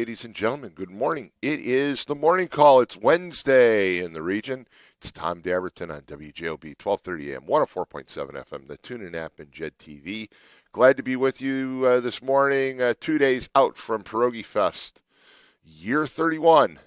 ladies and gentlemen. Good morning. It is the morning call. It's Wednesday in the region. It's Tom Dabertin on WJOB 1230 AM, 104.7 FM, the TuneIn app, and JED TV. Glad to be with you this morning, 2 days out from Pierogi Fest, year 31.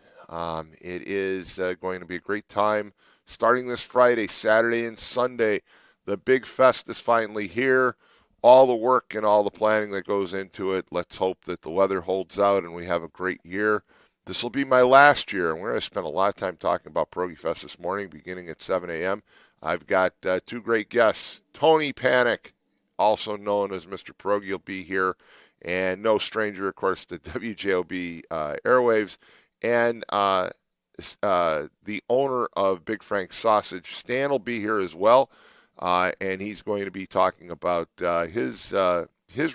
It is going to be a great time starting this Friday, Saturday, and Sunday. The big fest is finally here. All the work and all the planning that goes into it. Let's hope that the weather holds out and we have a great year. This will be my last year, and we're going to spend a lot of time talking about Pierogi Fest this morning, beginning at 7 a.m. I've got two great guests. Tony Panic, also known as Mr. Pierogi, will be here, and no stranger, of course, to WJOB airwaves, and the owner of Big Frank's Sausage, Stan, will be here as well. And he's going to be talking about his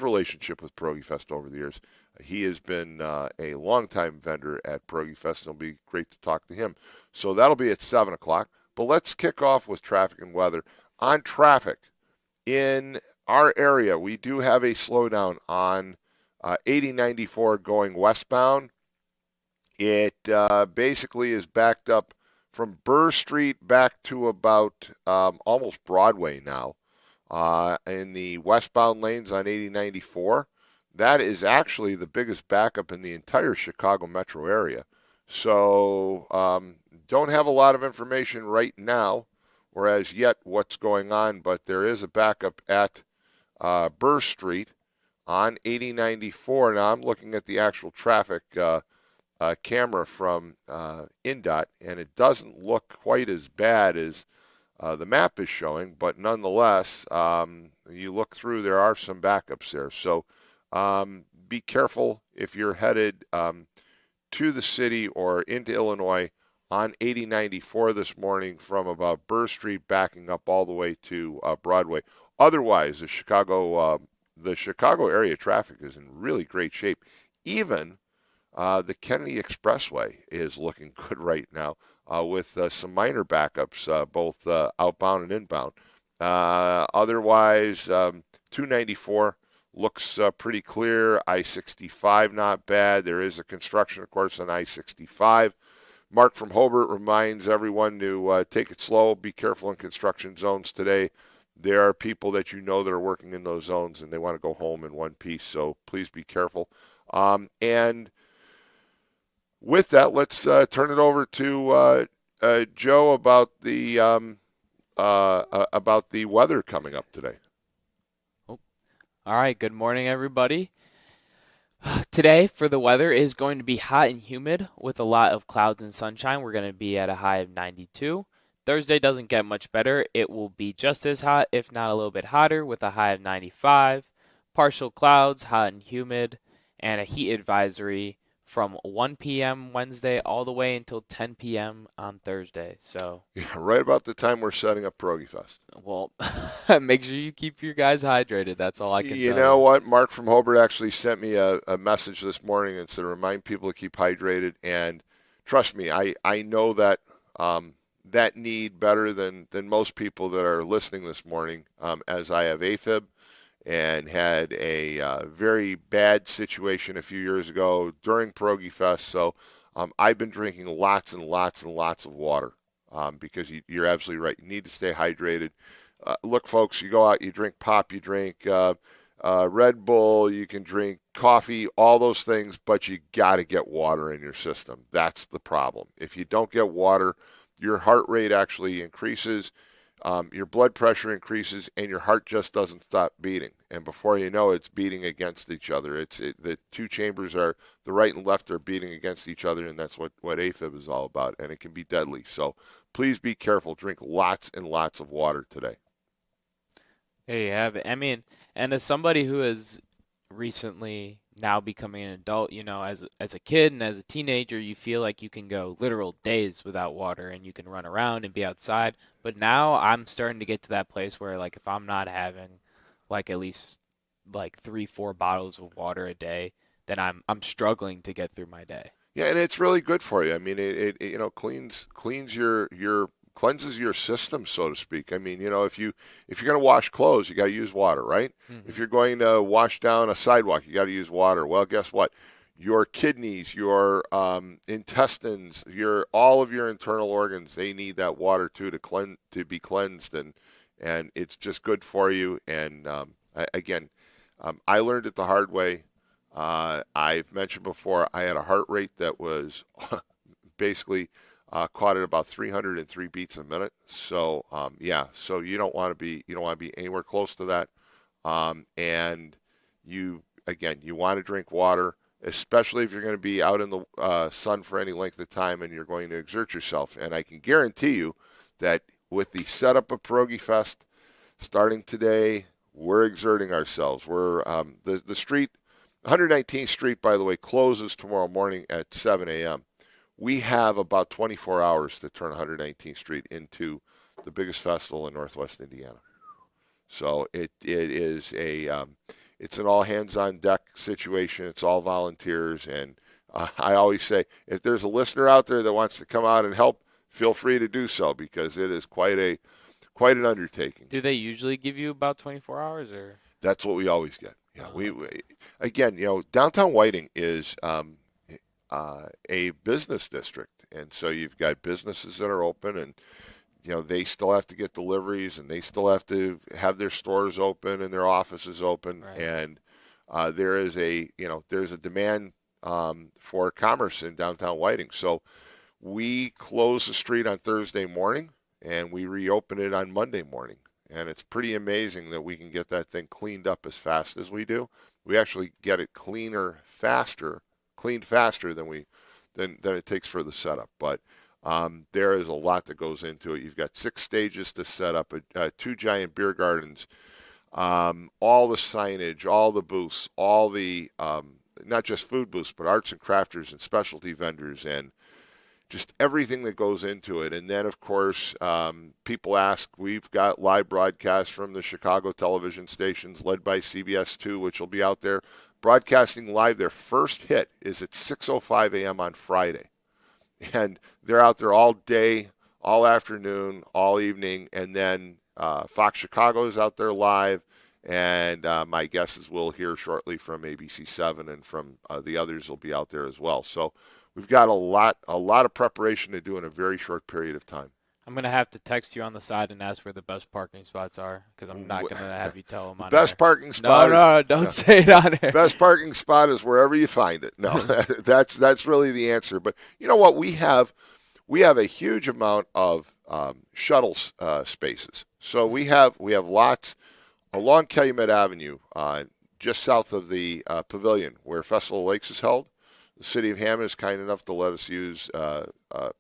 relationship with Pierogi Fest over the years. He has been a longtime vendor at Pierogi Fest, and it'll be great to talk to him. So that'll be at 7 o'clock. But let's kick off with traffic and weather. On traffic, in our area, we do have a slowdown on 8094 going westbound. It basically is backed up from Burr Street back to about almost Broadway now in the westbound lanes on 8094. That is actually the biggest backup in the entire Chicago metro area. So don't have a lot of information right now or as yet what's going on, but there is a backup at Burr Street on 8094. Now I'm looking at the actual traffic camera from INDOT, and it doesn't look quite as bad as the map is showing, but nonetheless, you look through, there are some backups there. So be careful if you're headed to the city or into Illinois on 8094 this morning from about Burr Street backing up all the way to Broadway. Otherwise, the Chicago area traffic is in really great shape. Even the Kennedy Expressway is looking good right now with some minor backups, both outbound and inbound. Otherwise, 294 looks pretty clear. I-65 not bad. There is a construction, of course, on I-65. Mark from Hobart reminds everyone to take it slow. Be careful in construction zones today. There are people that you know that are working in those zones, and they want to go home in one piece, so please be careful. And with that, let's turn it over to Joe about the weather coming up today. Oh, all right. Good morning, everybody. Today for the weather is going to be hot and humid with a lot of clouds and sunshine. We're going to be at a high of 92. Thursday doesn't get much better. It will be just as hot, if not a little bit hotter, with a high of 95. Partial clouds, hot and humid, and a heat advisory from 1 p.m. Wednesday all the way until 10 p.m. on Thursday. So yeah, right about the time we're setting up Pierogi Fest. Well, make sure you keep your guys hydrated. That's all I can tell you. You know what? Mark from Hobart actually sent me a message this morning and said remind people to keep hydrated. And trust me, I know that that need better than most people that are listening this morning, as I have AFib. And had a very bad situation a few years ago during Pierogi Fest. So I've been drinking lots and lots and lots of water because you're absolutely right. You need to stay hydrated. Look, folks, you go out, you drink pop, you drink Red Bull, you can drink coffee, all those things, but you got to get water in your system. That's the problem. If you don't get water, your heart rate actually increases. Your blood pressure increases, and your heart just doesn't stop beating. And before you know it, it's beating against each other. The two chambers are, the right and left are beating against each other, and that's what AFib is all about, and it can be deadly. So please be careful. Drink lots and lots of water today. There you have it. I mean, and as somebody who is recently now becoming an adult, as a kid and as a teenager, you feel like you can go literal days without water and you can run around and be outside. But now I'm starting to get to that place where, like, if I'm not having like at least like 3-4 bottles of water a day, then I'm struggling to get through my day. Yeah, and it's really good for you. I mean, it cleans your cleanses your system, so to speak. I mean, if you're going to wash clothes, you got to use water, right? Mm-hmm. If you're going to wash down a sidewalk, you got to use water. Well, guess what? your kidneys, your intestines, your all of your internal organs, they need that water too to be cleansed, and it's just good for you. And again, I learned it the hard way. I've mentioned before I had a heart rate that was basically caught at about 303 beats a minute. So yeah, so you don't want to be anywhere close to that. And you want to drink water, especially if you're going to be out in the sun for any length of time and you're going to exert yourself. And I can guarantee you that with the setup of Pierogi Fest starting today, we're exerting ourselves. We're the street, 119th Street, by the way, closes tomorrow morning at 7 a.m. We have about 24 hours to turn 119th Street into the biggest festival in Northwest Indiana. So it is it's an all hands on deck situation. It's all volunteers, and I always say if there's a listener out there that wants to come out and help, feel free to do so because it is quite an undertaking. Do they usually give you about 24 hours or? That's what we always get. Yeah, we again, downtown Whiting is a business district, and so you've got businesses that are open, and they still have to get deliveries, and they still have to have their stores open and their offices open, Right. and there's a demand for commerce in downtown Whiting. So we close the street on Thursday morning, and we reopen it on Monday morning. And it's pretty amazing that we can get that thing cleaned up as fast as we do. We actually get it cleaned faster than it takes for the setup. But there is a lot that goes into it. You've got 6 stages to set up, 2 giant beer gardens, all the signage, all the booths, all the not just food booths, but arts and crafters and specialty vendors and just everything that goes into it. And then, of course, people ask, we've got live broadcasts from the Chicago television stations led by CBS2, which will be out there broadcasting live. Their first hit is at 6:05 a.m. on Friday. And they're out there all day, all afternoon, all evening. And then Fox Chicago is out there live. And my guess is we'll hear shortly from ABC7 and from the others will be out there as well. So we've got a lot of preparation to do in a very short period of time. I'm going to have to text you on the side and ask where the best parking spots are because I'm not going to have you tell them on Best air. parking spot No, don't say it on air. Best parking spot is wherever you find it. No, that's really the answer. But you know what? We have a huge amount of shuttle spaces. So we have lots along Calumet Avenue, just south of the pavilion where Festival of Lakes is held. The city of Hammond is kind enough to let us use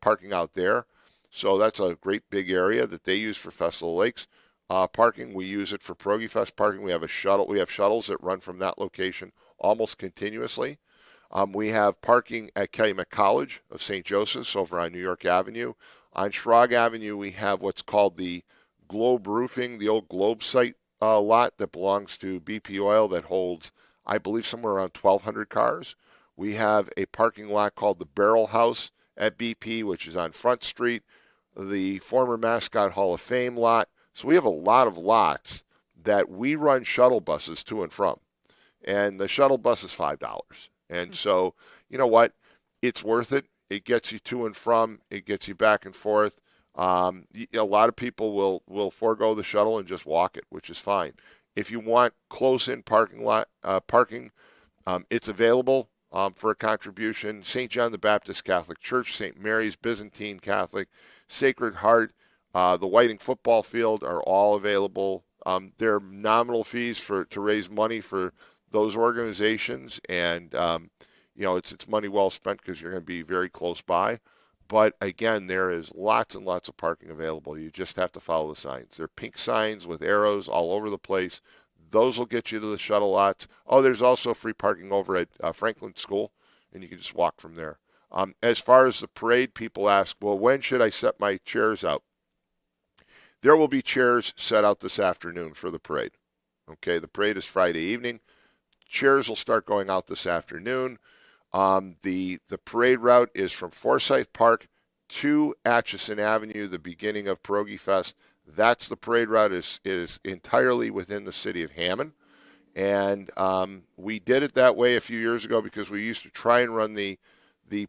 parking out there. So that's a great big area that they use for Festival of Lakes parking. We use it for Pierogi Fest parking. We have shuttles that run from that location almost continuously. We have parking at Calumet College of St. Joseph's over on New York Avenue. On Schrag Avenue, we have what's called the Globe Roofing, the old Globe site lot that belongs to BP Oil that holds, I believe, somewhere around 1,200 cars. We have a parking lot called the Barrel House at BP, which is on Front Street, the former Mascot Hall of Fame lot. So we have a lot of lots that we run shuttle buses to and from. And the shuttle bus is $5. And so, you know what? It's worth it. It gets you to and from. It gets you back and forth. A lot of people will forego the shuttle and just walk it, which is fine. If you want close-in parking, it's available for a contribution. St. John the Baptist Catholic Church, St. Mary's Byzantine Catholic, Sacred Heart, the Whiting football field are all available. They're nominal fees to raise money for those organizations, and it's money well spent because you're going to be very close by. But again, there is lots and lots of parking available. You just have to follow the signs. They're pink signs with arrows all over the place. Those will get you to the shuttle lots. Oh, there's also free parking over at Franklin School, and you can just walk from there. As far as the parade, people ask, well, when should I set my chairs out? There will be chairs set out this afternoon for the parade. Okay, the parade is Friday evening. Chairs will start going out this afternoon. The parade route is from Forsyth Park to Atchison Avenue, the beginning of Pierogi Fest. That's the parade route is entirely within the city of Hammond. And we did it that way a few years ago because we used to try and run the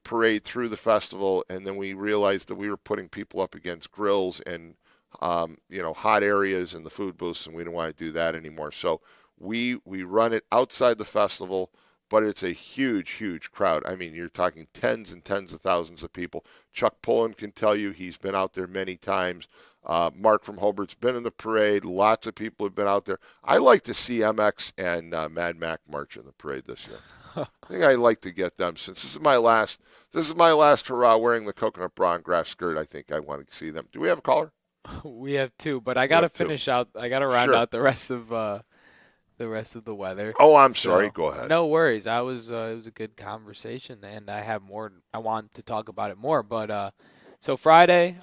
parade through the festival, and then we realized that we were putting people up against grills and hot areas in the food booths, and we don't want to do that anymore. So we run it outside the festival, but it's a huge, huge crowd. I mean, you're talking tens and tens of thousands of people. Chuck Pullen can tell you he's been out there many times. Mark from Hobart's been in the parade. Lots of people have been out there. I like to see MX and Mad Mac march in the parade this year. I think I'd like to get them since this is my last hurrah wearing the coconut bra and grass skirt. I think I want to see them. Do we have a caller? We have two, but I We gotta have two. finish out. I gotta round Sure. out the rest of the weather. Oh, I'm sorry. So Go ahead. no worries. It was a good conversation, and I have more. I want to talk about it more, but so Friday,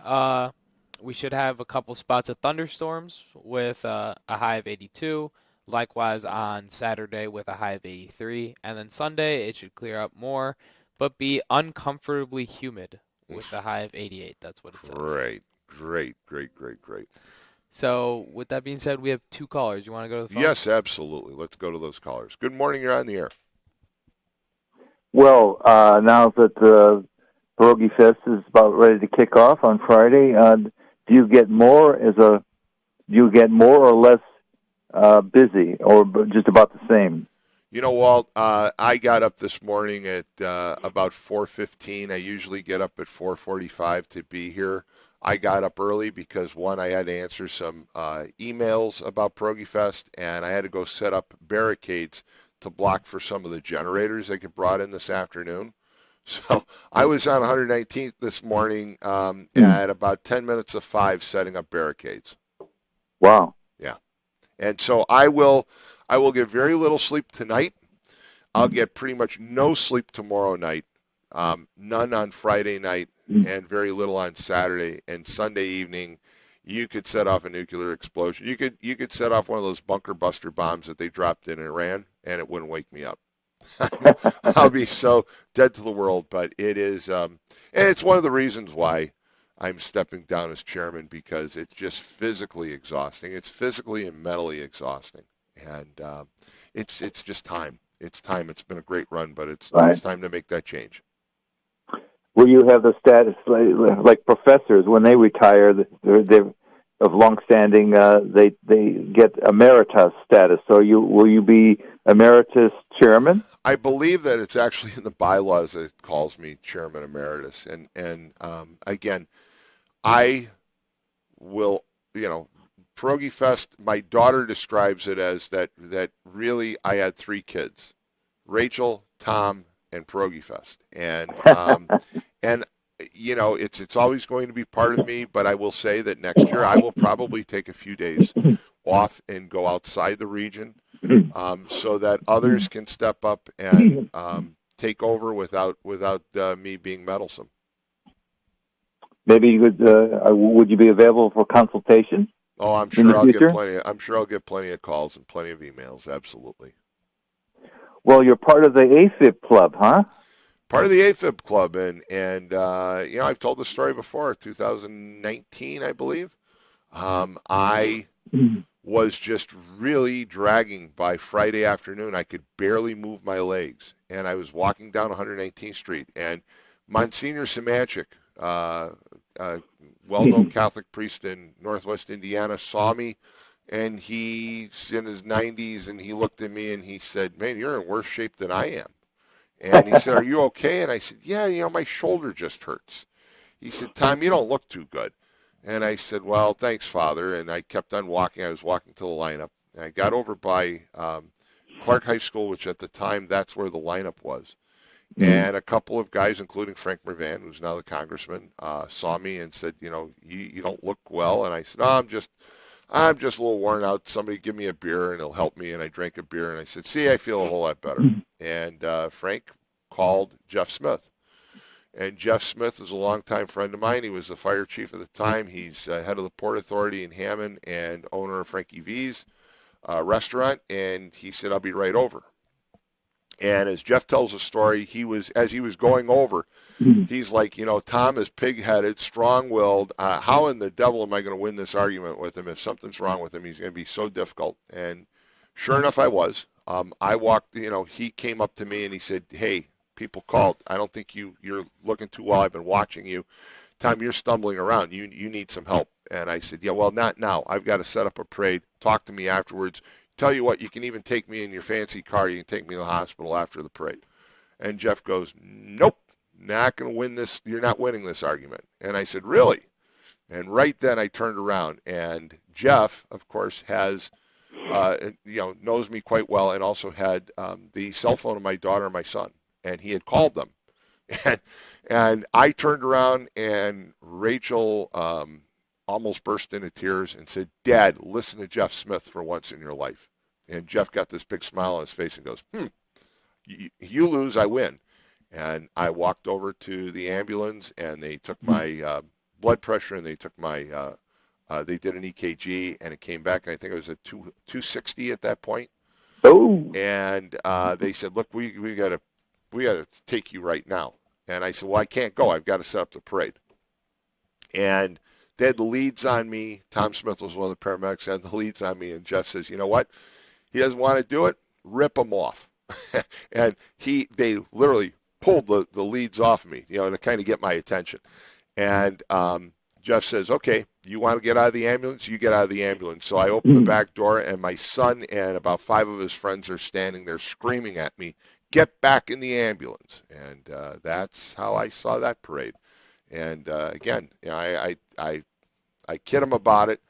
we should have a couple spots of thunderstorms with a high of 82. Likewise on Saturday with a high of 83, and then Sunday it should clear up more, but be uncomfortably humid with a high of 88. That's what it says. Great, great, great, great, great. So with that being said, we have two callers. You want to go to the phone? Yes, absolutely. Let's go to those callers. Good morning. You're on the air. Well, now that the Pierogi Fest is about ready to kick off on Friday, do you get more or less busy, or just about the same? You know, Walt, I got up this morning at about 4:15. I usually get up at 4:45 to be here. I got up early because, one, I had to answer some emails about Pierogi Fest, and I had to go set up barricades to block for some of the generators that get brought in this afternoon. So I was on 119th this morning at about 10 minutes of 5 setting up barricades. Wow. Yeah. And so I will get very little sleep tonight. I'll get pretty much no sleep tomorrow night, none on Friday night, and very little on Saturday and Sunday evening. You could set off a nuclear explosion. You could set off one of those bunker buster bombs that they dropped in Iran, and it wouldn't wake me up. I'll be so dead to the world. But it is, and it's one of the reasons why I'm stepping down as chairman, because it's just physically exhausting. It's physically and mentally exhausting, and it's just time. It's time. It's been a great run, but it's time to make that change. Will you have the status like professors when they retire? They're of longstanding. They get emeritus status. So will you be emeritus chairman? I believe that it's actually in the bylaws that it calls me chairman emeritus, and again, I will, Pierogi Fest, my daughter describes it as that really I had 3 kids, Rachel, Tom, and Pierogi Fest. And it's always going to be part of me, but I will say that next year I will probably take a few days off and go outside the region so that others can step up and take over without me being meddlesome. Maybe you could. Would you be available for consultation? Oh, I'm sure I'll get plenty. I'm sure I'll get plenty of calls and plenty of emails. Absolutely. Well, you're part of the AFib club, huh? Part of the AFib club, and I've told the story before. 2019, I believe. I was just really dragging by Friday afternoon. I could barely move my legs, and I was walking down 119th Street, and Monsignor Simanchik, well-known Catholic priest in Northwest Indiana, saw me, and he's in his 90s, and he looked at me and he said, "Man, you're in worse shape than I am." And he said, "Are you okay?" And I said, "Yeah, my shoulder just hurts." He said, "Tom, you don't look too good." And I said, "Well, thanks, Father." And I kept on walking. I was walking to the lineup. And I got over by Clark High School, which at the time, that's where the lineup was. And a couple of guys, including Frank Mervan, who's now the congressman, saw me and said, you don't look well. And I said, "Oh, I'm just a little worn out. Somebody give me a beer and it'll help me." And I drank a beer and I said, "See, I feel a whole lot better." And Frank called Jeff Smith. And Jeff Smith is a longtime friend of mine. He was the fire chief at the time. He's head of the Port Authority in Hammond and owner of Frankie V's restaurant. And he said, "I'll be right over." And as Jeff tells the story, as he was going over, he's like, "Tom is pig-headed, strong-willed. How in the devil am I going to win this argument with him? If something's wrong with him, he's going to be so difficult." And sure enough, I was. I walked, he came up to me and he said, "Hey, people called. I don't think you're looking too well. I've been watching you. Tom, you're stumbling around. You need some help." And I said, "Yeah, well, not now. I've got to set up a parade. Talk to me afterwards. Tell you what, you can even take me in your fancy car. You can take me to the hospital after the parade." And Jeff goes, "Nope, not going to win this. You're not winning this argument." And I said, "Really?" And right then I turned around, and Jeff, of course, knows me quite well, and also had the cell phone of my daughter and my son, and he had called them. And I turned around, and Rachel almost burst into tears and said, "Dad, listen to Jeff Smith for once in your life." And Jeff got this big smile on his face and goes, "You lose, I win." And I walked over to the ambulance, and they took my blood pressure, and they took they did an EKG, and it came back, and I think it was at 260 at that point. Oh. And they said, "Look, we got to take you right now." And I said, "Well, I can't go. I've got to set up the parade." And they had the leads on me. Tom Smith was one of the paramedics, had the leads on me, and Jeff says, "You know what? He doesn't want to do it. Rip him off." And they literally pulled the leads off of me, to kind of get my attention. And Jeff says, "Okay, you want to get out of the ambulance? You get out of the ambulance." So I open the back door, and my son and about 5 of his friends are standing there screaming at me, "Get back in the ambulance." And that's how I saw that parade. And again, I kid him about it,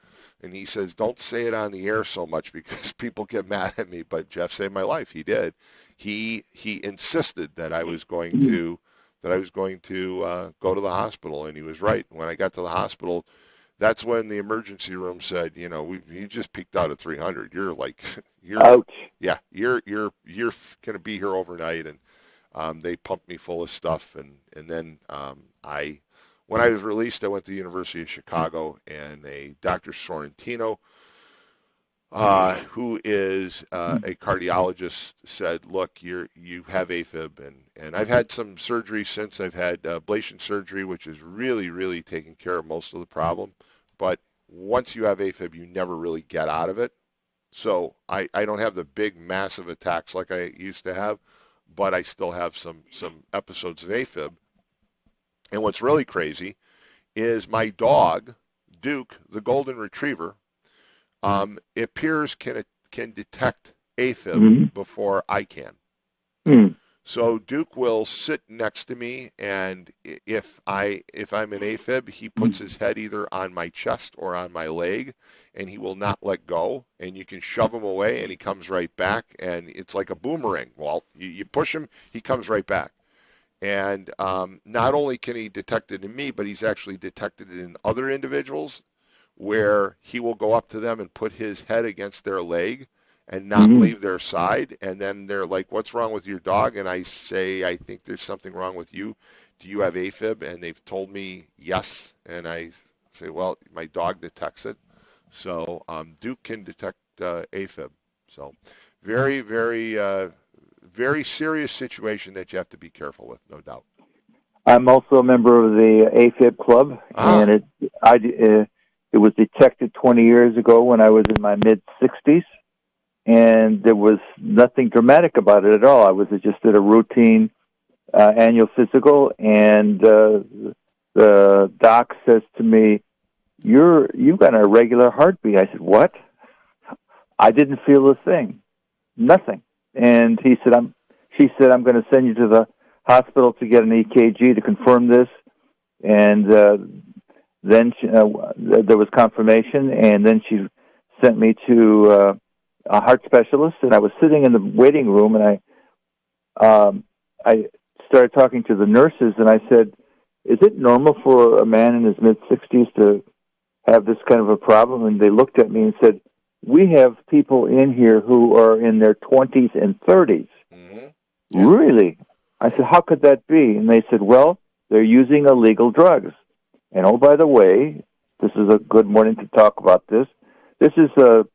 and he says, "Don't say it on the air so much because people get mad at me." But Jeff saved my life. He did. He insisted that I was going to go to the hospital, and he was right. When I got to the hospital, that's when the emergency room said, "You just peaked out at 300. Ouch. Yeah, you're going to be here overnight." And they pumped me full of stuff, and then when I was released, I went to the University of Chicago, and a Dr. Sorrentino, who is a cardiologist, said, "Look, you have AFib," and I've had some surgery since. I've had ablation surgery, which is really, really taking care of most of the problem. But once you have AFib, you never really get out of it. So I don't have the big, massive attacks like I used to have, but I still have some episodes of AFib. And what's really crazy is my dog, Duke, the golden retriever, it appears can detect AFib before I can. So Duke will sit next to me, and if I'm in AFib, he puts his head either on my chest or on my leg, and he will not let go. And you can shove him away, and he comes right back, and it's like a boomerang. Well, you push him, he comes right back. And not only can he detect it in me, but he's actually detected it in other individuals, where he will go up to them and put his head against their leg and not leave their side. And then they're like, "What's wrong with your dog?" And I say, "I think there's something wrong with you. Do you have AFib?" And they've told me yes. And I say, "Well, my dog detects it." So Duke can detect AFib. So very, very, very serious situation that you have to be careful with, no doubt. I'm also a member of the AFib club, and it was detected 20 years ago when I was in my mid-60s, and there was nothing dramatic about it at all. I was just at a routine annual physical, and the doc says to me, "You've got an irregular heartbeat." I said, "What?" I didn't feel a thing, nothing. And she said, "I'm going to send you to the hospital to get an EKG to confirm this." And then there was confirmation, and then she sent me to a heart specialist. And I was sitting in the waiting room, and I started talking to the nurses, and I said, "Is it normal for a man in his mid-60s to have this kind of a problem?" And they looked at me and said, "We have people in here who are in their 20s and 30s. Mm-hmm. Yeah. Really? I said, "How could that be?" And they said, "Well, they're using illegal drugs." And oh, by the way, this is a good morning to talk about this. This is the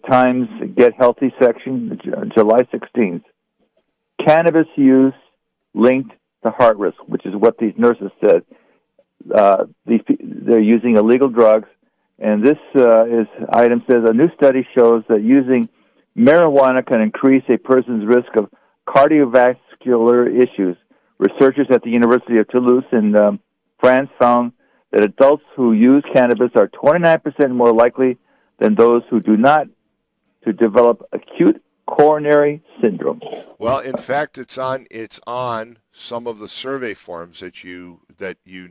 Times Get Healthy section, July 16th. Cannabis use linked to heart risk, which is what these nurses said. They're using illegal drugs. And this item says, "A new study shows that using marijuana can increase a person's risk of cardiovascular issues. Researchers at the University of Toulouse in France found that adults who use cannabis are 29% more likely than those who do not to develop acute coronary syndrome. Well, in fact, it's on some of the survey forms that you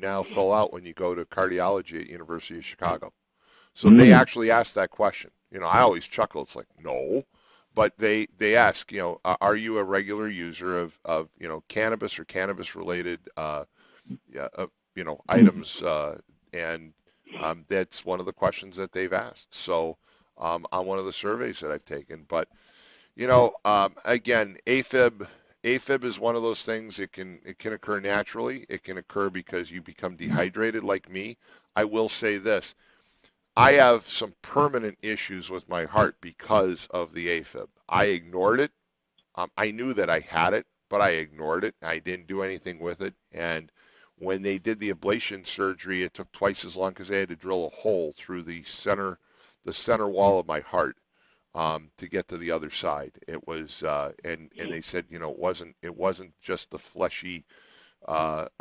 now fill out when you go to cardiology at University of Chicago. So they actually ask that question. I always chuckle. It's like, no, but they ask, are you a regular user of cannabis or cannabis related items, and that's one of the questions that they've asked. So on one of the surveys that I've taken, but again, AFib is one of those things. It can occur naturally. It can occur because you become dehydrated, like me. I will say this: I have some permanent issues with my heart because of the AFib. I ignored it. I knew that I had it, but I ignored it. I didn't do anything with it. And when they did the ablation surgery, it took twice as long because they had to drill a hole through the center wall of my heart to get to the other side. It was, and they said, it wasn't just the fleshy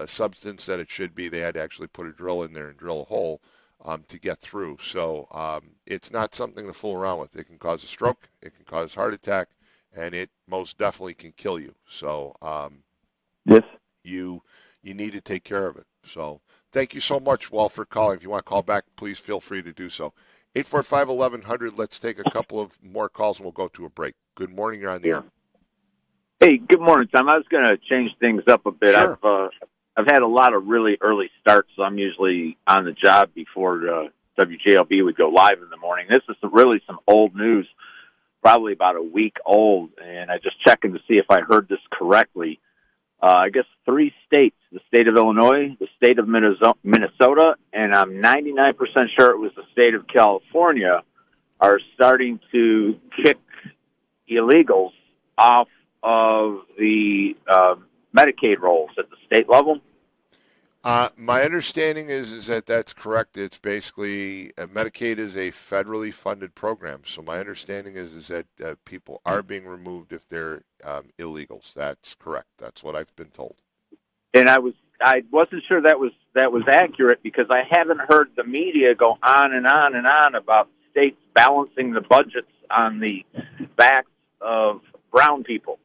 substance that it should be. They had to actually put a drill in there and drill a hole to get through. So it's not something to fool around with. It can cause a stroke, it can cause a heart attack, and it most definitely can kill you. So yes, you need to take care of it. So thank you so much, Walt, for calling. If you want to call back, please feel free to do so. 845-1100. Let's take a couple of more calls and we'll go to a break. Good morning. You're on the air. Hey, good morning, Tom. I was going to change things up a bit. Sure. I've had a lot of really early starts, so I'm usually on the job before WJLB would go live in the morning. This is really some old news, probably about a week old, and I just checking to see if I heard this correctly. I guess 3 states, the state of Illinois, the state of Minnesota, and I'm 99% sure it was the state of California, are starting to kick illegals off of the Medicaid rolls at the state level. My understanding is that that's correct. It's basically Medicaid is a federally funded program. So my understanding is that people are being removed if they're illegals. That's correct. That's what I've been told. And I wasn't sure that was accurate because I haven't heard the media go on and on and on about states balancing the budgets on the backs of brown people.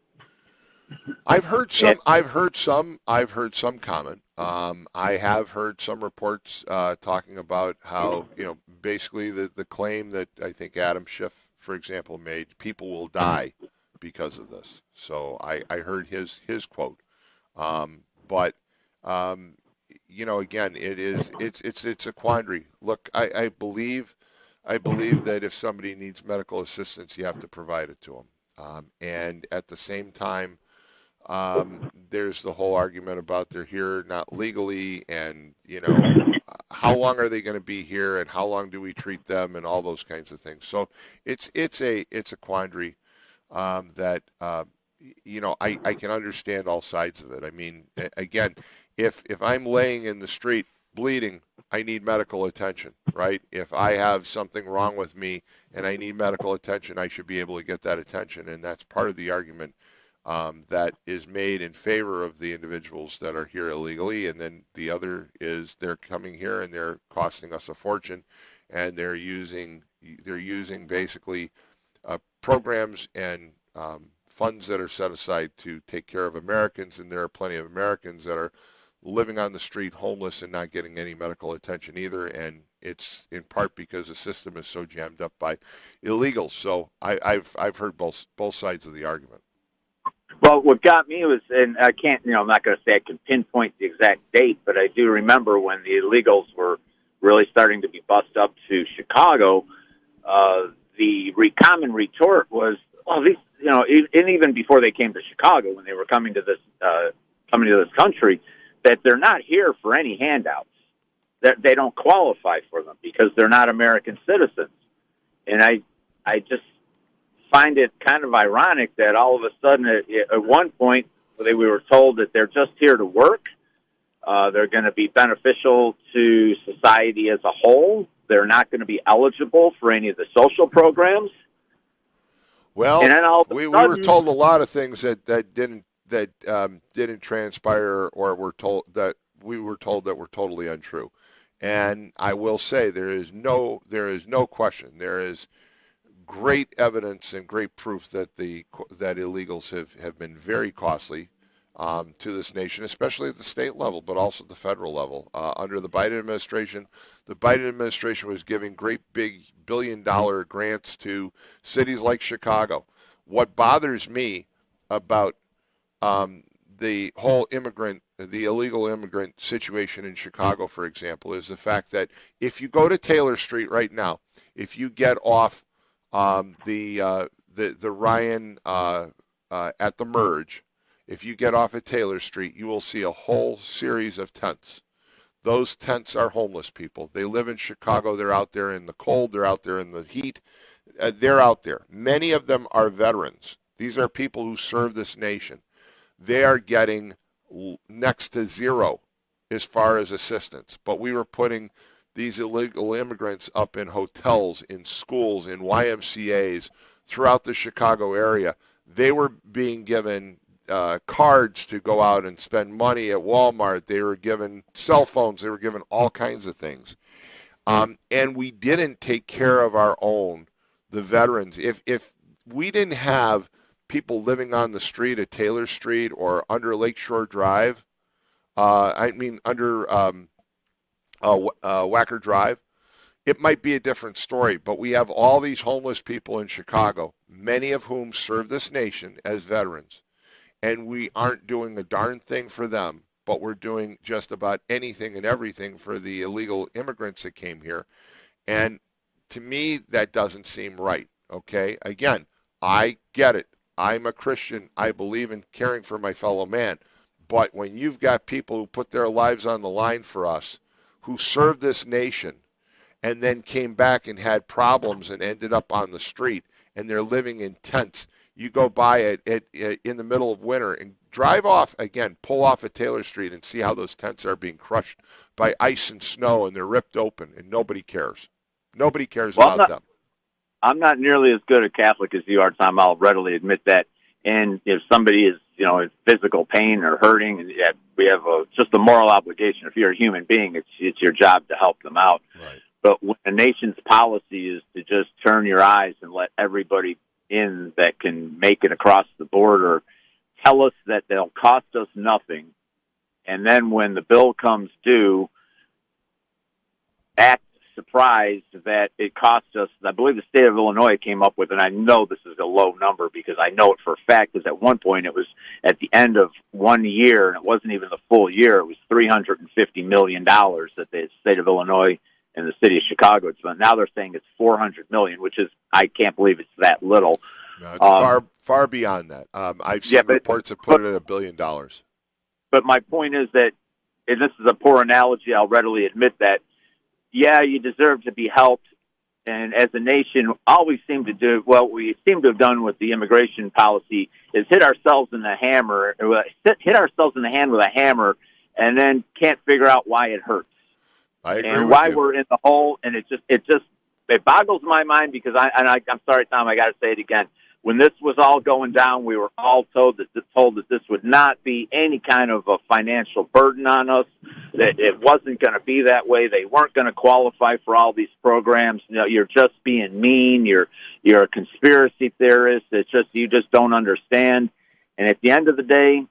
I've heard some comment. I have heard some reports talking about how, basically the claim that I think Adam Schiff, for example, made, people will die because of this. So I heard his quote. But again, it's a quandary. Look, I believe that if somebody needs medical assistance, you have to provide it to them. And at the same time, there's the whole argument about they're here not legally, and how long are they going to be here, and how long do we treat them, and all those kinds of things. So it's a quandary that I can understand all sides of it. I mean, again, if I'm laying in the street bleeding, I need medical attention, right? If I have something wrong with me and I need medical attention, I should be able to get that attention, and that's part of the argument that is made in favor of the individuals that are here illegally. And then the other is they're coming here and they're costing us a fortune, and they're using basically programs and funds that are set aside to take care of Americans, and there are plenty of Americans that are living on the street homeless and not getting any medical attention either, and it's in part because the system is so jammed up by illegals. So I've heard both sides of the argument. Well, what got me was, and I can't, I'm not going to say I can pinpoint the exact date, but I do remember when the illegals were really starting to be bussed up to Chicago. The common retort was, well, these, and even before they came to Chicago, when they were coming to this country, that they're not here for any handouts. That they don't qualify for them because they're not American citizens. And I just find it kind of ironic that all of a sudden, at one point, we were told that they're just here to work. They're going to be beneficial to society as a whole. They're not going to be eligible for any of the social programs. Well, And then all of a we sudden, were told a lot of things that didn't transpire, or were told that were totally untrue. And I will say there is no question. There is great evidence and great proof that that illegals have been very costly to this nation, especially at the state level, but also at the federal level. Under the Biden administration was giving great big billion-dollar grants to cities like Chicago. What bothers me about the whole the illegal immigrant situation in Chicago, for example, is the fact that if you go to Taylor Street right now, if you get off the Ryan at the merge, if you get off at Taylor Street, you will see a whole series of tents. Those tents are homeless people. They live in Chicago. They're out there in the cold. They're out there in the heat. They're out there. Many of them are veterans. These are people who serve this nation. They are getting next to zero as far as assistance. But we were putting these illegal immigrants up in hotels, in schools, in YMCAs throughout the Chicago area. They were being given cards to go out and spend money at Walmart. They were given cell phones. They were given all kinds of things. And we didn't take care of our own, the veterans. If we didn't have people living on the street at Taylor Street or under Lakeshore Drive, under Wacker Drive, it might be a different story. But we have all these homeless people in Chicago, many of whom serve this nation as veterans. And we aren't doing a darn thing for them, but we're doing just about anything and everything for the illegal immigrants that came here. And to me, that doesn't seem right, okay? Again, I get it. I'm a Christian. I believe in caring for my fellow man. But when you've got people who put their lives on the line for us, who served this nation, and then came back and had problems and ended up on the street, and they're living in tents, you go by it in the middle of winter and drive off, again, pull off at Taylor Street and see how those tents are being crushed by ice and snow, and they're ripped open, and nobody cares. Nobody cares about them. I'm not nearly as good a Catholic as you are, Tom. I'll readily admit that. And if somebody is, in physical pain or hurting, and we have just a moral obligation. If you're a human being, it's your job to help them out. Right. But when a nation's policy is to just turn your eyes and let everybody in that can make it across the border, tell us that they'll cost us nothing, and then when the bill comes due, act surprised that it costs us, I believe the state of Illinois came up with, and I know this is a low number because I know it for a fact, because at one point it was at the end of 1 year, and it wasn't even the full year, it was $350 million that the state of Illinois and the city of Chicago had spent. Now they're saying it's $400 million, which is, I can't believe it's that little. No, it's far beyond that. I've seen reports that put it at $1 billion. But my point is that, and this is a poor analogy, I'll readily admit that, yeah, you deserve to be helped. And as a nation, all we seem to do, what we seem to have done with the immigration policy is hit ourselves in the hand with a hammer, and then can't figure out why it hurts. I agree and with why you. we're in the hole. And it boggles my mind because I'm sorry, Tom, I got to say it again. When this was all going down, we were all told that this would not be any kind of a financial burden on us, that it wasn't going to be that way. They weren't going to qualify for all these programs. You're just being mean. You're a conspiracy theorist. You just don't understand. And at the end of the day,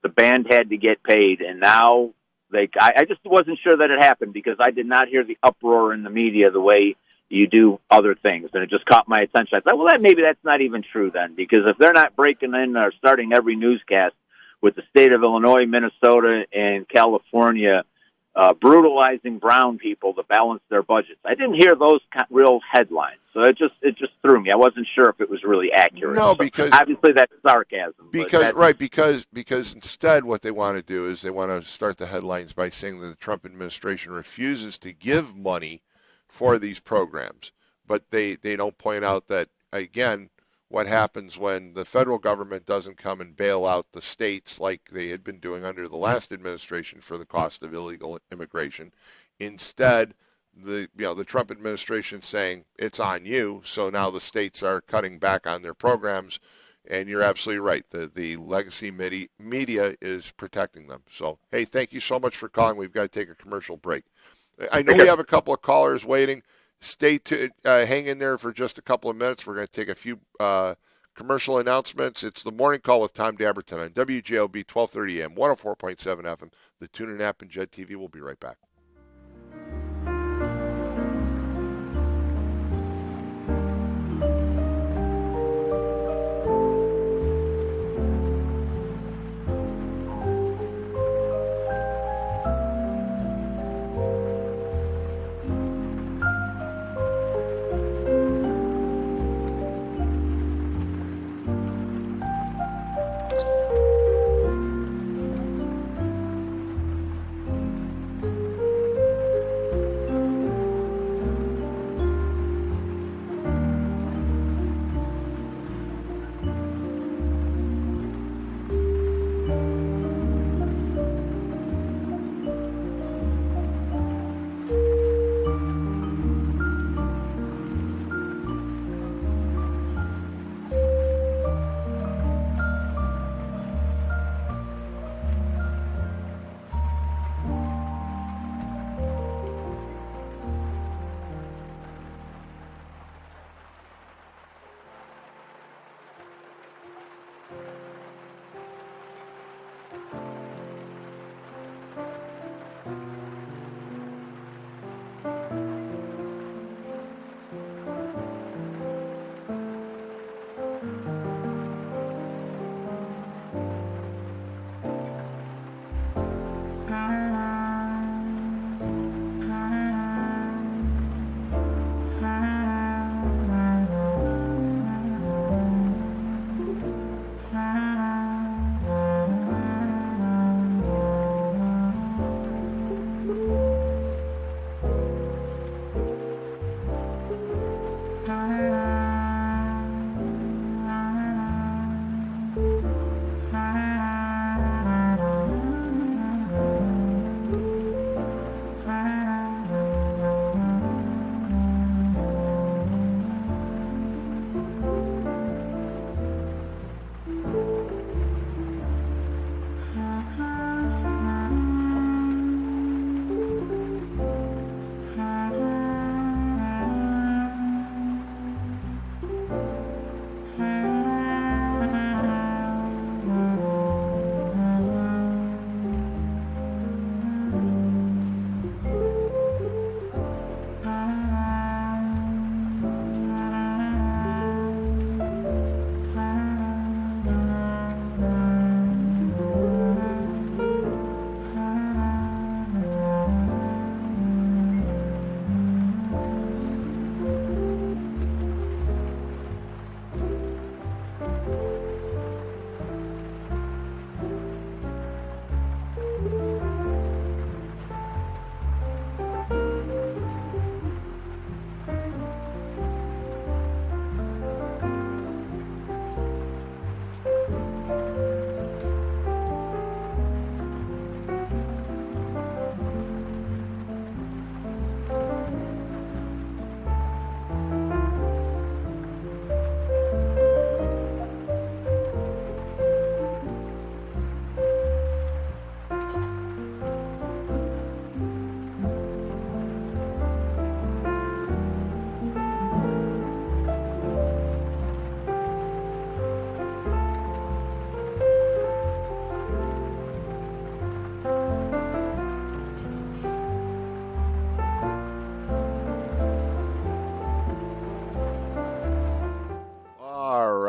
the band had to get paid. And now I just wasn't sure that it happened because I did not hear the uproar in the media the way you do other things. And it just caught my attention. I thought, well, maybe that's not even true then, because if they're not breaking in or starting every newscast with the state of Illinois, Minnesota, and California brutalizing brown people to balance their budgets, I didn't hear those real headlines. So it just threw me. I wasn't sure if it was really accurate. No, because obviously that's sarcasm. Because instead what they want to do is they want to start the headlines by saying that the Trump administration refuses to give money for these programs. But they don't point out that, again, what happens when the federal government doesn't come and bail out the states like they had been doing under the last administration for the cost of illegal immigration. Instead, the Trump administration saying it's on you. So now the states are cutting back on their programs, and you're absolutely right. The legacy media is protecting them. So hey, thank you so much for calling. We've got to take a commercial break. I know we have a couple of callers waiting. Hang in there for just a couple of minutes. We're going to take a few commercial announcements. It's the morning call with Tom Dabertin on WJLB 1230 AM, 104.7 FM, the TuneIn app, and Jed TV. We'll be right back.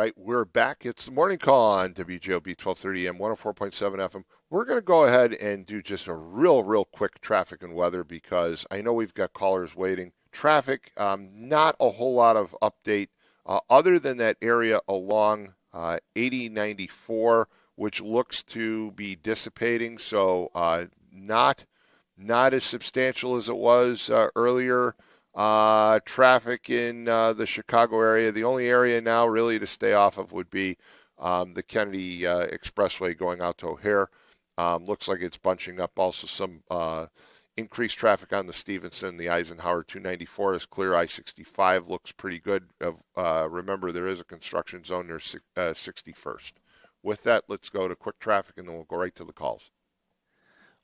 right, we're back. It's the morning call on WJOB 1230 M 104.7 FM. We're going to go ahead and do just a real quick traffic and weather because I know we've got callers waiting. Traffic, not a whole lot of update other than that area along 8094, which looks to be dissipating. So not as substantial as it was earlier. Traffic in the Chicago area. The only area now really to stay off of would be the Kennedy Expressway going out to O'Hare. Looks like it's bunching up. Also some Increased traffic on the Stevenson, the Eisenhower 294 is clear. I-65 looks pretty good. Remember, there is a construction zone near 61st. With that, let's go to quick traffic, and then we'll go right to the calls.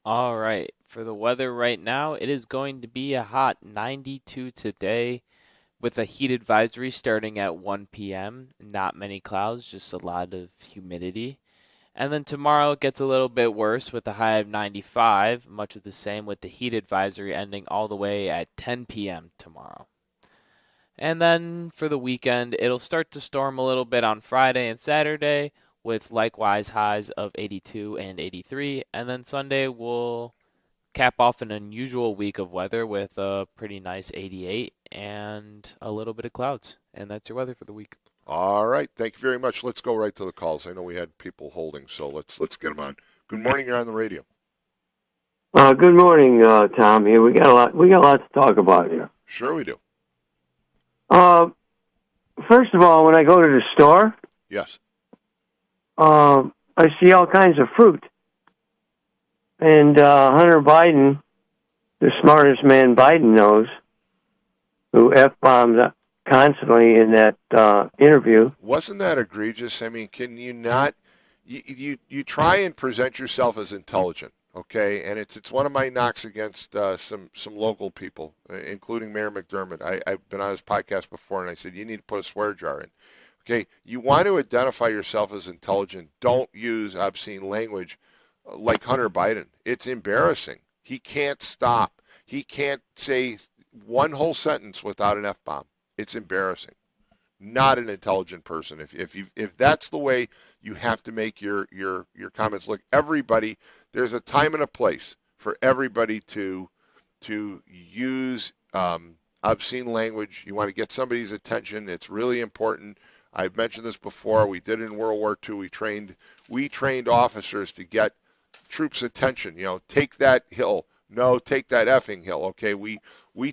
All right. For the weather right now, it is going to be a hot 92 today with a heat advisory starting at 1 p.m. Not many clouds, just a lot of humidity. And then tomorrow it gets a little bit worse with a high of 95, much of the same with the heat advisory ending all the way at 10 p.m. tomorrow. And then for the weekend, it'll start to storm a little bit on Friday and Saturday with likewise highs of 82 and 83. And then Sunday will cap off an unusual week of weather with a pretty nice 88 and a little bit of clouds. And that's your weather for the week. All right. Thank you very much. Let's go right to the calls. I know we had people holding, so let's get them on. Good morning. You're on the radio. Good morning, Tom. Here we got a lot to talk about here. Sure we do. First of all, when I go to the store, Yes. I see all kinds of fruit, and Hunter Biden, the smartest man Biden knows, who f-bombs constantly in that interview. Wasn't that egregious? I mean, can you not? You try and present yourself as intelligent, okay? And it's one of my knocks against some local people, including Mayor McDermott. I've been on his podcast before, and I said you need to put a swear jar in. Okay, you want to identify yourself as intelligent. Don't use obscene language like Hunter Biden. It's embarrassing. He can't stop. He can't say one whole sentence without an F-bomb. It's embarrassing. Not an intelligent person. If that's the way you have to make your comments, look, everybody, there's a time and a place for everybody to use obscene language. You want to get somebody's attention. It's really important. I've mentioned this before. We did it in World War II. We trained officers to get troops' attention. You know, take that hill. No, take that effing hill. Okay, we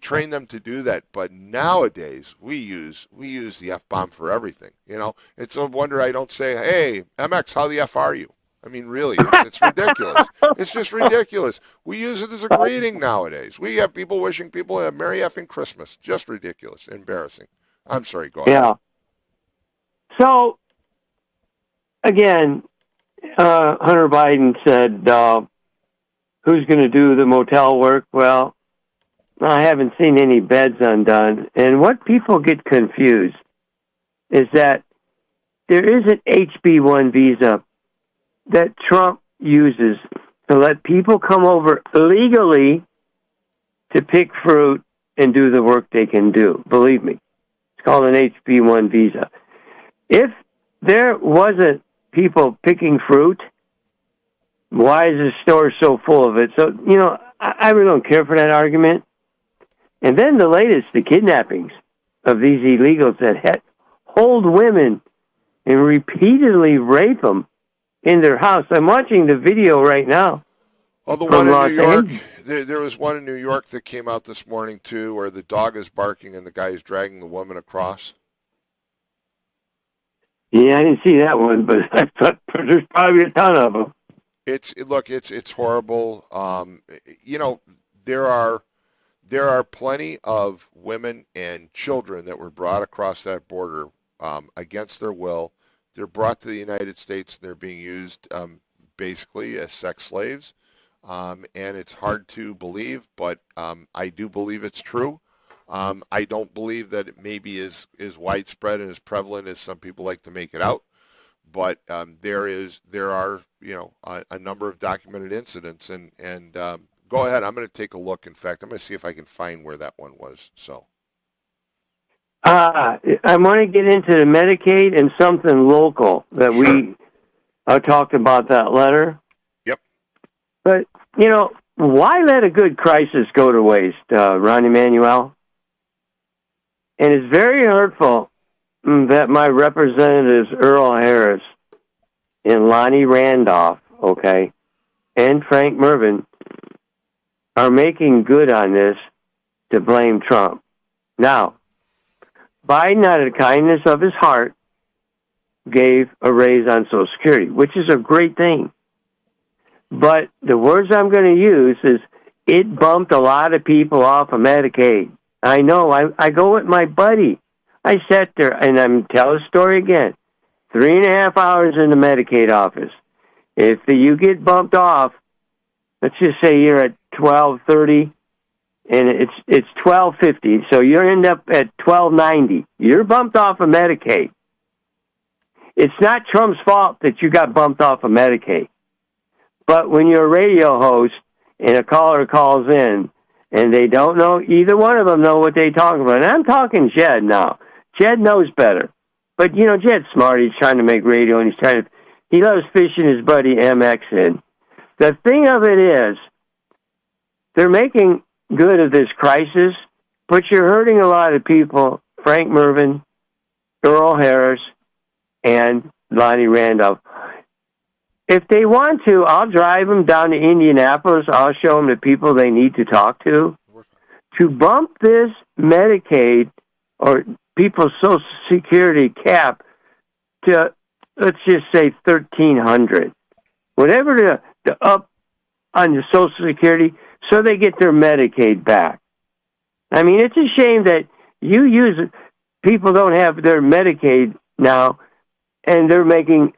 train them to do that. But nowadays we use the F-bomb for everything. You know, it's a wonder I don't say, "Hey, MX, how the F are you?" I mean, really, it's ridiculous. It's just ridiculous. We use it as a greeting nowadays. We have people wishing people a Merry effing Christmas. Just ridiculous, embarrassing. I'm sorry. Go ahead. Yeah. So, again, Hunter Biden said, who's going to do the motel work? Well, I haven't seen any beds undone. And what people get confused is that there is an HB1 visa that Trump uses to let people come over illegally to pick fruit and do the work they can do. Believe me. It's called an HB1 visa. If there wasn't people picking fruit, why is the store so full of it? So, you know, I really don't care for that argument. And then the latest, the kidnappings of these illegals that hold women and repeatedly rape them in their house. I'm watching the video right now. Well, the one in New York, there was one in New York that came out this morning, too, where the dog is barking and the guy is dragging the woman across. Yeah, I didn't see that one, but I thought there's probably a ton of them. It's horrible. You know, there are plenty of women and children that were brought across that border against their will. They're brought to the United States and they're being used basically as sex slaves. And it's hard to believe, but I do believe it's true. I don't believe that it maybe is widespread and as prevalent as some people like to make it out. But there are a number of documented incidents, and go ahead. I'm going to take a look. In fact, I'm going to see if I can find where that one was. So, I want to get into the Medicaid and something local that we talked about that letter. Yep. But you know, why let a good crisis go to waste, Ron Emanuel? And it's very hurtful that my representatives, Earl Harris and Lonnie Randolph, and Frank Mervyn, are making good on this to blame Trump. Now, Biden, out of the kindness of his heart, gave a raise on Social Security, which is a great thing. But the words I'm going to use is, it bumped a lot of people off of Medicaid. I know. I go with my buddy. I sat there, and I'm tell the story again. 3.5 hours in the Medicaid office. If you get bumped off, let's just say you're at 1230, and it's 1250, so you end up at 1290. You're bumped off of Medicaid. It's not Trump's fault that you got bumped off of Medicaid. But when you're a radio host and a caller calls in and they don't know, either one of them know what they talking about. And I'm talking Jed now. Jed knows better. But, Jed's smart. He's trying to make radio, and he loves fishing his buddy MX in. The thing of it is, they're making good of this crisis, but you're hurting a lot of people. Frank Mervyn, Earl Harris, and Lonnie Randolph. If they want to, I'll drive them down to Indianapolis. I'll show them the people they need to talk to. To bump this Medicaid or people's Social Security cap to, let's just say, $1,300. Whatever the up on the Social Security, so they get their Medicaid back. I mean, it's a shame that people don't have their Medicaid now, and they're making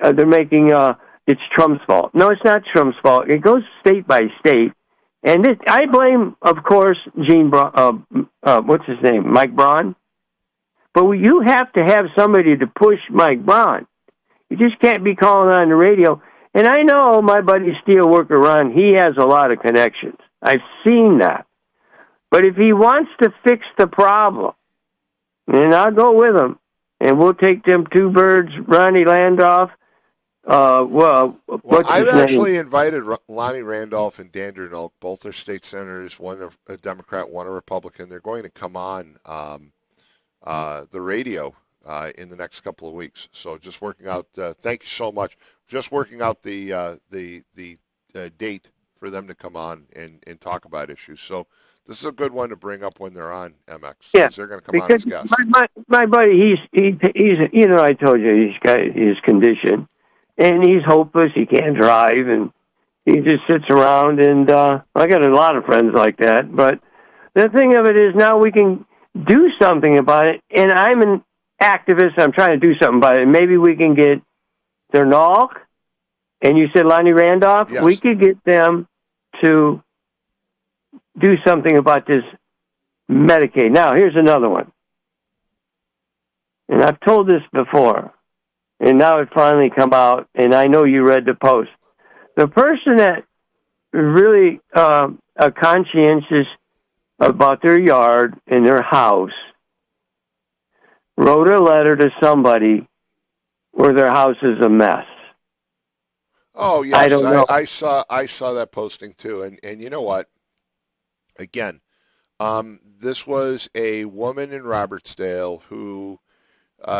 it's Trump's fault. No, it's not Trump's fault. It goes state by state, and I blame, of course, what's his name, Mike Braun. But you have to have somebody to push Mike Braun. You just can't be calling on the radio. And I know my buddy Steelworker Ron, he has a lot of connections. I've seen that. But if he wants to fix the problem, then I'll go with him, and we'll take them two birds, Ronnie Landolph. I've actually invited Lonnie Randolph and Dan Durnall, both are state senators, one a Democrat, one a Republican. They're going to come on the radio in the next couple of weeks. So just working out. Thank you so much. Just working out the date for them to come on and talk about issues. So this is a good one to bring up when they're on MX. Yeah, they're going to come on as guests. My buddy, he's I told you he's got his condition, and he's hopeless. He can't drive, and he just sits around. And I got a lot of friends like that. But the thing of it is, now we can do something about it. And I'm an activist. I'm trying to do something about it. Maybe we can get Durnall, and you said Lonnie Randolph. Yes. We could get them to do something about this Medicaid. Now, here's another one. And I've told this before, and now it finally come out, and I know you read the post. The person that really conscientious about their yard and their house wrote a letter to somebody where their house is a mess. Oh yes, I don't know. I saw that posting too, and you know what? Again, this was a woman in Robertsdale who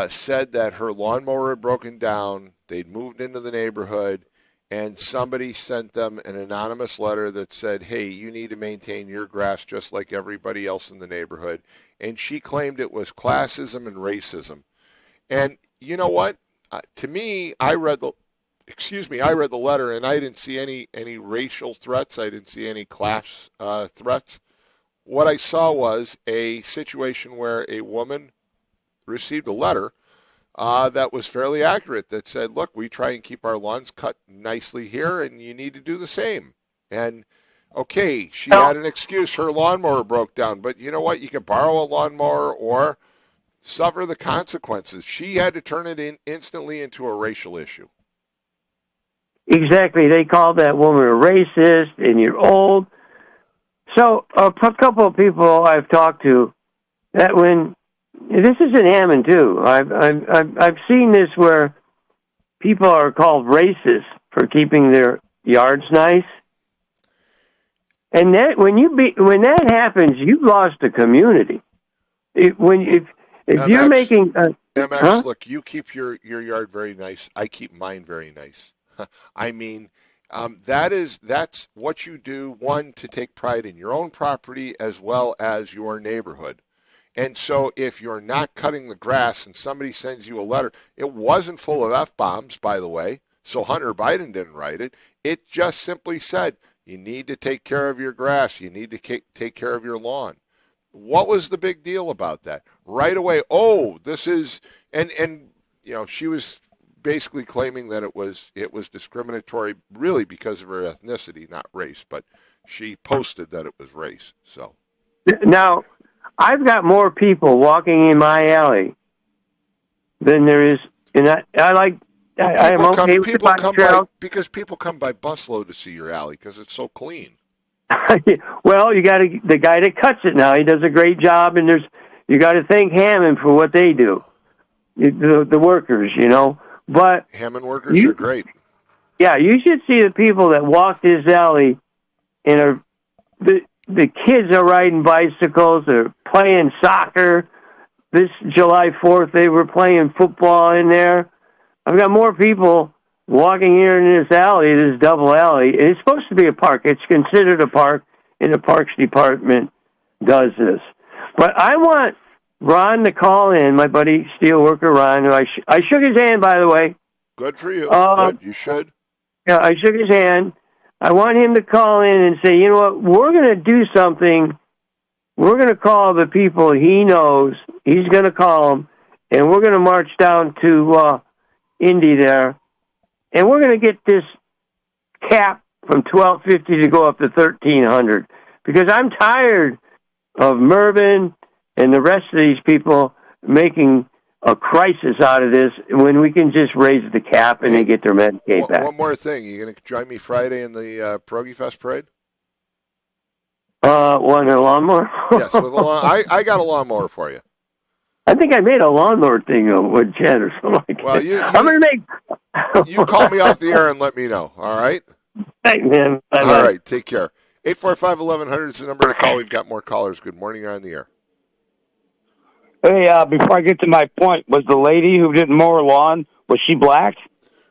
said that her lawnmower had broken down. They'd moved into the neighborhood, and somebody sent them an anonymous letter that said, "Hey, you need to maintain your grass just like everybody else in the neighborhood." And she claimed it was classism and racism. And you know what? To me, I read the letter, and I didn't see any racial threats. I didn't see any class threats. What I saw was a situation where a woman received a letter that was fairly accurate that said, look, we try and keep our lawns cut nicely here, and you need to do the same. And, okay, she had an excuse. Her lawnmower broke down. But you know what? You can borrow a lawnmower or suffer the consequences. She had to turn it instantly into a racial issue. Exactly. They called that woman a racist, and you're old. So a couple of people I've talked to, that when this is in Hammond too, I've seen this where people are called racist for keeping their yards nice, and that when that happens, you've lost a community. If you're making MX, look, you keep your yard very nice. I keep mine very nice. I mean, that's what you do, one, to take pride in your own property as well as your neighborhood. And so if you're not cutting the grass and somebody sends you a letter, it wasn't full of F-bombs, by the way, so Hunter Biden didn't write it. It just simply said, You need to take care of your grass. You need to take care of your lawn. What was the big deal about that? Right away, oh, this is and she was basically claiming that it was discriminatory really because of her ethnicity, not race, but she posted that it was race. So Now, I've got more people walking in my alley than there is, and I'm okay with the bike trail. Because people come by busload to see your alley because it's so clean. Well, you got the guy that cuts it now. He does a great job, and you got to thank Hammond for what they do, the workers, But Hammond workers are great. Yeah, you should see the people that walk this alley, and the kids are riding bicycles. They're playing soccer. This July 4th, they were playing football in there. I've got more people walking here in this alley, this double alley. It's supposed to be a park. It's considered a park, and the Parks Department does this. But I want Ron to call in, my buddy steelworker Ron, who I shook his hand, by the way. Good for you. Good. You should. Yeah, I shook his hand. I want him to call in and say, you know what, we're going to do something. We're going to call the people he knows. He's going to call them, and we're going to march down to Indy there, and we're going to get this cap from $1,250 to go up to $1,300, because I'm tired of Mervyn and the rest of these people making a crisis out of this when we can just raise the cap and they get their Medicaid back. One more thing. You going to join me Friday in the Pierogi Fest parade? Want a lawnmower? Yes, with a I got a lawnmower for you. I think I made a lawnmower thing with Jen or something like well, that. I'm going to make... you call me off the air and let me know, all right? Thanks, man. Bye-bye. All right, take care. 845-1100 is the number to call. We've got more callers. Good morning, you're on the air. Hey, before I get to my point, was the lady who didn't mow her lawn, was she black?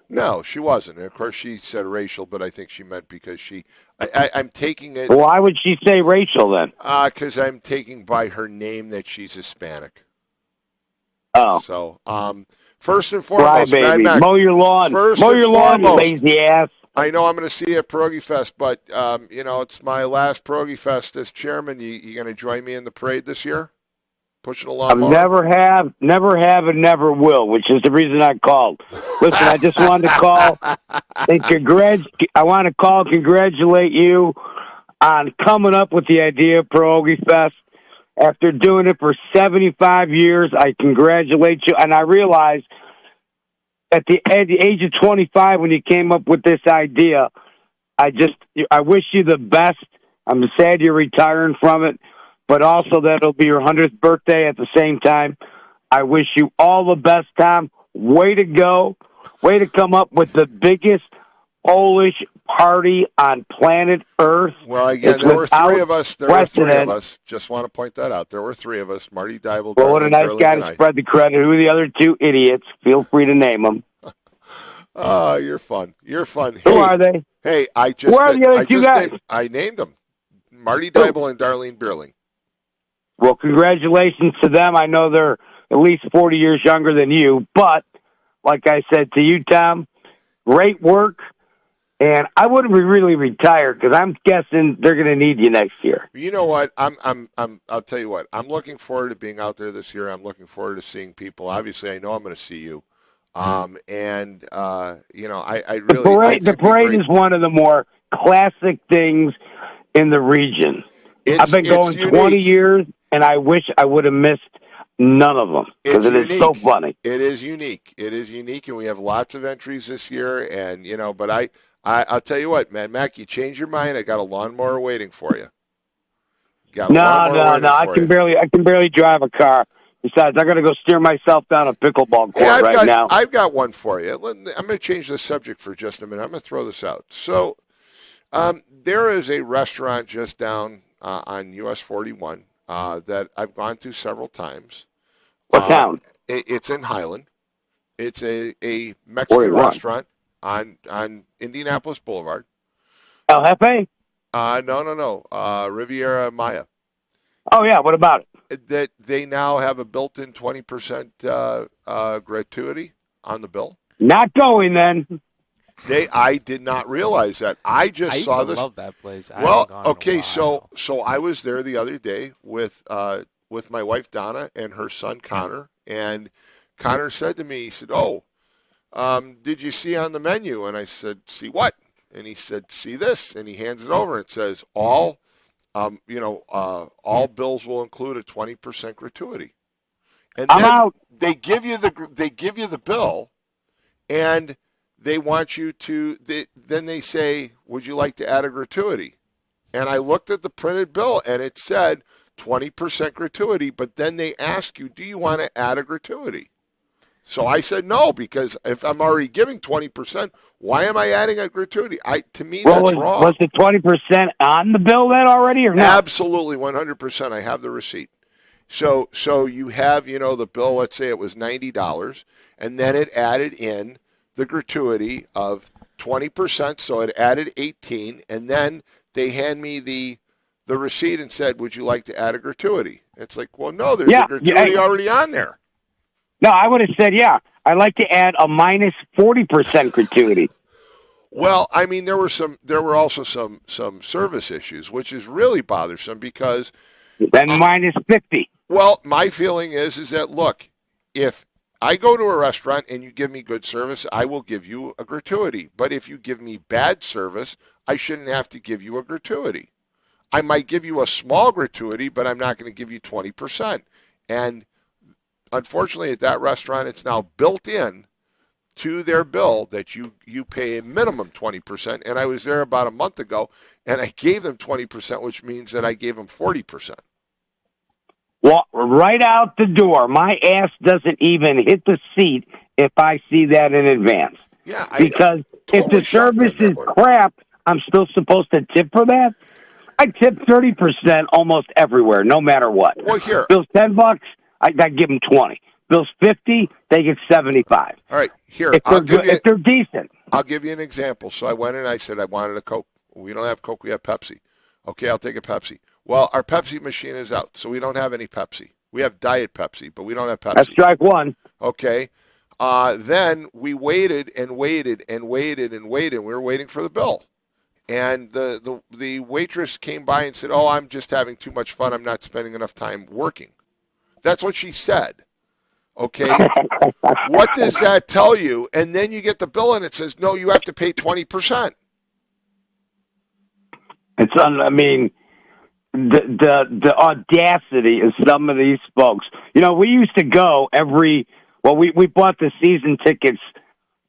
No, she wasn't. And of course, she said racial, but I think she meant because I'm taking it... Why would she say racial then? Because I'm taking by her name that she's Hispanic. Oh. So, first and foremost, right, baby. Mow your lawn. Mow your lawn, you lazy ass. I know I'm going to see you at Pierogi Fest, but, it's my last Pierogi Fest as chairman. You going to join me in the parade this year? Pushing along. Never have, and never will, which is the reason I called. Listen, I just wanted to call and congratulate you on coming up with the idea of Pierogi Fest. After doing it for 75 years, I congratulate you. And I realize at the age of 25, when you came up with this idea, I wish you the best. I'm sad you're retiring from it, but also that it'll be your 100th birthday at the same time. I wish you all the best, Tom. Way to go. Way to come up with the biggest Polish party on planet Earth. Well, again, there were three of us. Just want to point that out. There were three of us. Marty Dybel. Well, what a nice guy to spread the credit. Who are the other two idiots? Feel free to name them. Oh, you're fun. You're fun. Who are they? Hey, Who are the other two guys? I named them. Marty Dybel and Darlene Bierling. Well, congratulations to them. I know they're at least 40 years younger than you, but like I said to you, Tom, great work. And I wouldn't be really retired because I'm guessing they're going to need you next year. You know what? I'll tell you what. I'm looking forward to being out there this year. I'm looking forward to seeing people. Obviously, I know I'm going to see you. I really the parade is one of the more classic things in the region. I've been going 20 years, and I wish I would have missed none of them because it is so funny. It is unique. It is unique, and we have lots of entries this year. And but I'll tell you what, man, Mac, you changed your mind. I got a lawnmower waiting for you. No. I can barely drive a car. Besides, I got to go steer myself down a pickleball court now. I've got one for you. I'm going to change the subject for just a minute. I'm going to throw this out. So, there is a restaurant just down on US 41 that I've gone to several times. What town? It's in Highland. It's a Mexican restaurant on Indianapolis Boulevard. El Jefe? No. Riviera Maya. Oh, yeah. What about it? That they now have a built-in 20% gratuity on the bill. Not going then. I did not realize that. I I just used saw to this. love that place. I Well, haven't gone in a okay, while. so I was there the other day with my wife Donna and her son Connor, and Connor said to me, he said, "Oh, did you see on the menu?" And I said, "See what?" And he said, "See this," and he hands it over. It says all bills will include a 20% gratuity, and I'm then out. they give you the bill, and they want you to. Then they say, "Would you like to add a gratuity?" And I looked at the printed bill, and it said 20% gratuity. But then they ask you, "Do you want to add a gratuity?" So I said no, because if I'm already giving 20%, why am I adding a gratuity? To me, Well, that's was wrong. the 20% on the bill then already, or no? Absolutely, 100%. I have the receipt. So you have, the bill, let's say it was $90, and then it added in the gratuity of 20%, so it added 18, and then they hand me the receipt and said, "Would you like to add a gratuity?" It's like, well, no, there's a gratuity already on there. No, I would have said, yeah, I'd like to add a minus 40% gratuity. Well, I mean, there were also some service issues, which is really bothersome because Then minus 50. well, my feeling is that look, if I go to a restaurant and you give me good service, I will give you a gratuity. But if you give me bad service, I shouldn't have to give you a gratuity. I might give you a small gratuity, but I'm not going to give you 20%. And unfortunately, at that restaurant, it's now built in to their bill that you pay a minimum 20%. And I was there about a month ago, and I gave them 20%, which means that I gave them 40%. Well, right out the door, my ass doesn't even hit the seat if I see that in advance. Yeah, because if totally the service shocked on is that one. crap, I'm still supposed to tip for that? I tip 30% almost everywhere, no matter what. Well, here. Bill's $10, I give them 20. Bill's 50, they get 75. All right, here. If they're decent. I'll give you an example. So I went in and I said I wanted a Coke. We don't have Coke, we have Pepsi. Okay, I'll take a Pepsi. Well, our Pepsi machine is out, so we don't have any Pepsi. We have Diet Pepsi, but we don't have Pepsi. That's strike one. Okay. Then we waited and waited and waited and waited. We were waiting for the bill. And the waitress came by and said, "Oh, I'm just having too much fun. I'm not spending enough time working." That's what she said. Okay. What does that tell you? And then you get the bill and it says, "No, you have to pay 20%. The audacity of some of these folks. We used to go we bought the season tickets.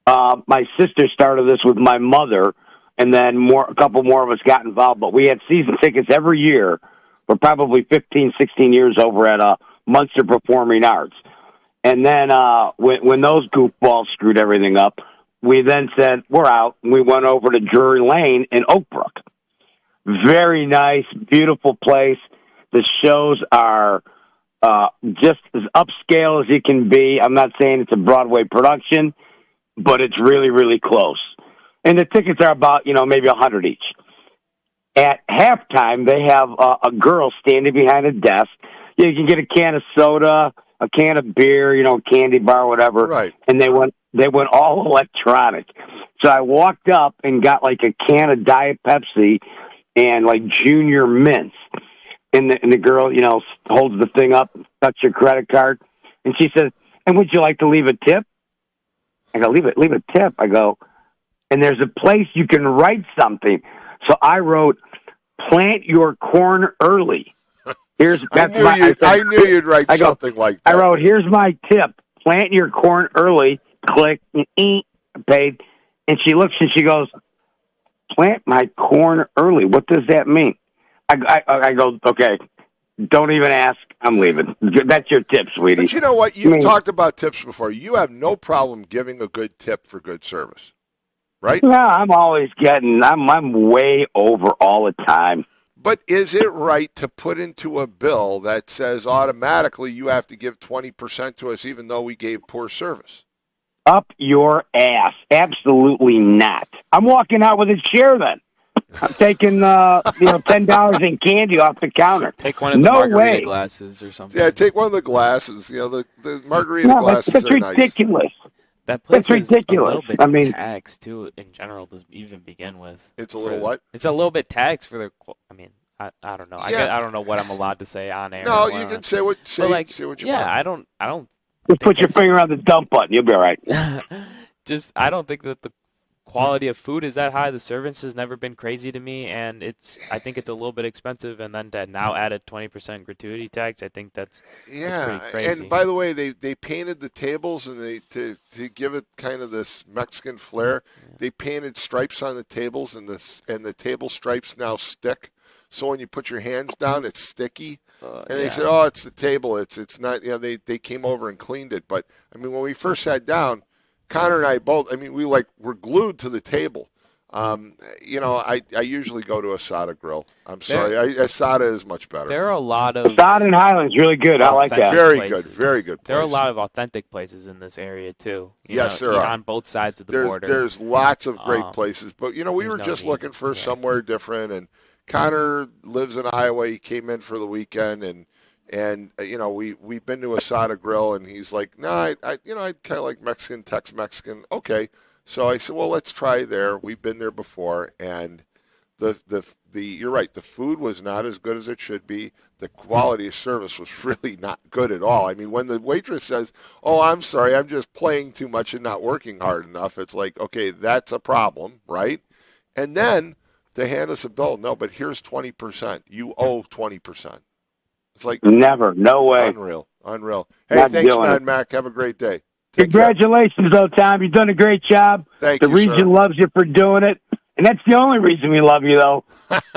My sister started this with my mother, and then a couple more of us got involved, but we had season tickets every year for probably 15, 16 years over at Munster Performing Arts. And then when those goofballs screwed everything up, we then said, we're out, and we went over to Drury Lane in Oak Brook. Very nice, beautiful place. The shows are just as upscale as you can be. I'm not saying it's a Broadway production, but it's really, really close. And the tickets are about, maybe $100 each. At halftime, they have a girl standing behind a desk. You can get a can of soda, a can of beer, candy bar, whatever. Right. And they went all electronic. So I walked up and got like a can of Diet Pepsi and like Junior Mints. And the girl, holds the thing up, touch your credit card. And she says, "And would you like to leave a tip?" I go, leave a tip. I go, and there's a place you can write something. So I wrote, "Plant your corn early." I knew you'd write something like that. I wrote, "Here's my tip. Plant your corn early." Click, paid. And she looks and she goes, "Plant my corn early. What does that mean?" I go, "Okay, don't even ask. I'm leaving. That's your tip, sweetie." But you know what? You've talked about tips before. You have no problem giving a good tip for good service, right? No, I'm always I'm way over all the time. But is it right to put into a bill that says automatically you have to give 20% to us even though we gave poor service? Up your ass. Absolutely not. I'm walking out with a chair then. I'm taking $10 in candy off the counter. Take one of the margarita glasses or something. Yeah, take one of the glasses. The margarita glasses that's are nice. ridiculous. That place That's is a ridiculous. little bit I mean- taxed too in general to even begin with. It's a little what? It's a little bit taxed for their. I mean, I don't know. Yeah. I don't know what I'm allowed to say on air. No, and you what can say what But like, say what you yeah, want. I don't Just think put your it's- finger on the dump button. You'll be all right. Just I don't think that the quality of food is that high. The service has never been crazy to me, and I think it's a little bit expensive. And then to now add a 20% gratuity tax, I think that's Yeah, pretty crazy. and by the way, they painted the tables and they to give it kind of this Mexican flair. They painted stripes on the tables and the table stripes now stick. So when you put your hands down, it's sticky. And they said, "Oh, it's the table. It's not." You know, they came over and cleaned it. But I mean, when we first sat down, Connor and I both. I mean, we're glued to the table. You know, I usually go to Asada Grill. I'm sorry, Asada is much better. There are a lot of Sod and Highland's really good. I like that. Very places. good, very good. There are a place. lot of authentic places in this area too. Yes, there are. On both sides of the border. There's lots of great places, but you know, we there's were no just need. looking for somewhere different. And Connor lives in Iowa. He came in for the weekend, and you know, we've been to Asada Grill, and he's like, no, I kind of like Mexican, Tex-Mexican. Okay, so I said, well, let's try there. We've been there before, and the you're right. The food was not as good as it should be. The quality of service was really not good at all. I mean, when the waitress says, "Oh, I'm sorry, I'm just playing too much and not working hard enough," it's like, okay, that's a problem, right? And then they hand us a bill. No, but here's 20%. You owe 20%. It's like Never. No way. unreal. Hey, Not thanks, doing Mad it. Mac. Have a great day. Take care. Congratulations, though, Tom. You've done a great job. Thank The you, region sir. loves you for doing it. And that's the only reason we love you, though.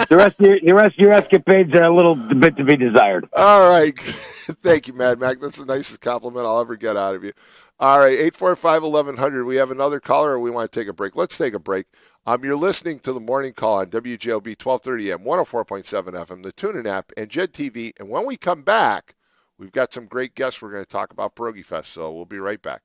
The rest of your escapades are a little bit to be desired. All right. Thank you, Mad Mac. That's the nicest compliment I'll ever get out of you. All right, 845-1100. We have another caller, or we want to take a break? Let's take a break. You're listening to the Morning Call on WJLB 1230 M, 104.7 FM, the TuneIn app, and Jed TV. And when we come back, we've got some great guests. We're going to talk about Pierogi Fest, so we'll be right back.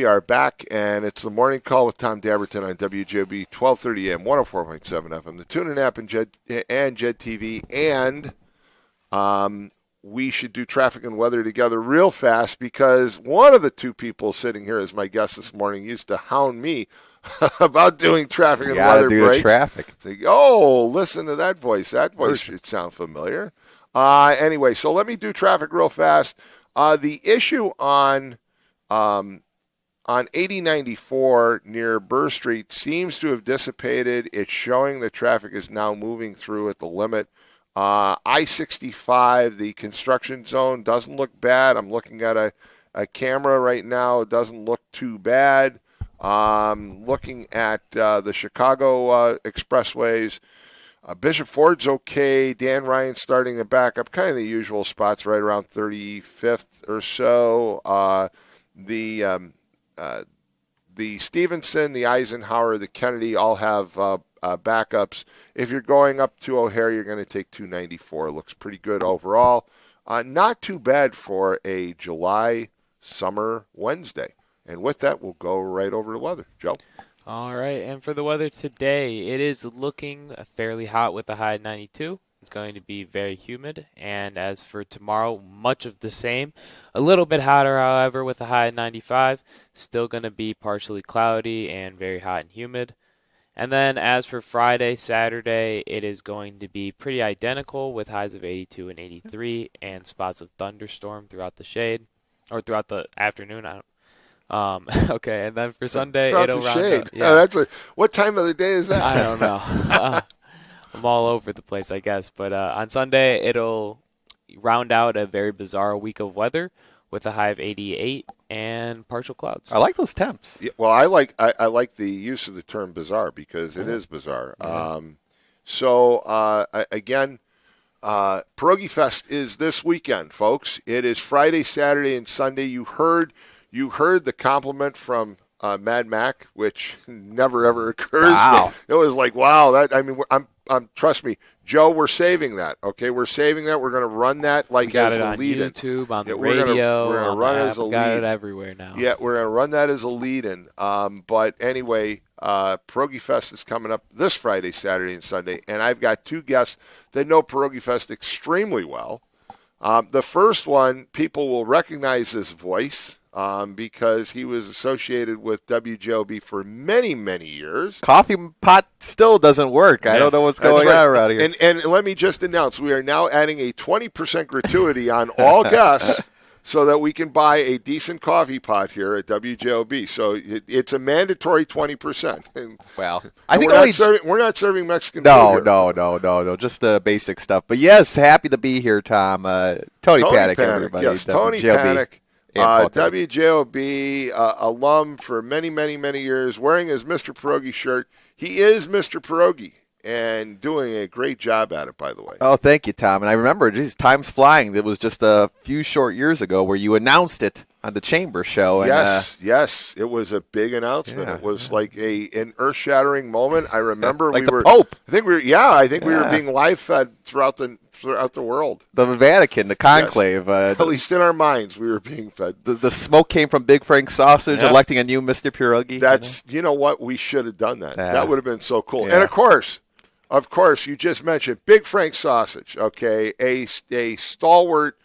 We are back, and it's the morning call with Tom Dabertin on WJB 1230 AM, 104.7 FM, the TuneIn app and Jed TV, and we should do traffic and weather together real fast because one of the two people sitting here as my guest this morning used to hound me about doing traffic and weather breaks. Traffic. Say, oh, listen to that voice. That voice should sound familiar. Anyway, so let me do traffic real fast. The issue on 8094 near Burr Street seems to have dissipated. It's showing that traffic is now moving through at the limit. I-65, the construction zone, doesn't look bad. I'm looking at a camera right now. It doesn't look too bad. Looking at the Chicago expressways, Bishop Ford's okay. Dan Ryan's starting to back up, kind of the usual spots right around 35th or so. The Stevenson, the Eisenhower, the Kennedy all have backups. If you're going up to O'Hare, you're going to take 294. Looks pretty good overall. Not too bad for a July summer Wednesday. And with that, we'll go right over to weather. Joe? All right, and for the weather today, it is looking fairly hot with a high of 92. It's going to be very humid. And as for tomorrow, much of the same. A little bit hotter, however, with a high of 95. Still going to be partially cloudy and very hot and humid. And then as for Friday, Saturday, it is going to be pretty identical with highs of 82 and 83 and spots of thunderstorm throughout the shade or throughout the afternoon. Okay, and then for Sunday, it'll round shade. up. Yeah. What time of the day is that? I don't know. I'm all over the place, I guess. But on Sunday, it'll round out a very bizarre week of weather with a high of 88 and partial clouds. I like those temps. Yeah, well, I like the use of the term bizarre because it is bizarre. Yeah. Again, Pierogi Fest is this weekend, folks. It is Friday, Saturday, and Sunday. You heard the compliment from Mad Mac, which never ever occurs. Wow. It was like, wow. Trust me, Joe. We're saving that. Okay, we're saving that. We're going to run that like as a lead-in. YouTube, on the radio. We're going to run it as a got lead. it everywhere now. Yeah, we're going to run that as a lead-in. But anyway, Pierogi Fest is coming up this Friday, Saturday, and Sunday, and I've got two guests that know Pierogi Fest extremely well. The first one, people will recognize his voice. Because he was associated with WJOB for many, many years. Coffee pot still doesn't work. I don't know what's going on around here. And let me just announce, we are now adding a 20% gratuity on all guests so that we can buy a decent coffee pot here at WJOB. So it's a mandatory 20%. Well, I think we're not serving Mexican food here. No. Just the basic stuff. But yes, happy to be here, Tom. Tony Panic, everybody. Yes, Tony WJOB. Panic. WJOB alum for many, many, many years, wearing his Mr. Pierogi shirt. He is Mr. Pierogi and doing a great job at it, by the way. Oh, thank you, Tom. And I remember, geez, time's flying. It was just a few short years ago where you announced it on the Chamber Show. And, yes. It was a big announcement. It was like an earth-shattering moment. I remember like the Pope. I think we were being live-fed throughout the world. The Vatican, the conclave. Yes. At least in our minds, we were being fed. The smoke came from Big Frank Sausage electing a new Mr. Pierogi. That's, you know what? We should have done that. That would have been so cool. Yeah. And of course, you just mentioned Big Frank Sausage, okay? A stalwart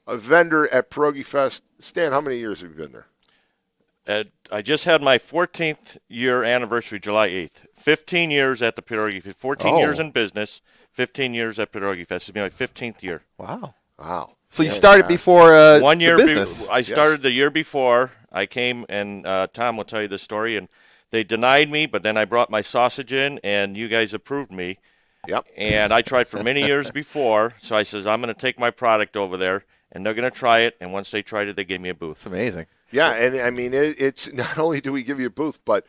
vendor at Pierogi Fest. Stan, how many years have you been there? I just had my 14th year anniversary, July 8th. 15 years at the Pierogi Fest. 14 years in business, 15 years at Pierogi Fest. It's been my 15th year. Wow. So you started before 1 year the business. I started the year before. I came, and Tom will tell you the story, and they denied me, but then I brought my sausage in, and you guys approved me. Yep. And I tried for many years before, so I says, I'm going to take my product over there, and they're going to try it, and once they tried it, they gave me a booth. It's amazing. Yeah, and I mean, it's not only do we give you a booth, but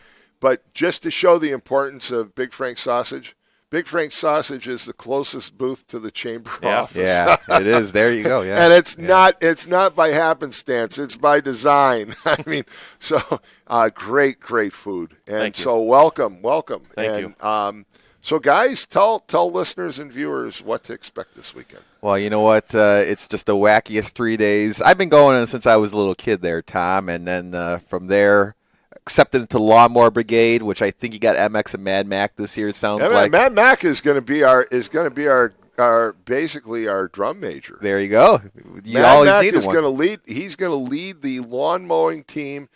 just to show the importance of Big Frank Sausage, Big Frank Sausage is the closest booth to the Chamber office. Yeah, it is. There you go. Yeah, and it's not by happenstance. It's by design. I mean, so great food, and so welcome. Thank you. So guys, tell listeners and viewers what to expect this weekend. Well, you know what? It's just the wackiest 3 days. I've been going since I was a little kid there, Tom, and then from there, accepted into the Lawnmower Brigade, which I think you got MX and Mad Mac this year. It sounds like Mad Mac is going to be our basically our drum major. There you go. You Mad always Mac needed is one. going to lead. He's going to lead the lawn mowing team.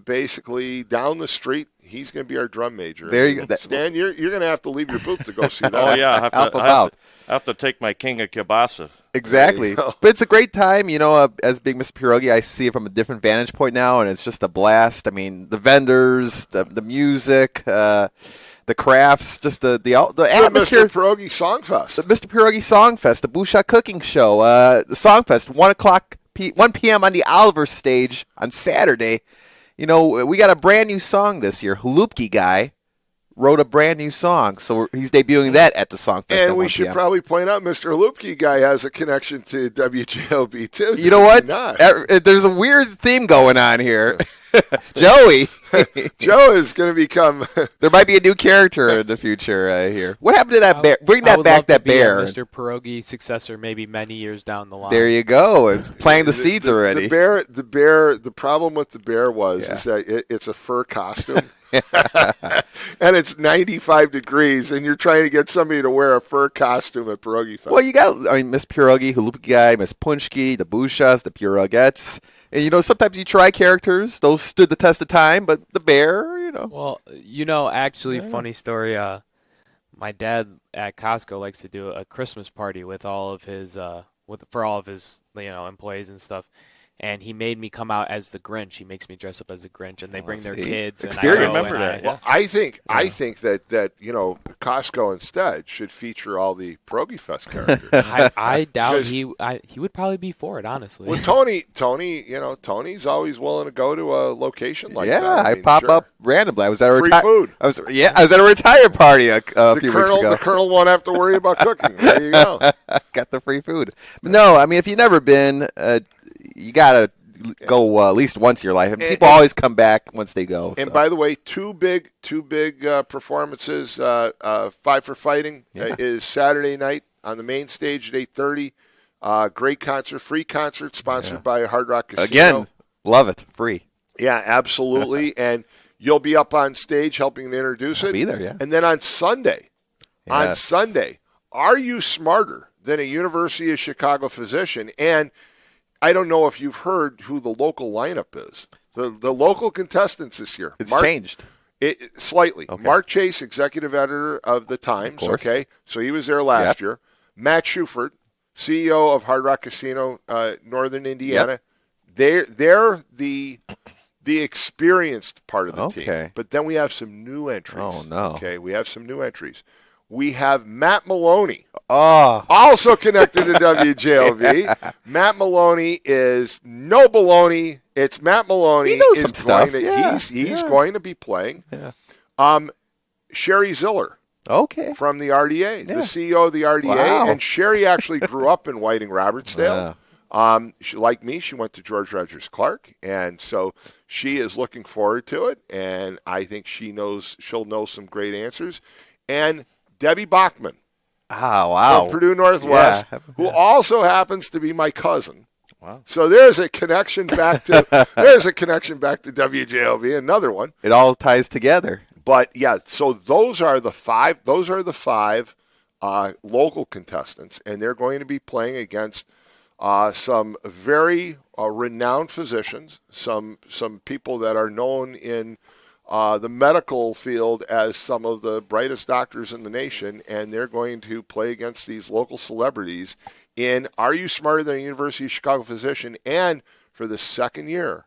Basically down the street. He's going to be our drum major. There you go. Stan, you're going to have to leave your booth to go see that. Oh yeah, Help him out. I have to take my King of Kielbasa. Exactly. There you go. But it's a great time. As being Mr. Pierogi, I see it from a different vantage point now, and it's just a blast. I mean, the vendors, the music, the crafts, just the atmosphere. Mr. Pierogi Song Fest. The Mr. Pierogi Song Fest, the Busha Cooking Show, the Song Fest, 1 p.m. on the Oliver stage on Saturday. We got a brand new song this year. Halupki guy wrote a brand new song, so he's debuting that at the Song Fest. And at we 1 should p.m. probably point out Mr. Halupki guy has a connection to WJOB too. You know what? Not? There's a weird theme going on here. Joey. Joe is going to become. There might be a new character in the future here. What happened to that bear? Bring I that would back, love to that be a bear. Mr. Pierogi successor, maybe many years down the line. There you go. It's planting the seeds already. The bear. The problem with the bear was Yeah. is that it's a fur costume, and it's 95 degrees, and you're trying to get somebody to wear a fur costume at Pierogi Fest. Well, you got, Miss Pierogi, Halupki guy, Miss Punchki, the Bushas, the Pierogettes. And, sometimes you try characters. Those stood the test of time, but the bear, Well, actually, funny story. My dad at Costco likes to do a Christmas party with all of his for all of his employees and stuff. And he made me come out as the Grinch. He makes me dress up as the Grinch, and they bring their kids. Experience. And I Remember that. Well, I think that Costco instead should feature all the Pierogi Fest characters. I doubt Because- he would probably be for it, honestly. Well, Tony's always willing to go to a location like yeah, that. I mean, pop sure. up randomly. I was at a Free food. I was at a retired party a few weeks ago. The colonel won't have to worry about cooking. There you go. Got the free food. But no, I mean, if you've never been, you gotta go at least once in your life. And people always come back once they go. And so. by the way, two big performances. Five for Fighting is Saturday night on the main stage at 8:30. Great concert, free concert sponsored by Hard Rock Casino. Again, love it, free. Yeah, absolutely. And you'll be up on stage helping to introduce it. Be there, yeah. And then on Sunday, Yes. are you smarter than a University of Chicago physician? And I don't know if you've heard who the local lineup is. The local contestants this year. It's changed. Slightly. Okay. Mark Chase, executive editor of the Times. course. Okay, so he was there last year. Matt Schufert, CEO of Hard Rock Casino, Northern Indiana. They're the experienced part of the team. Okay. But then we have some new entries. Oh, no. Okay, we have some new entries. We have Matt Maloney, Oh, also connected to WJOV. Smatt Maloney is no baloney. It's Matt Maloney. He knows is some stuff. going to- Yeah, he's yeah. going to be playing. Yeah. Sherry Ziller okay. from the RDA, Yeah. the CEO of the RDA. Wow. And Sherry actually grew up in Whiting, Robertsdale. Like me, she went to George Rogers Clark, and so she is looking forward to it. And I think she'll know some great answers. And Debbie Bachman Oh, wow. from Purdue Northwest, Yeah. who also happens to be my cousin. Wow. So there's a connection back to WJLB, another one. It all ties together. But yeah, so those are the five local contestants, and they're going to be playing against some very renowned physicians, some people that are known in the medical field as some of the brightest doctors in the nation, and they're going to play against these local celebrities in Are You Smarter Than a University of Chicago Physician? And for the second year,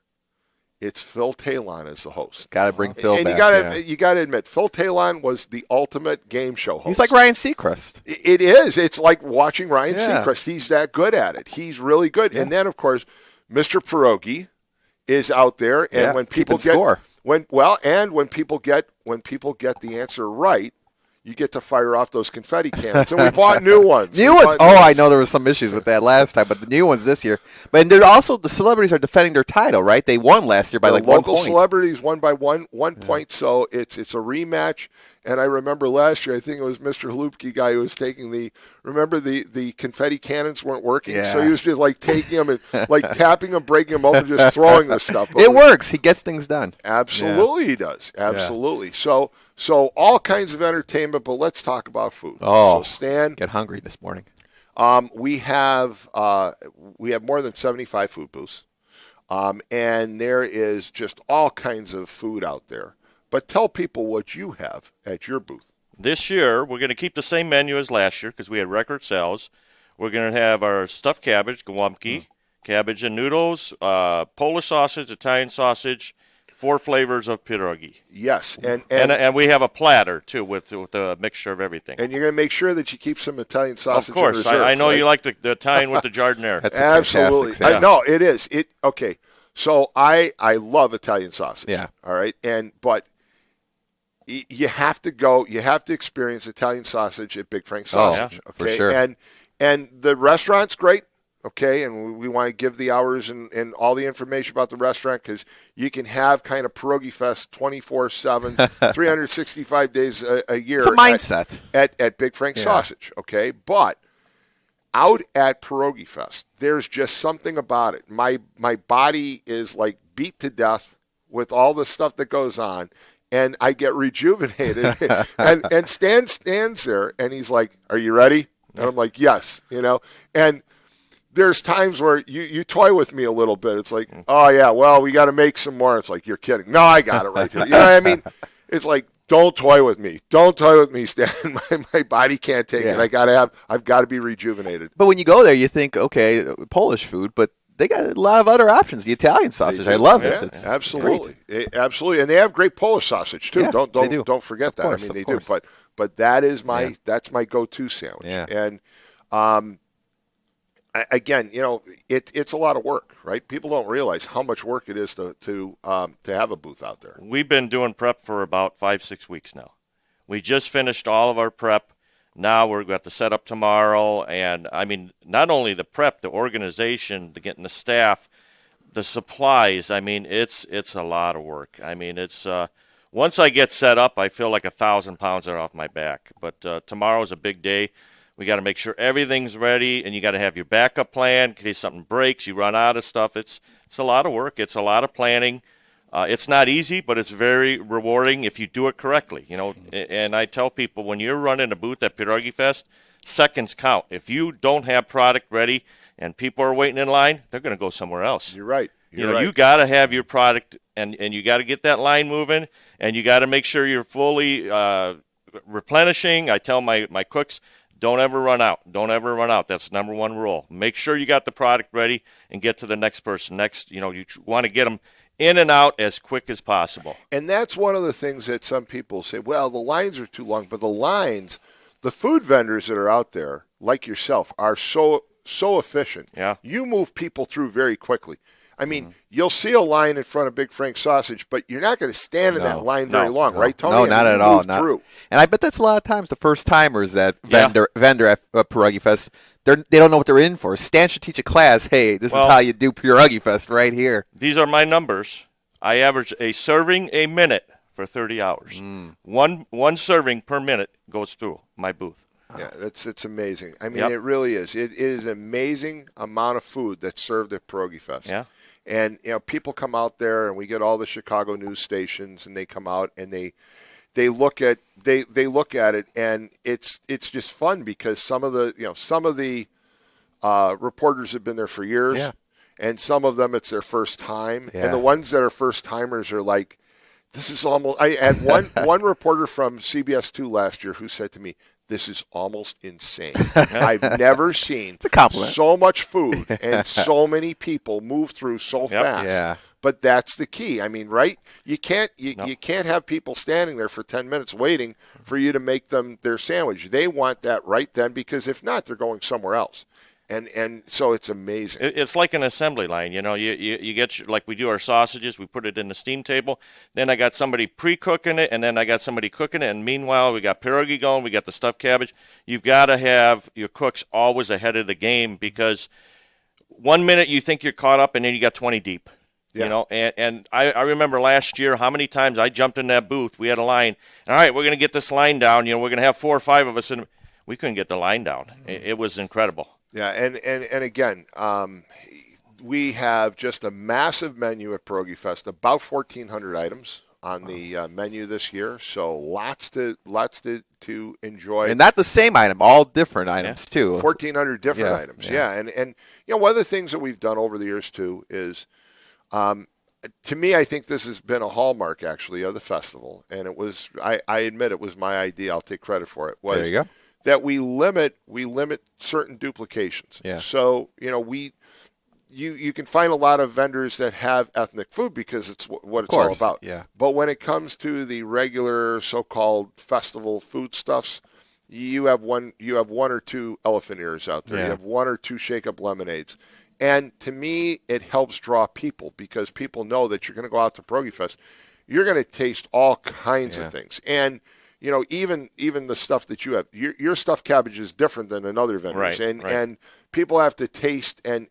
it's Phil Talon as the host. Got to bring Phil And back. you gotta admit, Phil Talon was the ultimate game show host. He's like Ryan Seacrest. It is. It's like watching Ryan Yeah. Seacrest. He's that good at it. He's really good. And then, of course, Mr. Pierogi is out there. And when people keeping score. when people get the answer right, you get to fire off those confetti cannons. And we bought new ones. New ones. Oh, I know there was some issues with that last time, but the new ones this year. But they're also the celebrities are defending their title, right? They won last year by the like 1 local point. celebrities won by one point, so it's a rematch. And I remember last year, I think it was Mr. Halupke guy who was taking the confetti cannons weren't working, so he was just like taking them and like tapping them, breaking them open, just throwing the stuff. It works. He gets things done. Absolutely, he does. Absolutely. So all kinds of entertainment, but let's talk about food. Oh, so Stan, get hungry this morning. we have more than 75 food booths, and there is just all kinds of food out there. But tell people what you have at your booth. This year, we're going to keep the same menu as last year because we had record sales. We're going to have our stuffed cabbage, guamki, cabbage and noodles, Polish sausage, Italian sausage, 4 flavors of pierogi. Yes, and we have a platter, too, with a mixture of everything. And you're going to make sure that you keep some Italian sausage of course. in reserve. I know right? you like the Italian with the giardiniera. That's a absolutely. fantastic thing. No, it is. Okay. So I love Italian sausage. Yeah. All right. But you have to go. You have to experience Italian sausage at Big Frank Sausage. yeah, Okay. for sure. And the restaurant's great. Okay, and we want to give the hours and all the information about the restaurant because you can have kind of Pierogi Fest 24/7, 365 days a year. It's a mindset. At Big Frank Sausage, okay? But out at Pierogi Fest, there's just something about it. My body is like beat to death with all the stuff that goes on, and I get rejuvenated. and Stan stands there, and he's like, "Are you ready?" And I'm like, "Yes," and there's times where you toy with me a little bit. It's like, oh, yeah, well, we got to make some more. It's like, you're kidding. No, I got it right here. You know what I mean? It's like, don't toy with me. Don't toy with me, Stan. My body can't take it. I've got to be rejuvenated. But when you go there, you think, okay, Polish food, but they got a lot of other options. The Italian sausage, I love it. It's absolutely. great. Absolutely. And they have great Polish sausage, too. Yeah, they do. Don't forget that. Course, I mean, they course. do. But that is that's my go-to sandwich. Yeah. And again, it's a lot of work, right? People don't realize how much work it is to have a booth out there. We've been doing prep for about 5-6 weeks now. We just finished all of our prep. Now we've got the setup tomorrow, and I mean, not only the prep, the organization, getting the staff, the supplies. I mean, it's a lot of work. I mean, it's once I get set up, I feel like 1,000 pounds are off my back. But tomorrow's a big day. We got to make sure everything's ready, and you got to have your backup plan in case something breaks, you run out of stuff. It's a lot of work. It's a lot of planning. It's not easy, but it's very rewarding if you do it correctly. And I tell people when you're running a booth at Pierogi Fest, seconds count. If you don't have product ready and people are waiting in line, they're going to go somewhere else. You're right. You got to have your product, and you got to get that line moving, and you got to make sure you're fully replenishing. I tell my cooks, don't ever run out. Don't ever run out. That's the number one rule. Make sure you got the product ready and get to the next person. You want to get them in and out as quick as possible. And that's one of the things that some people say, well, the lines are too long. But the food vendors that are out there, like yourself, are so efficient. Yeah. You move people through very quickly. I mean, you'll see a line in front of Big Frank Sausage, but you're not going to stand in that line very long, right, Tony? No, not at all. Through. And I bet that's a lot of times the first timers at vendor at Pierogi Fest, they don't know what they're in for. Stan should teach a class. Hey, this is how you do Pierogi Fest right here. These are my numbers. I average a serving a minute for 30 hours. One serving per minute goes through my booth. Yeah, it's amazing. I mean, it really is. It is an amazing amount of food that's served at Pierogi Fest. Yeah. And people come out there, and we get all the Chicago news stations, and they come out and they look at it, and it's just fun because some of the reporters have been there for years, and some of them it's their first time, and the ones that are first timers are like, this is almost. I had one reporter from CBS2 last year who said to me, this is almost insane. I've never seen so much food and so many people move through so fast. Yeah. But that's the key. I mean, right? You can't have people standing there for 10 minutes waiting for you to make them their sandwich. They want that right then because if not, they're going somewhere else. And so it's amazing. It's like an assembly line. You get like we do our sausages, we put it in the steam table. Then I got somebody pre-cooking it, and then I got somebody cooking it. And meanwhile, we got pierogi going, we got the stuffed cabbage. You've got to have your cooks always ahead of the game, because 1 minute you think you're caught up, and then you got 20 deep. Yeah. And I remember last year how many times I jumped in that booth. We had a line. All right, we're going to get this line down. We're going to have 4 or 5 of us, and we couldn't get the line down. It was incredible. Yeah, and again, we have just a massive menu at Pierogi Fest, about 1,400 items on the menu this year. So lots to enjoy. And not the same item, all different items too. 1,400 different items. Yeah. And one of the things that we've done over the years too is, to me, I think this has been a hallmark actually of the festival, and it was I admit it was my idea. I'll take credit for it. There you go. That we limit certain duplications. Yeah. So you can find a lot of vendors that have ethnic food because it's what it's all about. Yeah. But when it comes to the regular so-called festival foodstuffs, you have one or two elephant ears out there. Yeah. You have 1 or 2 shake-up lemonades. And to me, it helps draw people because people know that you're going to go out to Pierogi Fest. You're going to taste all kinds of things. And even the stuff that you have, your stuffed cabbage is different than another vendor's, and people have to taste and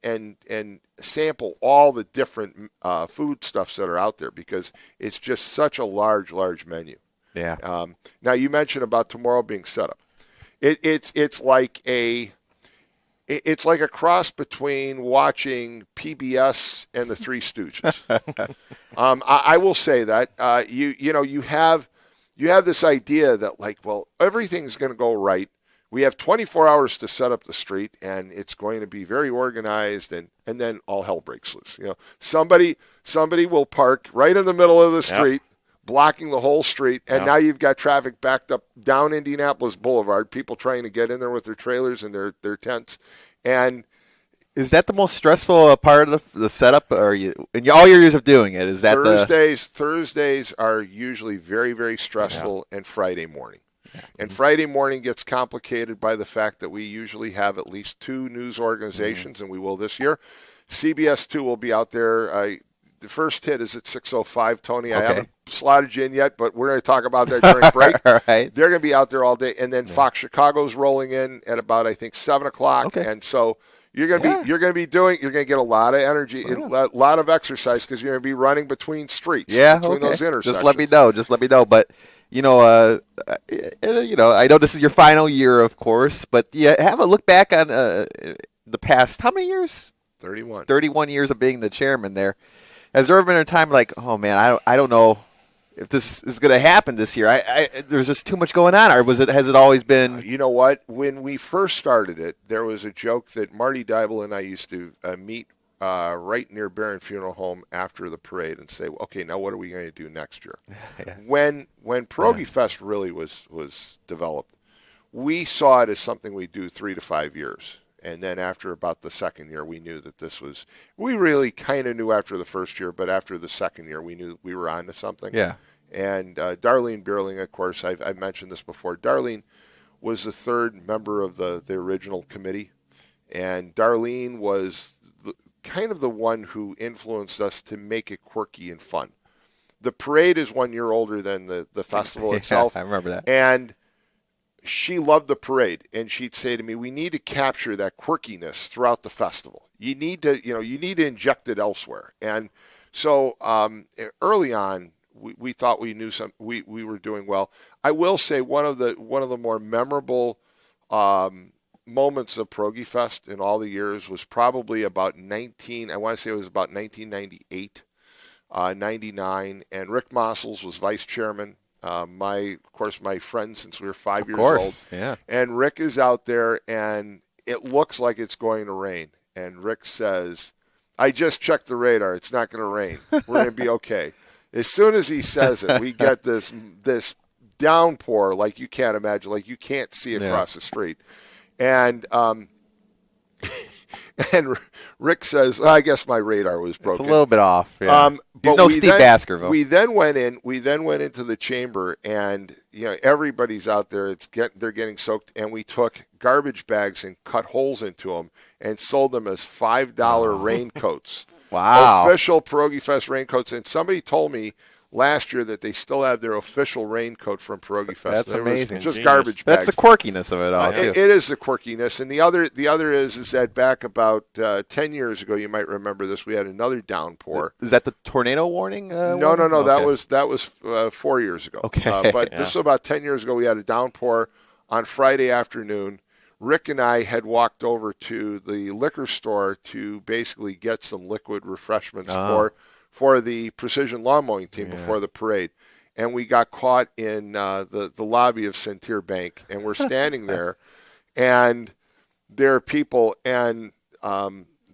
sample all the different food stuffs that are out there because it's just such a large menu. Yeah. Now you mentioned about tomorrow being set up. It's like a cross between watching PBS and the Three Stooges. I will say that you have this idea that everything's going to go right. We have 24 hours to set up the street, and it's going to be very organized, and then all hell breaks loose. Somebody will park right in the middle of the street, blocking the whole street, and now you've got traffic backed up down Indianapolis Boulevard, people trying to get in there with their trailers and their tents. And is that the most stressful part of the setup, or in all your years of doing it? Is that Thursdays are usually very, very stressful, and Friday morning. Yeah. And Friday morning gets complicated by the fact that we usually have at least 2 news organizations, and we will this year. CBS 2 will be out there. The first hit is at 6:05, Tony. I haven't slotted you in yet, but we're going to talk about that during break. Right. They're going to be out there all day. And then Fox Chicago's rolling in at about, I think, 7 o'clock. Okay. And so you're going to get a lot of energy, a lot of exercise because you're going to be running between streets, between those intersections. Just let me know. But, I know this is your final year, of course, but have a look back on the past, how many years? 31. 31 years of being the chairman there. Has there ever been a time like, oh man, I don't know if this is going to happen this year? There's just too much going on, or has it always been? You know what? When we first started it, there was a joke that Marty Dybel and I used to meet right near Barron Funeral Home after the parade and say, okay, now what are we going to do next year? When Pierogi Fest really was developed, we saw it as something we do 3 to 5 years. And then after about the second year, we knew that we really kind of knew after the first year, but after the second year, we knew we were on to something. Yeah. And Darlene Bierling, of course, I've mentioned this before. Darlene was the 3rd member of the original committee. And Darlene was kind of the one who influenced us to make it quirky and fun. The parade is 1 year older than the festival itself. I remember that. And she loved the parade, and she'd say to me, we need to capture that quirkiness throughout the festival. You need to inject it elsewhere. And so early on, we thought we knew we were doing well. I will say one of the more memorable moments of Pierogi Fest in all the years was probably about 1998, 99, and Rick Mossels was vice chairman. My friend since we were 5 years old. Yeah. And Rick is out there, and it looks like it's going to rain. And Rick says, I just checked the radar. It's not going to rain. We're going to be okay. As soon as he says it, we get this downpour like you can't imagine, like you can't see across the street. And And Rick says, well, I guess my radar was It's broken. a little bit off. Yeah. He's But no we Steve then- Baskerville. We then went into the chamber, and everybody's out there. They're getting soaked, and we took garbage bags and cut holes into them and sold them as $5 raincoats. Wow. Official Pierogi Fest raincoats. And somebody told me last year that they still have their official raincoat from Pierogi Fest. That's It was amazing. just Genius. garbage bags. That's the quirkiness of it all, too. It is the quirkiness, and the other is that back about 10 years ago, you might remember this. We had another downpour. Is that the tornado warning? No. Okay. That was 4 years ago. Okay. But this was about 10 years ago. We had a downpour on Friday afternoon. Rick and I had walked over to the liquor store to basically get some liquid refreshments for the precision lawn mowing team before the parade. And we got caught in the lobby of Centier Bank, and we're standing there, and there are people, and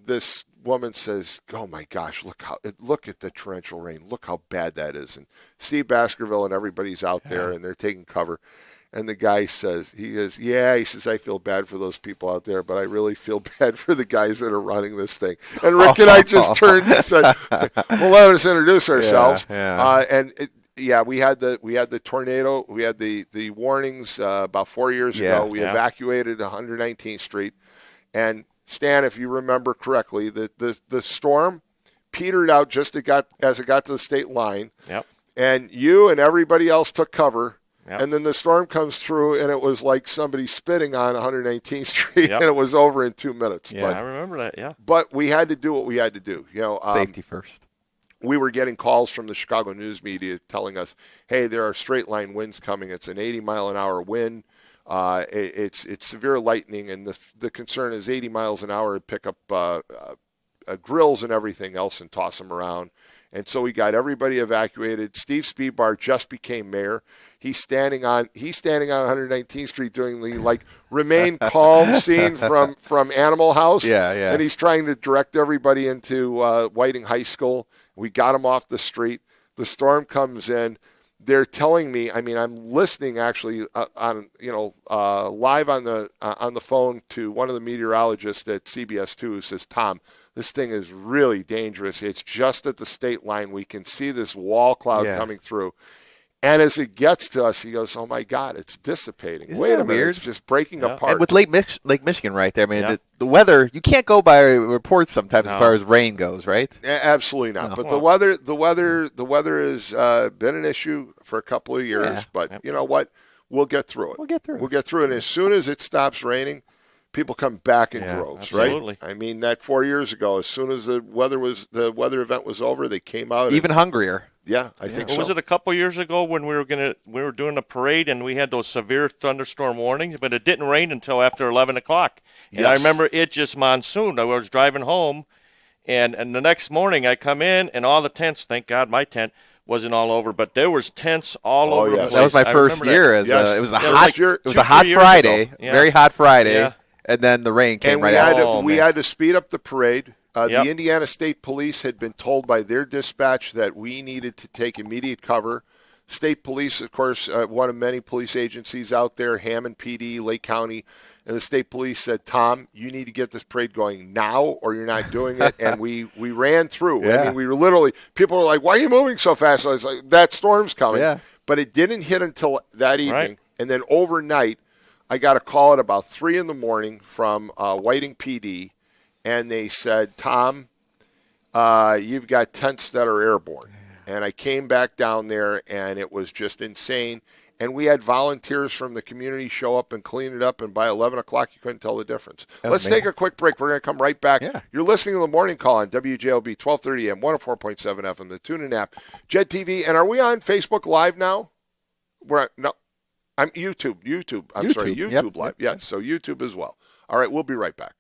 this woman says, "Oh my gosh, look at the torrential rain! Look how bad that is!" And Steve Baskerville and everybody's out there, and they're taking cover. And the guy says, he goes, I feel bad for those people out there, but I really feel bad for the guys that are running this thing. And Rick and I just turned and said, well, let us introduce ourselves. We had the tornado. We had the warnings about 4 years ago. We evacuated 119th Street. And Stan, if you remember correctly, the storm petered out just as it got to the state line. Yep. And you and everybody else took cover. Yep. And then the storm comes through, and it was like somebody spitting on 119th Street, Yep. and it was over in 2 minutes. Yeah, I remember that. Yeah. But we had to do what we had to do. Safety first. We were getting calls from the Chicago news media telling us, "Hey, there are straight line winds coming. It's an 80-mile-an-hour wind. It's severe lightning, and the concern is 80 miles an hour would pick up grills and everything else and toss them around." And so we got everybody evacuated. Steve Speedbar just became mayor. He's standing on 119th Street doing the remain calm scene from Animal House. Yeah. And he's trying to direct everybody into Whiting High School. We got him off the street. The storm comes in. They're telling me. I mean, I'm listening actually on live on the phone to one of the meteorologists at CBS2 who says, "Tom, this thing is really dangerous. It's just at the state line. We can see this wall cloud coming through." And as it gets to us, he goes, "Oh my God, it's dissipating. Isn't Wait a that minute, weird? it's just breaking apart." And with Lake Michigan right there, I mean, Yeah. the weather, you can't go by reports sometimes as far as rain goes, right? Absolutely not. No. But the weather has been an issue for a couple of years. Yeah. But you know what? We'll get through it. We'll get through it. We'll get through it. And as soon as it stops raining, people come back in droves, absolutely. right? I mean, that 4 years ago, as soon as the weather event was over, they came out. Even hungrier. Yeah, I think so. Was it a couple years ago when we were doing a parade and we had those severe thunderstorm warnings, but it didn't rain until after 11 o'clock. And I Yes. remember it just monsooned. I was driving home, and the next morning I come in, and all the tents, thank God my tent wasn't all over, but there was tents all over the yes. place. That was my I first remember year. that. Yes. It was a That hot. was your- It was 2, a hot 3 years Friday, ago. Yeah. very hot Friday, Yeah. and then the rain came And right we out. had we had to speed up the parade. Yep. The Indiana State Police had been told by their dispatch that we needed to take immediate cover. State Police, of course, one of many police agencies out there, Hammond PD, Lake County, and the State Police said, "Tom, you need to get this parade going now or you're not doing it." And we ran through. Yeah. I mean, we were literally, people were like, "Why are you moving so fast?" I was like, "That storm's coming." Yeah. But it didn't hit until that evening. Right. And then overnight, I got a call at about 3 in the morning from Whiting PD, and they said, "Tom, you've got tents that are airborne." And I came back down there, and it was just insane. And we had volunteers from the community show up and clean it up, and by 11 o'clock, you couldn't tell the difference. That was Let's take a quick break. We're going to come right back. Yeah. You're listening to The Morning Call on WJLB 1230 AM, 104.7 FM, the TuneIn app, Jed TV. And are we on Facebook Live now? No. I'm YouTube. I'm sorry, YouTube. YouTube Yep. Live. Yes, so YouTube as well. All right, we'll be right back.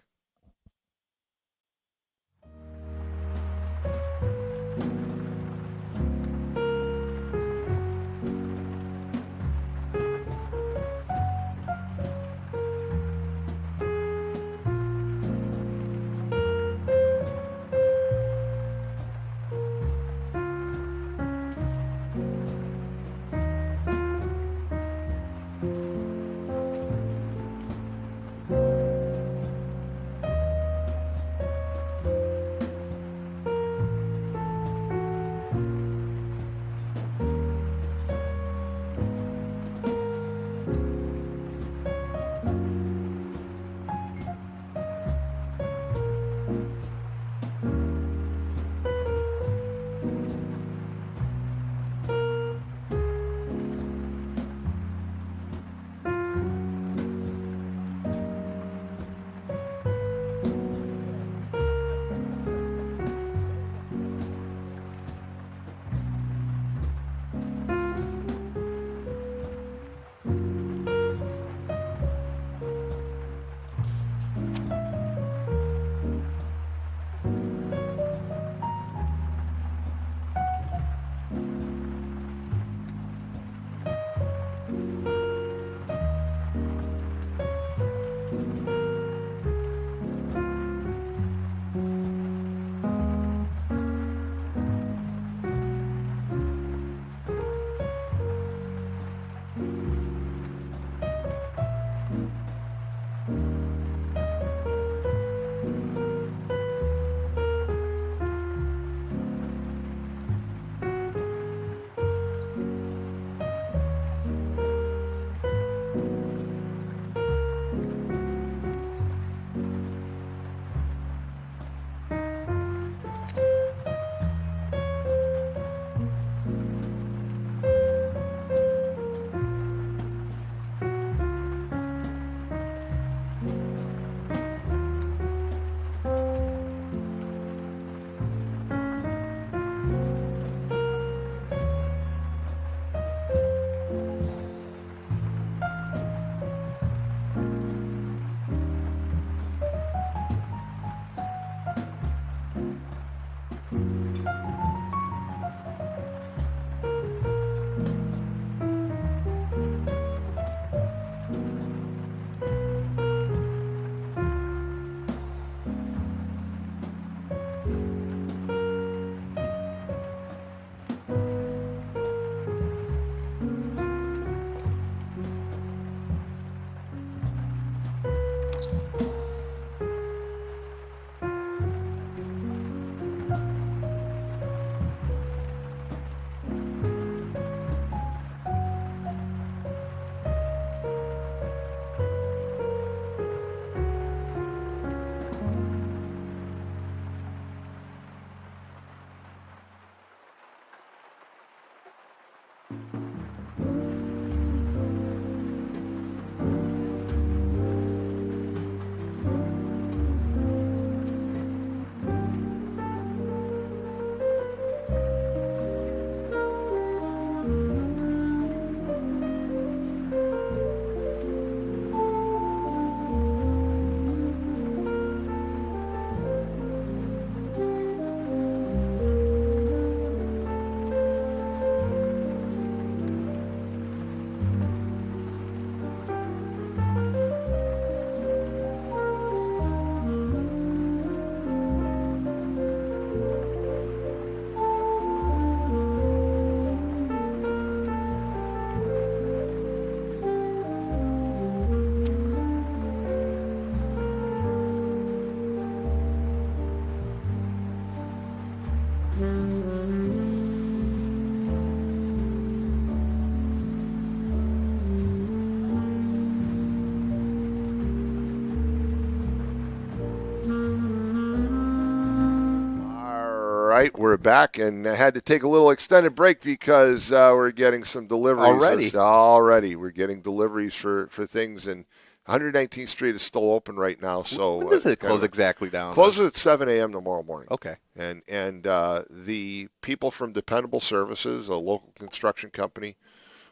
right, we're back, and I had to take a little extended break because we're getting some deliveries. Already? We're getting deliveries for things, and 119th Street is still open right now. So when does it close exactly down? Closes at 7 a.m. tomorrow morning. Okay. And the people from Dependable Services, a local construction company,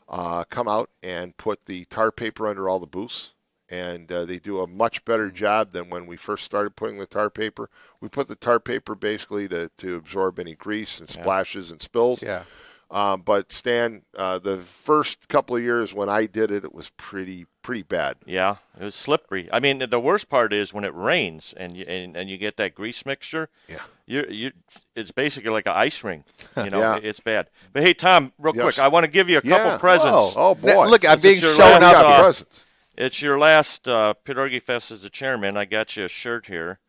come out and put the tar paper under all the booths. And they do a much better job than when we first started putting the tar paper. We put the tar paper basically to absorb any grease and splashes and spills. Yeah. But Stan, the first couple of years when I did it, it was pretty bad. Yeah, it was slippery. I mean, the worst part is when it rains and you get that grease mixture. Yeah. It's basically like an ice ring. Yeah. It's bad. But hey, Tom, real quick, I want to give you a couple presents. Oh boy! Look, I'm being Since shown it's your up last, here. Presents. It's your last Pierogi Fest as the chairman. I got you a shirt here.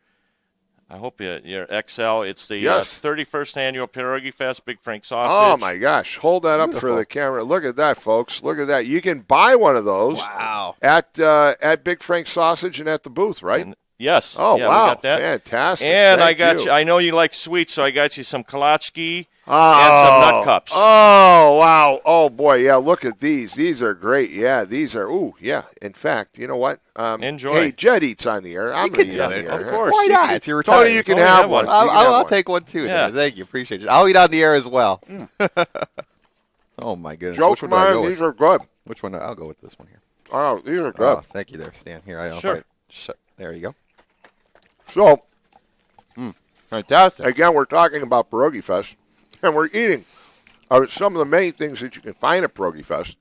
I hope you're XL. It's the 31st annual Pierogi Fest, Big Frank Sausage. Oh my gosh! Hold that up for the camera. Look at that, folks. Look at that. You can buy one of those. Wow. At Big Frank Sausage and at the booth, right? Yes. Oh yeah, wow! we got that. Fantastic. And Thank I got you. you. I know you like sweets, so I got you some kolachki and some nut cups. Oh wow! Oh boy! Yeah, look at these. These are great. Yeah, these are. Ooh, yeah. In fact, you know what? Enjoy. Hey, Jed eats on the air. I'm can gonna eat eat on it. the air. Of course. Why not? It's your Tony, retirement. you can Tony, have have one. one. You can have I'll one. take one too. Yeah. There. Thank you. Appreciate it. I'll eat on the air as well. Oh my goodness. Joke Which one do I go mine. with? These are good. Which one? I'll go with this one here. Oh, these are Oh, good. thank you there, Stan. Here, I don't Sure. know if there you go. So Fantastic. again, we're talking about Pierogi Fest, and we're eating some of the many things that you can find at Pierogi Fest.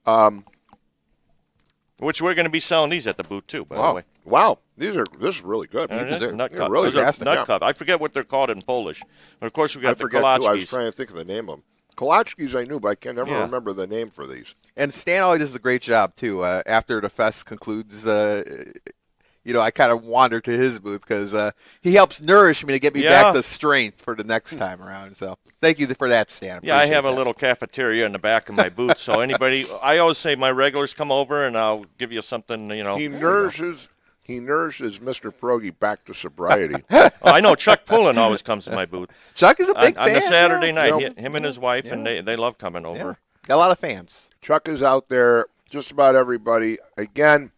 Which we're going to be selling these at the booth too, by the way. Wow, this is really good. Nut they're cup. really Those are fantastic, nut yeah. cup. I forget what they're called in Polish. But of course, we got I the forget too. I was kolachkis. trying to think of the name of them. Kolachkis I knew, but I can never Yeah. remember the name for these. And Stan always does a great job too. After the fest concludes, I kind of wander to his booth because he helps nourish me to get me back to strength for the next time around. So thank you for that, Stan. Yeah, I Appreciate have a that. little cafeteria in the back of my booth. So anybody, I always say my regulars come over and I'll give you something. He nourishes Mr. Pierogi back to sobriety. I know Chuck Pullen always comes to my booth. Chuck is a big on fan. the Saturday night. Yep. Him and his wife, and they love coming over. Yeah. Got a lot of fans. Chuck is out there, just about everybody. Again,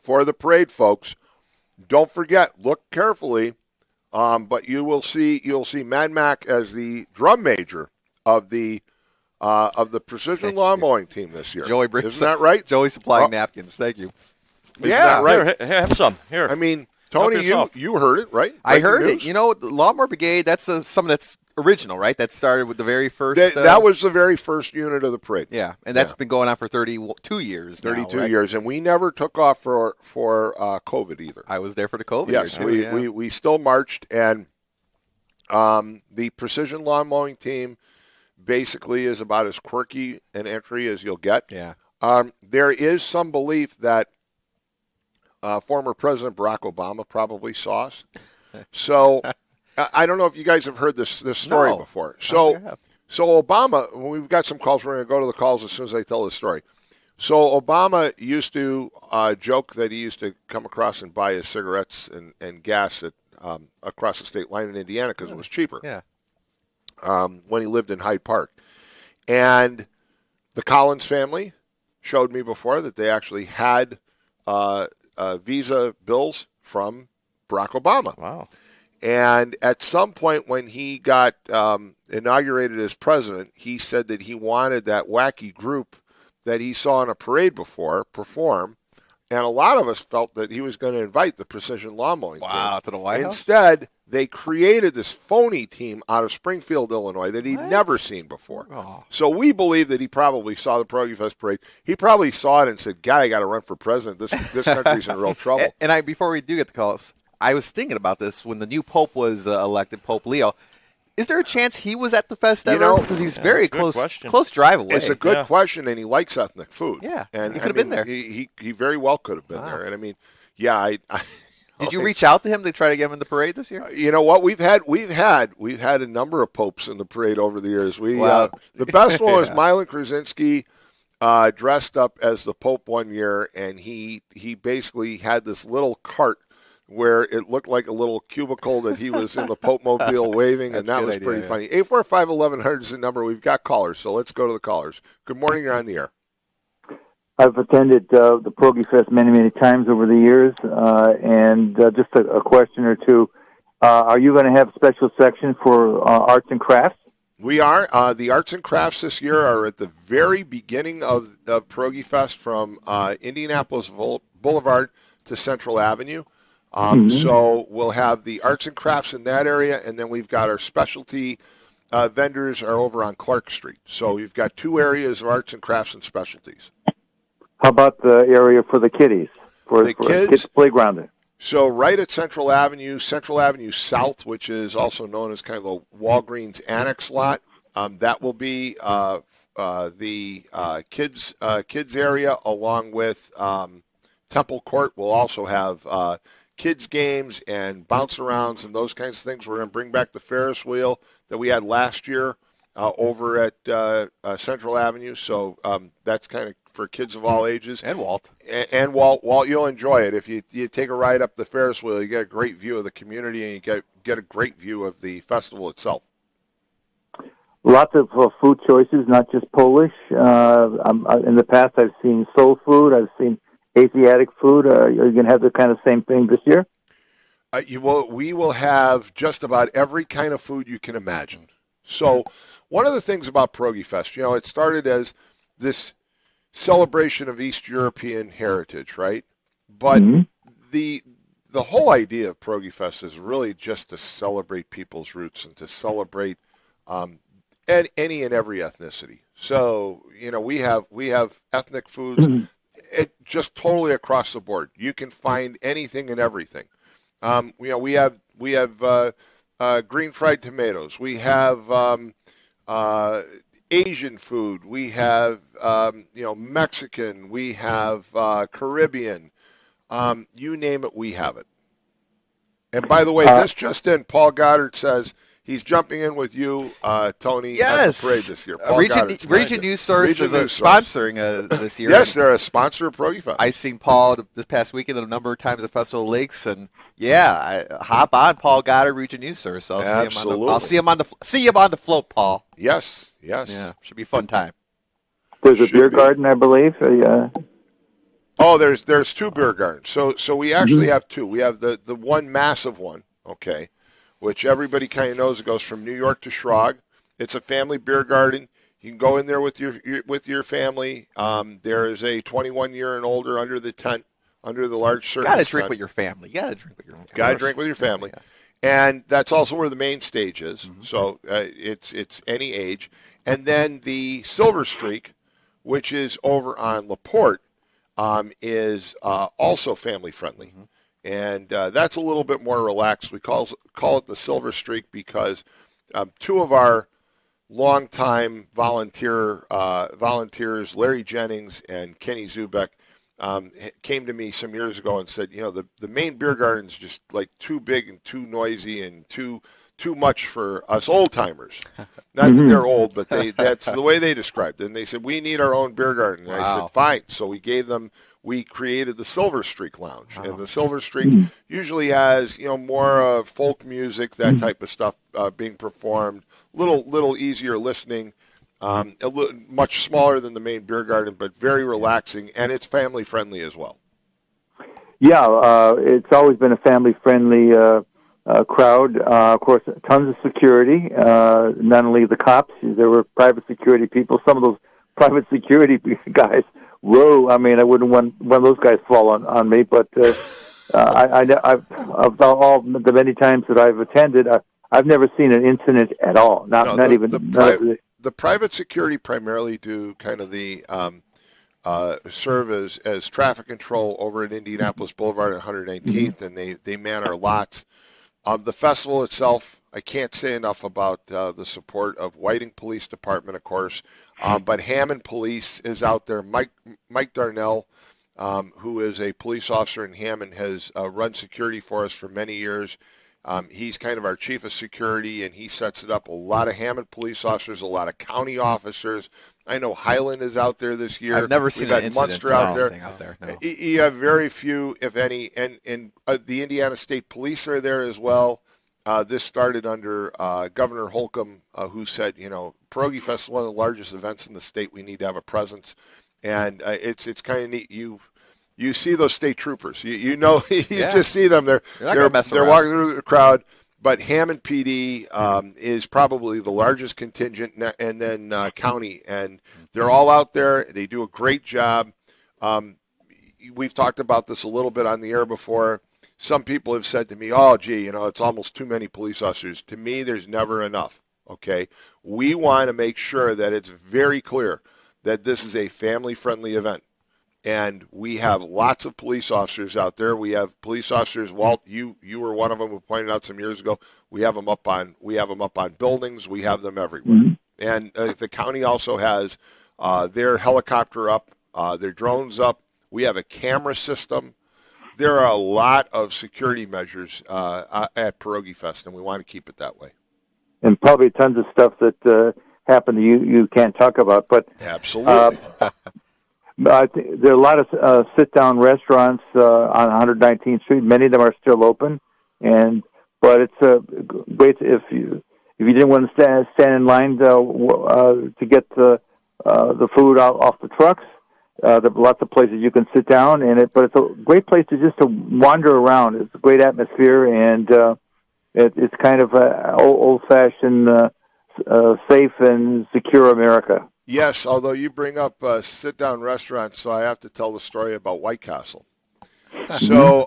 for the parade, folks, don't forget, look carefully, but you'll see Mad Mac as the drum major of the precision lawn mowing team this year. Joey brings Isn't that right? Joey supplying napkins. Thank you. Isn't that right? Here, have some. Here. I mean, Tony, Help yourself. you heard it, right? I Breaking heard news. it. The Lawnmower Brigade, that's something that's original, right? That started with the very first. That was the very first unit of the parade. Yeah, and that's been going on for 32 years now, 32 right? years, and we never took off for COVID either. I was there for the COVID Yes, year, too, we still marched, and the precision lawn mowing team basically is about as quirky an entry as you'll get. Yeah. There is some belief that former President Barack Obama probably saw us. So I don't know if you guys have heard this story No. before. I So have. so Obama, we've got some calls. We're going to go to the calls as soon as I tell the story. So Obama used to joke that he used to come across and buy his cigarettes and gas at across the state line in Indiana because it was cheaper. Yeah. When he lived in Hyde Park. And the Collins family showed me before that they actually had Visa bills from Barack Obama. Wow. And at some point when he got inaugurated as president, he said that he wanted that wacky group that he saw in a parade before perform. And a lot of us felt that he was going to invite the precision lawn mowing team. Wow, to the White House? Instead, they created this phony team out of Springfield, Illinois that he'd never seen before. Oh. So we believe that he probably saw the Pierogi Fest parade. He probably saw it and said, God, I got to run for president. This country's in real trouble. And before we do get the calls, I was thinking about this when the new Pope was elected, Pope Leo. Is there a chance he was at the fest ever? Because he's very that's a good question. close drive away. It's a good Yeah. question, and he likes ethnic food. Yeah, and he could have been there. He very well could have been Wow. there. And I mean, yeah, I Did you reach out to him to try to get him in the parade this year? You know what? We've had a number of popes in the parade over the years. Wow. The best one was Yeah. Milan Krasinski dressed up as the Pope one year, and he basically had this little cart where it looked like a little cubicle that he was in the Pope Mobile waving, and That's a that good was idea, pretty yeah. funny. 845-1100 is the number. We've got callers, so let's go to the callers. Good morning. You're on the air. I've attended the Progi Fest many times over the years, and just a question or two. Are you going to have a special section for arts and crafts? We are. The arts and crafts this year are at the very beginning of Pierogi Fest from Indianapolis Boulevard to Central Avenue. So we'll have the arts and crafts in that area, and then we've got our specialty vendors are over on Clark Street. So you've got two areas of arts and crafts and specialties. How about the area for the kiddies? For kids playground there? So right at Central Avenue South, which is also known as kind of the Walgreens Annex lot, that will be the kids area, along with Temple Court. We'll also have kids games and bounce arounds and those kinds of things. We're going to bring back the Ferris wheel that we had last year over at Central Avenue. So that's kind of for kids of all ages. And Walt. And Walt, you'll enjoy it. If you take a ride up the Ferris wheel, you get a great view of the community, and you get a great view of the festival itself. Lots of food choices, not just Polish. In the past, I've seen soul food. I've seen Asiatic food. Are you going to have the kind of same thing this year? We will have just about every kind of food you can imagine. So one of the things about Pierogi Fest, it started as this celebration of East European heritage, right? But the whole idea of Pierogi Fest is really just to celebrate people's roots and to celebrate any and every ethnicity. So we have ethnic foods, just totally across the board. You can find anything and everything. We have green fried tomatoes. We have Asian food. We have Mexican. We have Caribbean. You name it, we have it. And by the way, this just in, Paul Goddard says he's jumping in with you, Tony, at the parade this year. Paul Region News Source is sponsoring this year. Yes, they're a sponsor of Pierogi Fest. I've seen Paul this past weekend a number of times at Festival of Lakes, and hop on Paul Goddard, Region News Source. I'll see him on the float, Paul. Yes. Yeah, should be a fun time. There's a beer garden, I believe. Oh, there's two beer gardens. So we actually have two. We have the one massive one, okay, which everybody kind of knows. It goes from New York to Shrog. It's a family beer garden. You can go in there with your family. There is a 21-year and older under the tent, under the large circus tent. Gotta drink with your family. Gotta drink with your family. Yeah. And that's also where the main stage is. So it's any age. And then the Silver Streak, which is over on LaPorte, is also family friendly. And that's a little bit more relaxed. We call it the Silver Streak because two of our longtime volunteers, Larry Jennings and Kenny Zubek, came to me some years ago and said, the main beer garden's just like too big and too noisy and too much for us old timers. Not that they're old, but that's the way they described it. And they said, we need our own beer garden. And I said, fine. So we created the Silver Streak Lounge. And the Silver Streak usually has, more folk music, that type of stuff being performed, little easier listening. Much smaller than the main beer garden, but very relaxing, and it's family friendly as well. Yeah, it's always been a family friendly crowd. Of course, tons of security. Not only the cops, there were private security people. Some of those private security guys. Whoa! I mean, I wouldn't want one of those guys fall on me. But I've all the many times that I've attended, I've never seen an incident at all. The private security primarily do kind of the serve as traffic control over at Indianapolis Boulevard at 119th, and they man our lots. The festival itself, I can't say enough about the support of Whiting Police Department, of course, but Hammond Police is out there. Mike Darnell, who is a police officer in Hammond, has run security for us for many years. He's kind of our chief of security, and he sets it up. A lot of Hammond police officers, a lot of county officers, I know Highland is out there this year. I've never seen We've an had incident Munster or out there. anything out there. No. You have very few, if any, and the Indiana State Police are there as well. This started under Governor Holcomb, who said, Pierogi Fest is one of the largest events in the state. We need to have a presence, and it's kind of neat. You see those state troopers. You just see them. They're walking through the crowd. But Hammond PD is probably the largest contingent, and then county, and they're all out there. They do a great job. We've talked about this a little bit on the air before. Some people have said to me, "Oh, gee, it's almost too many police officers." To me, there's never enough. Okay, we want to make sure that it's very clear that this is a family-friendly event. And we have lots of police officers out there. We have police officers. Walt, you were one of them who pointed out some years ago. We have them up on buildings. We have them everywhere. Mm-hmm. And the county also has their helicopter up, their drones up. We have a camera system. There are a lot of security measures at Pierogi Fest, and we want to keep it that way. And probably tons of stuff that happened to you can't talk about. But absolutely. I think there are a lot of sit-down restaurants on 119th Street. Many of them are still open, but it's great if you didn't want to stand in line to get the food off the trucks. There are lots of places you can sit down but it's a great place to wander around. It's a great atmosphere, and it's kind of old-fashioned, safe and secure America. Yes, although you bring up sit-down restaurants, so I have to tell the story about White Castle. So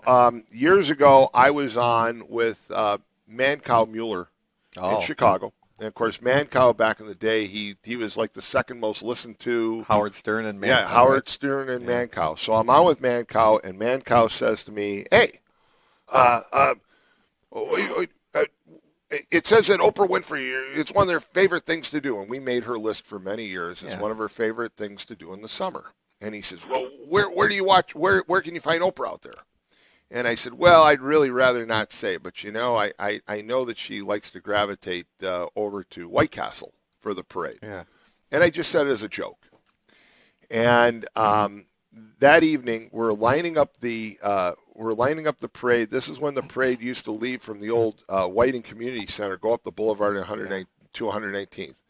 years ago, I was on with Mancow Mueller in Chicago. And, of course, Mancow back in the day, he was like the second most listened to. Howard Stern and Mancow. Yeah, Howard Stern and Mancow. So I'm on with Mancow, and Mancow says to me, "Hey, it says that Oprah Winfrey, it's one of their favorite things to do." And we made her list for many years as one of her favorite things to do in the summer. And he says, "Well, where do you watch? Where can you find Oprah out there?" And I said, "Well, I'd really rather not say, but I know that she likes to gravitate over to White Castle for the parade." Yeah. And I just said it as a joke. And that evening, we're lining up the parade. This is when the parade used to leave from the old Whiting Community Center, go up the boulevard to 119th.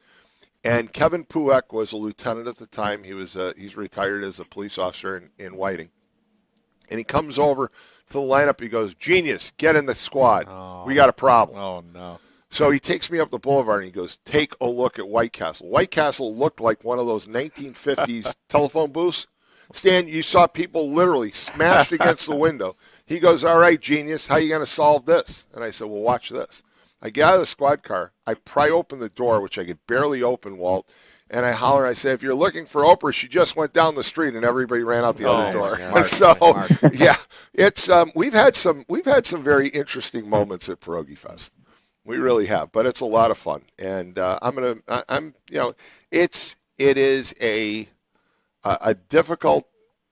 And Kevin Puek was a lieutenant at the time. He's retired as a police officer in Whiting. And he comes over to the lineup. He goes, "Genius, get in the squad. We got a problem." Oh, no. So he takes me up the boulevard and he goes, "Take a look at White Castle." White Castle looked like one of those 1950s telephone booths. Stan, you saw people literally smashed against the window. He goes, "All right, genius, how are you going to solve this?" And I said, "Well, watch this." I get out of the squad car. I pry open the door, which I could barely open, Walt, and I holler. I say, "If you're looking for Oprah, she just went down the street," and everybody ran out the other door. Smart. Yeah, it's we've had some very interesting moments at Pierogi Fest. We really have, but it's a lot of fun, and it is a difficult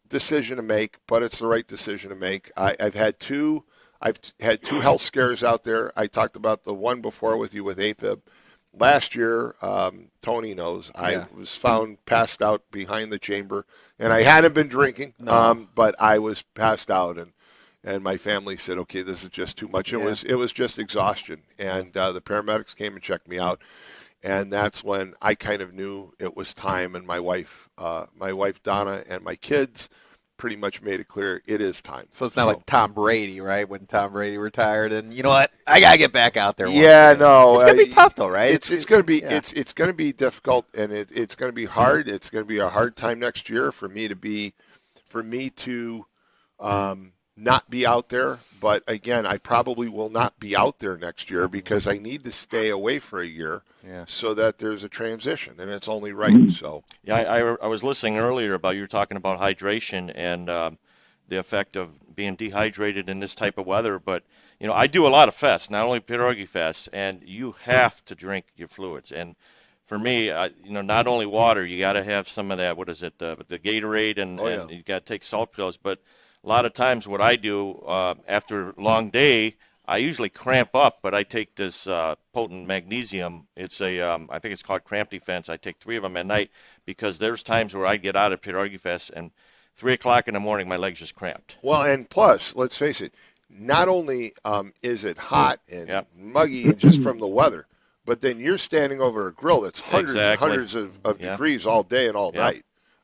decision to make, but it's the right decision to make. I've had two health scares out there. I talked about the one before with you with AFib. Last year, Tony knows, I was found passed out behind the chamber, and I hadn't been drinking, but I was passed out, and my family said, "Okay, this is just too much." It was just exhaustion, and the paramedics came and checked me out. And that's when I kind of knew it was time, and my wife Donna, and my kids pretty much made it clear it is time. So it's not like Tom Brady, right? When Tom Brady retired, and you know what, I gotta get back out there. No, it's gonna be tough though, right? It's gonna be it's gonna be difficult, and it's gonna be hard. It's gonna be a hard time next year for me to not be out there. But again, I probably will not be out there next year because I need to stay away for a year so that there's a transition, and it's only right. So I was listening earlier about you were talking about hydration and the effect of being dehydrated in this type of weather. But I do a lot of fests, not only Pierogi Fest, and you have to drink your fluids. And for me, not only water, you got to have some of that. What is it? The Gatorade, and you got to take salt pills, but a lot of times what I do after a long day, I usually cramp up, but I take this potent magnesium. It's I think it's called Cramp Defense. I take 3 of them at night because there's times where I get out of Pierogi Fest and 3 o'clock in the morning my legs just cramped. Well, and plus, let's face it, not only is it hot and muggy and just from the weather, but then you're standing over a grill that's hundreds and hundreds of degrees all day and all night.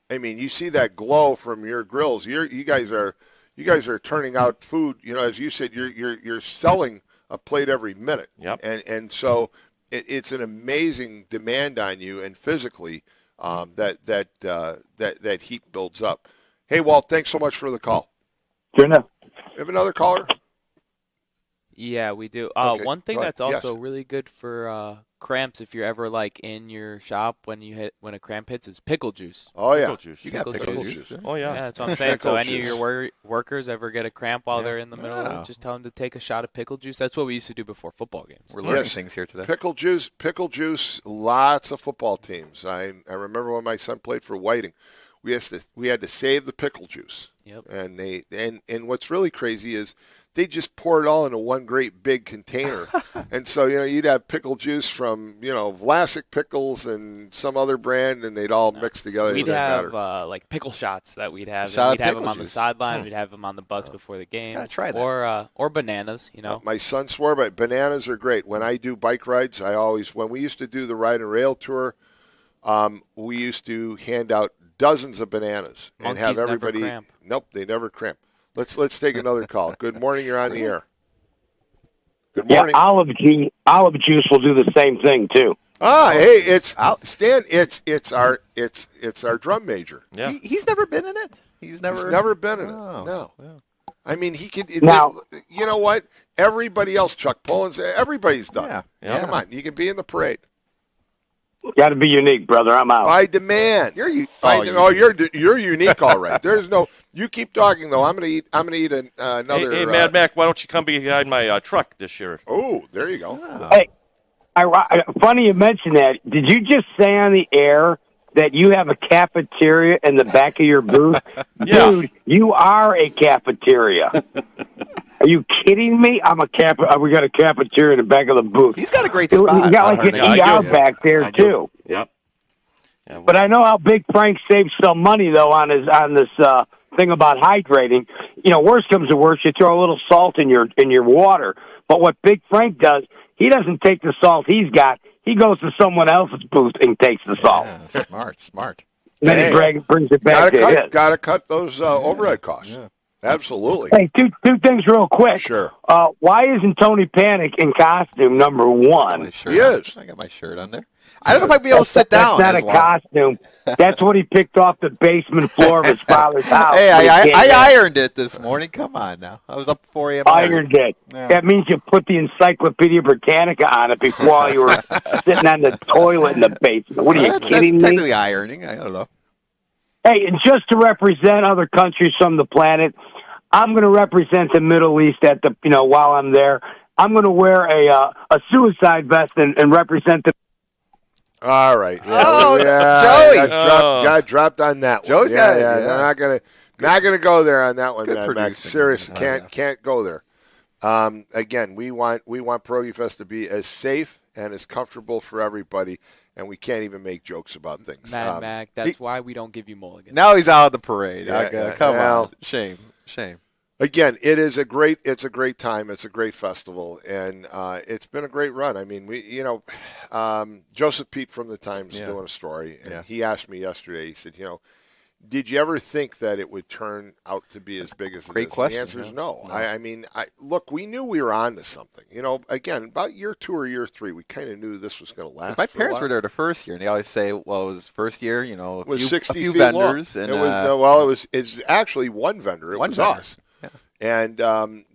I mean, you see that glow from your grills. You guys are turning out food. You know, as you said, you're selling a plate every minute. Yep. And so it's an amazing demand on you, and physically that heat builds up. Hey, Walt, thanks so much for the call. Sure enough. You have another caller? Yeah, we do. Okay, One thing go ahead. that's also Yes. really good for cramps, if you're ever like in your shop when a cramp hits, is pickle juice. Oh yeah, Pickle juice. You got Pickle pickle juice. juice. Oh, yeah. Yeah, that's what I'm saying. So Pickle any of juice. your workers ever get a cramp while they're in the middle of Wow. it, just tell them to take a shot of pickle juice. That's what we used to do before football games. We're learning Yes. things here today. Pickle juice. Lots of football teams. I remember when my son played for Whiting, we had to save the pickle juice. Yep. And what's really crazy is they just pour it all into one great big container. And so, you'd have pickle juice from, Vlasic pickles and some other brand, and they'd all mix together. We'd It doesn't have matter. like pickle shots that we'd have. Shot And of we'd have them pickle on the juice. sideline. We'd have them on the bus before the game. Gotta try that. Or bananas. My son swore by it. Bananas are great. When I do bike rides, when we used to do the ride and rail tour, we used to hand out dozens of bananas and Monkeys have never everybody. cramp. Nope, they never cramp. Let's take another call. Good morning. You're on the air. Good Yeah, morning. olive juice will do the same thing too. Hey, it's Stan. It's our drum major. Yeah. He's never been in it. He's never been in it. Oh. No. I mean, he could. Now- You know what? Everybody else, Chuck Pullins, everybody's done. Yeah. Yeah. Come on, you can be in the parade Got to be unique, brother. I'm out. by demand. You're you. You're unique, all right. There's no. You keep talking though. I'm gonna eat another. Hey, Mad Mac, why don't you come behind my truck this year? Oh, there you go. Hey, funny you mentioned that. Did you just say on the air that you have a cafeteria in the back of your booth? Yeah. Dude, you are a cafeteria. Are you kidding me? We got a cafeteria in the back of the booth. He's got a great You spot. got like an Yeah, I ER do. back there I do. too. Yep. Yeah, But I know how Big Frank saved some money though on this thing about hydrating. Worst comes to worst, you throw a little salt in your water. But what Big Frank does, he doesn't take the salt he's got. He goes to someone else's booth and takes the salt. Yeah, smart. Then Hey, he brings it back to his. Gotta cut those overhead costs. Yeah. Absolutely. Hey, two things real quick. Sure. Why isn't Tony Panic in costume number one? My shirt He on. is. I got my shirt on there. I don't know if I'd be able to sit down. That's not as a long. costume. That's what he picked off the basement floor of his father's house. Hey, when he came I in. ironed it this morning. Come on now. I was up 4 a.m. Ironed it. Yeah. That means you put the Encyclopedia Britannica on it before you were sitting on the toilet in the basement. What are you That's kidding me? technically ironing. I don't know. Hey, and just to represent other countries from the planet, I'm going to represent the Middle East while I'm there. I'm going to wear a suicide vest and represent the. All right. Yeah, Oh, yeah, Joey. got dropped on that one. Joey's yeah, got it, yeah. yeah. They're not gonna go there on that one, Good Matt Mac. producing. Seriously, Oh, can't go there. Again, we want Pierogi Fest to be as safe and as comfortable for everybody, and we can't even make jokes about things. Mad Mac, that's why we don't give you mulligans. Now he's out of the parade. Yeah, Okay, yeah, come well. on. Shame. Again, it's a great time. It's a great festival, and it's been a great run. I mean, Joseph Pete from the Times Yeah. doing a story, and Yeah. he asked me yesterday. He said, did you ever think that it would turn out to be as big as it Great is? question, And the answer is yeah. no. No. I mean, look, we knew we were on to something. Again, about year 2 or year 3, we kind of knew this was going to last. My for a parents while. were there the first year, and they always say, well, it was first year, a It was few, 60 a few feet vendors. long. And, It's actually one vendor. It one was vendor. us. Yeah. And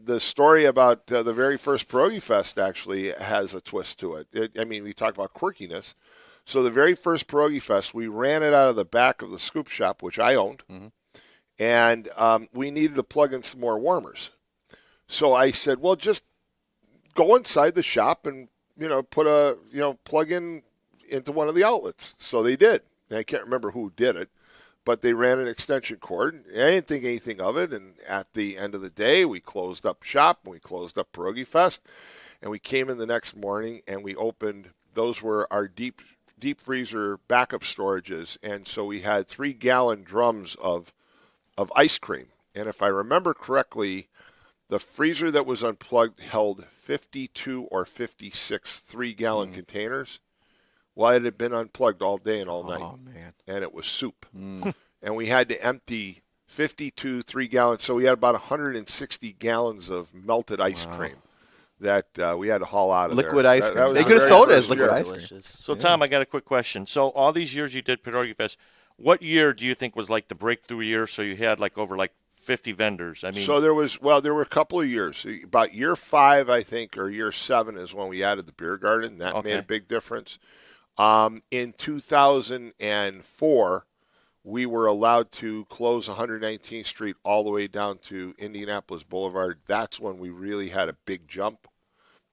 the story about the very first Pierogi Fest actually has a twist to it. We talk about quirkiness. So the very first Pierogi Fest, we ran it out of the back of the scoop shop, which I owned, and we needed to plug in some more warmers. So I said, well, just go inside the shop and put plug in into one of the outlets. So they did. And I can't remember who did it. but they ran an extension cord. I didn't think anything of it, and at the end of the day, we closed up shop, and we closed up Pierogi Fest, and we came in the next morning, and we opened. Those were our deep freezer backup storages, and so we had 3-gallon drums of ice cream. And if I remember correctly, the freezer that was unplugged held 52 or 56 3-gallon containers. Well, it had been unplugged all day and all night. Oh, man. And it was soup. And we had to empty 52 3-gallons. So we had about 160 gallons of melted ice cream that we had to haul out of Liquid there. ice cream. was They the could have very sold it first as liquid year. ice cream. Delicious. So, Tom, I got a quick question. So, all these years you did Pierogi Fest, what year do you think was like the breakthrough year? So you had like over like 50 vendors. I mean, So there were a couple of years. About year 5, I think, or year 7 is when we added the beer garden. That made a big difference. In 2004, we were allowed to close 119th Street all the way down to Indianapolis Boulevard. That's when we really had a big jump.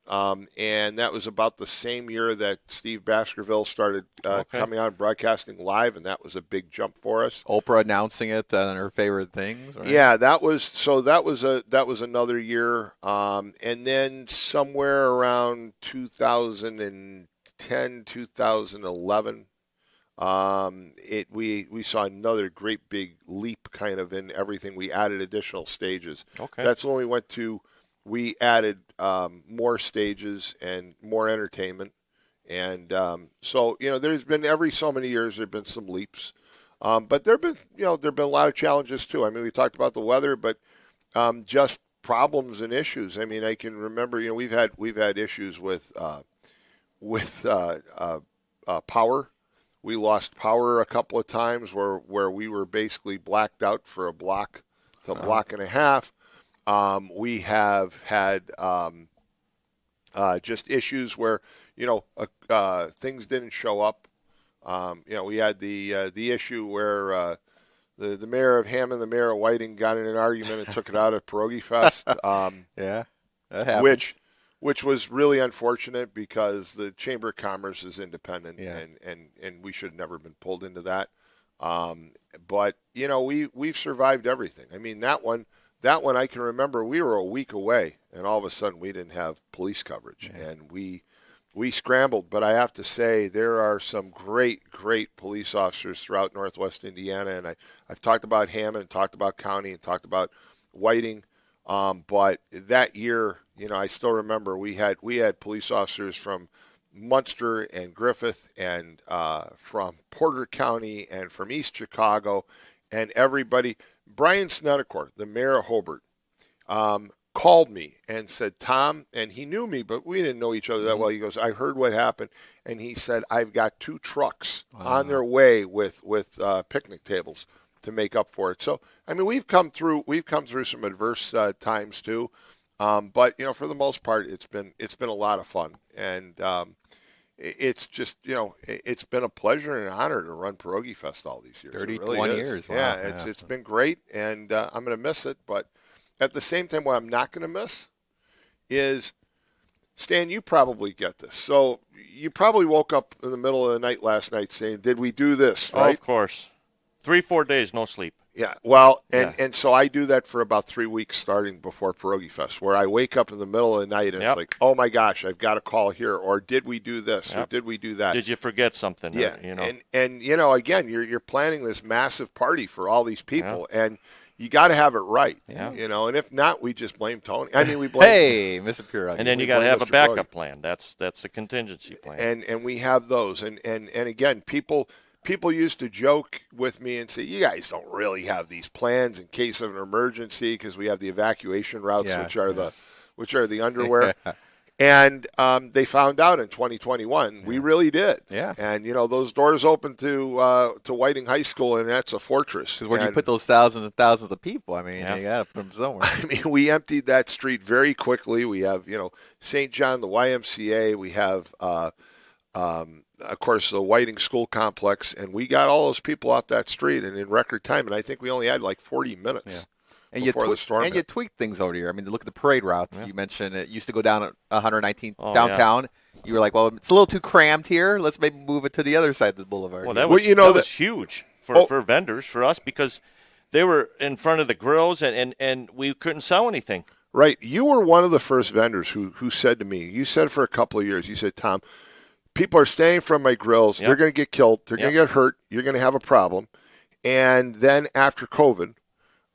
And that was about the same year that Steve Baskerville started coming out and broadcasting live, and that was a big jump for us. Oprah announcing it on her favorite things. Right? Yeah, that was another year. And then somewhere around 2010, 2011, we saw another great big leap kind of in everything. We added additional stages. Okay. That's when we added more stages and more entertainment. And so, there's been every so many years there have been some leaps. But there have been a lot of challenges too. I mean, we talked about the weather, but just problems and issues. I mean, I can remember, we've had issues with power. We lost power a couple of times where we were basically blacked out for a block to a block and a half. We have had just issues where things didn't show up. We had the issue where the mayor of Hammond, the mayor of Whiting, got in an argument and took it out at Pierogi Fest. Yeah, that happened. Which was really unfortunate because the Chamber of Commerce is independent, and we should have never been pulled into that. But we've survived everything. I mean, that one I can remember. We were a week away, and all of a sudden we didn't have police coverage, and we scrambled. But I have to say, there are some great police officers throughout Northwest Indiana, and I've talked about Hammond, talked about County, and talked about Whiting. But that year, I still remember we had police officers from Munster and Griffith and from Porter County and from East Chicago, and everybody. Brian Snedeker, the mayor of Hobart, called me and said, Tom, and he knew me, but we didn't know each other that well. He goes, I heard what happened, and he said, I've got 2 trucks on their way with picnic tables to make up for it. So, I mean, we've come through some adverse times too, but for the most part, it's been a lot of fun, and it's just it's been a pleasure and an honor to run Pierogi Fest all these years. 31 years. Wow. Yeah, it's been great, and I'm going to miss it. But at the same time, what I'm not going to miss is, Stan, you probably get this. So you probably woke up in the middle of the night last night saying, "Did we do this?" Right? Oh, of course. 3-4 days, no sleep. Yeah, well, and so I do that for about 3 weeks starting before Pierogi Fest, where I wake up in the middle of the night and it's like, oh my gosh, I've got to call here, or did we do this, or did we do that? Did you forget something? Yeah, and again, you're planning this massive party for all these people, and you got to have it right. Yeah. And if not, we just blame Tony. I mean, we blame. Hey, Mr. Pierogi. And then you got to have a backup plan. That's a contingency plan. And we have those, and again, people used to joke with me and say, you guys don't really have these plans in case of an emergency because we have the evacuation routes, which are the underwear. And they found out in 2021 we really did. Yeah. And, those doors open to Whiting High School, and that's a fortress. Because where do you put those thousands and thousands of people? I mean, you got to put them somewhere. I mean, we emptied that street very quickly. We have, St. John, the YMCA. We have of course, the Whiting School Complex, and we got all those people off that street and in record time. And I think we only had like 40 minutes before the storm. And you tweaked things over here. I mean, look at the parade route. Yeah. You mentioned it used to go down at 119th downtown. Yeah. You were like, well, it's a little too crammed here. Let's maybe move it to the other side of the boulevard. Well, that was huge. for vendors, for us, because they were in front of the grills and we couldn't sell anything. Right. You were one of the first vendors who said to me, you said for a couple of years, you said, Tom, people are staying from my grills. Yep. They're going to get killed. They're going Yep. to get hurt. You're going to have a problem. And then after COVID,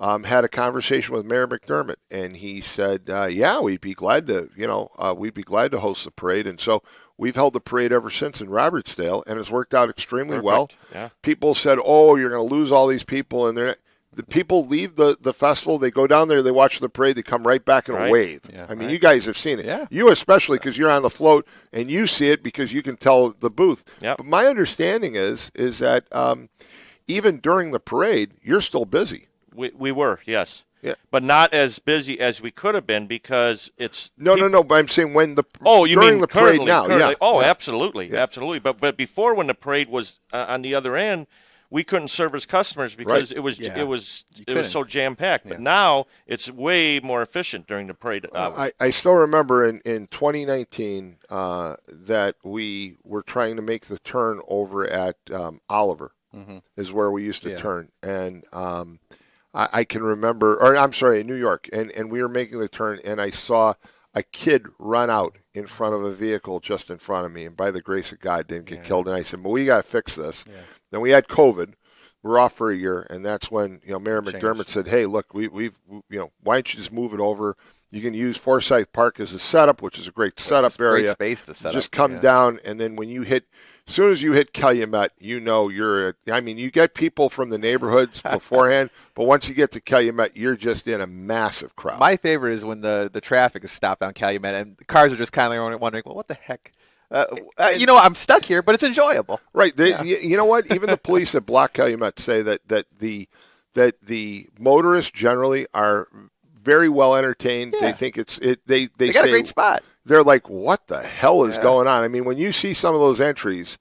had a conversation with Mayor McDermott, and he said, "Yeah, we'd be glad to, we'd be glad to host the parade." And so we've held the parade ever since in Robertsdale, and it's worked out extremely well. Yeah. People said, "Oh, you're going to lose all these people," and the people leave the festival, they go down there, they watch the parade, they come right back in a Right. wave. Yeah, I mean, right. you guys have seen it. Yeah. You especially, because you're on the float and you see it because you can tell the booth. Yep. But my understanding is that even during the parade, you're still busy. We were, yes. Yeah. But not as busy as we could have been because it's No. But I'm saying when the Oh, you during mean the parade currently, now, currently. yeah. Oh, yeah. absolutely, Yeah. absolutely. But before, when the parade was on the other end, we couldn't service customers because Right. it was Yeah. it was You it was so couldn't. jam packed. But now it's way more efficient during the parade hours. I still remember in 2019 that we were trying to make the turn over at Oliver, is where we used to Yeah. turn, and I can remember, or I'm sorry, in New York, and we were making the turn, and I saw a kid run out in front of a vehicle just in front of me, and by the grace of God didn't get killed. And I said, "Well, we got to fix this." Yeah. Then we had COVID. We're off for a year, and that's when Mayor Changed. McDermott said, "Hey, look, we've why don't you just move it over? You can use Forsyth Park as a setup, which is a great setup It's great area. space to set Just up. come Yeah. down, and then when you hit, as soon as you hit Calumet, you get people from the neighborhoods beforehand, but once you get to Calumet, you're just in a massive crowd. My favorite is when the traffic is stopped on Calumet and the cars are just kind of wondering, well, what the heck? I'm stuck here, but it's enjoyable. Right. You know what? Even the police that block Calumet say that the motorists generally are very well entertained. Yeah. They think they They say got a great spot. they're like, what the hell is Yeah. going on? I mean, when you see some of those entries,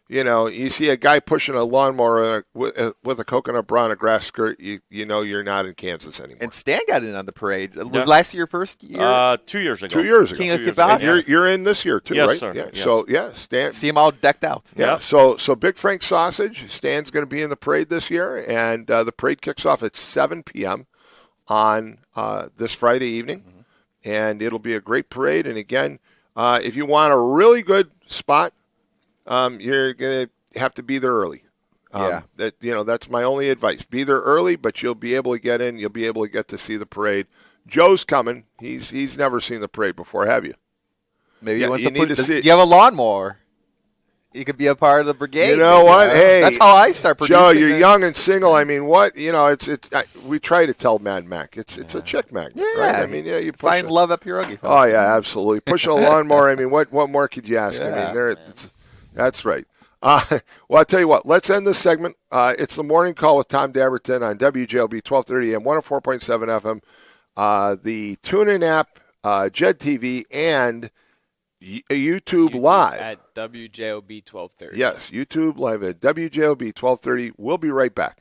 you see a guy pushing a lawnmower with a coconut bra and a grass skirt, you know you're not in Kansas anymore. And Stan got in on the parade. Was Yeah. last year your first year? 2 years ago. 2 years ago. King of 2 years Kibas? ago. And you're in this year too, Yes, right? sir. Yeah. Yes. So yeah, Stan. See them all decked out. Yeah. Yeah. So Big Frank Sausage, Stan's going to be in the parade this year, and the parade kicks off at 7 p.m. on this Friday evening, and it'll be a great parade. And again, if you want a really good spot, you're going to have to be there early. Yeah. That's my only advice. Be there early, but you'll be able to get in. You'll be able to get to see the parade. Joe's coming. He's never seen the parade before, have you? Maybe Yeah, he wants you to need put to this, see it. you have a lawnmower. You could be a part of the brigade. You know maybe. what? Hey, that's how I start producing. Joe, you're the- young and single. I mean, what? We try to tell Mad Mac. It's a chick magnet, Yeah. right? I mean, you push Find it. love up your ugly. Oh yeah, absolutely. Pushing a lawnmower. I mean, what more could you ask? I Yeah. mean, that's right. Well, I'll tell you what. Let's end this segment. It's the morning call with Tom Dabertin on WJLB 1230 AM, 104.7 FM, the TuneIn app, Jed TV, and YouTube Live. at WJOB 1230. Yes, YouTube Live at WJOB 1230. We'll be right back.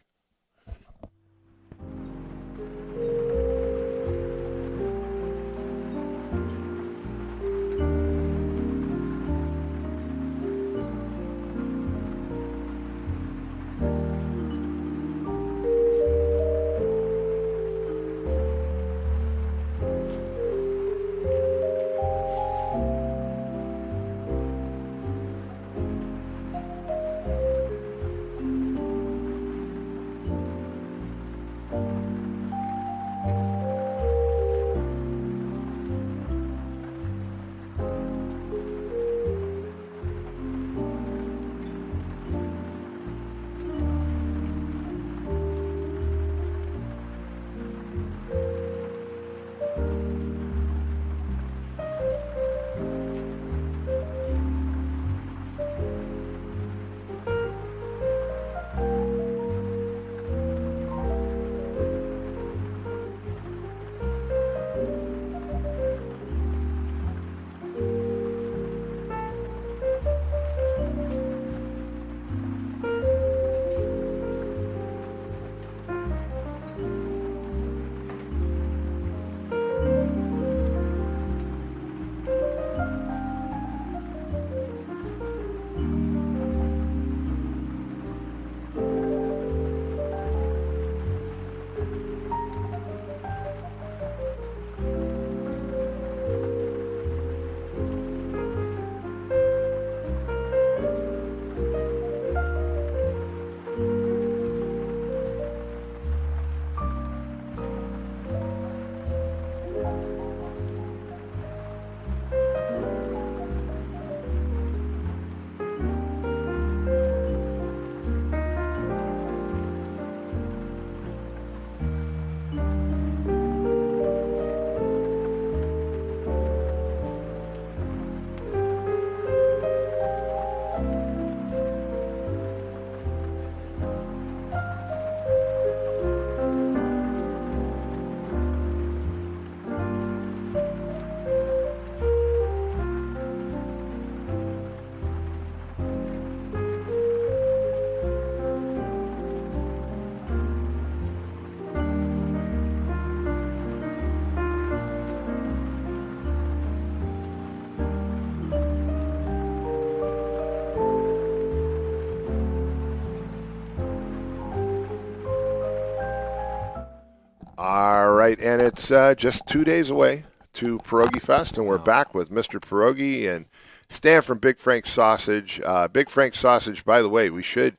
All right, and it's just 2 days away to Pierogi Fest, and we're back with Mr. Pierogi and Stan from Big Frank Sausage. Big Frank Sausage, by the way, we should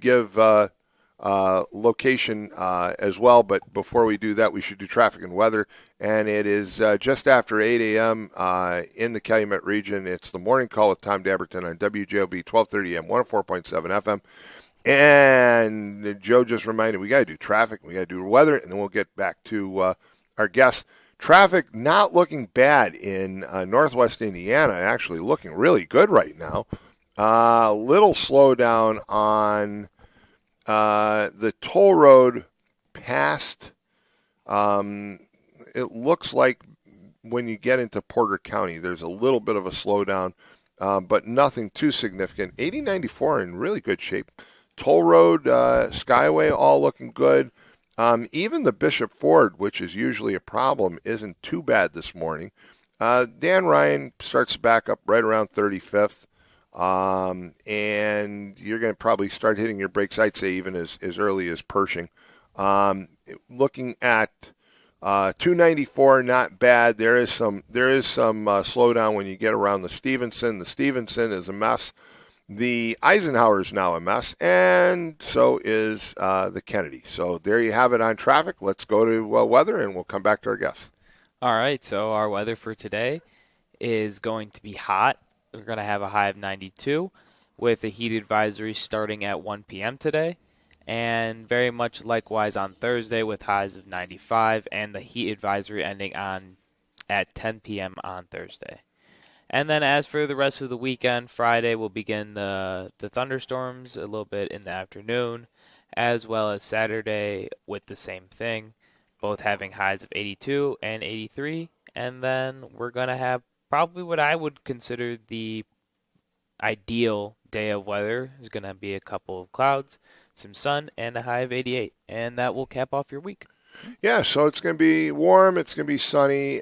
give location as well, but before we do that, we should do traffic and weather. And it is just after 8 a.m. In the Calumet region. It's the morning call with Tom Dabertin on WJOB 1230 AM, 104.7 FM. And Joe just reminded we got to do traffic, we got to do weather, and then we'll get back to our guests. Traffic not looking bad in northwest Indiana, actually looking really good right now. Little slowdown on the toll road past, it looks like when you get into Porter County, there's a little bit of a slowdown, but nothing too significant. 8094 in really good shape. Toll road, Skyway, all looking good. Even the Bishop Ford, which is usually a problem, isn't too bad this morning. Dan Ryan starts back up right around 35th. And you're going to probably start hitting your brakes, I'd say, even as early as Pershing. Looking at 294, not bad. There is some slowdown when you get around the Stevenson. The Stevenson is a mess. The Eisenhower is now a mess, and so is the Kennedy. So there you have it on traffic. Let's go to weather, and we'll come back to our guests. All right, so our weather for today is going to be hot. We're going to have a high of 92 with a heat advisory starting at 1 p.m. today, and very much likewise on Thursday with highs of 95 and the heat advisory ending at 10 p.m. on Thursday. And then as for the rest of the weekend, Friday will begin the thunderstorms a little bit in the afternoon, as well as Saturday with the same thing, both having highs of 82 and 83. And then we're going to have probably what I would consider the ideal day of weather. Is going to be a couple of clouds, some sun, and a high of 88. And that will cap off your week. Yeah, so it's going to be warm. It's going to be sunny.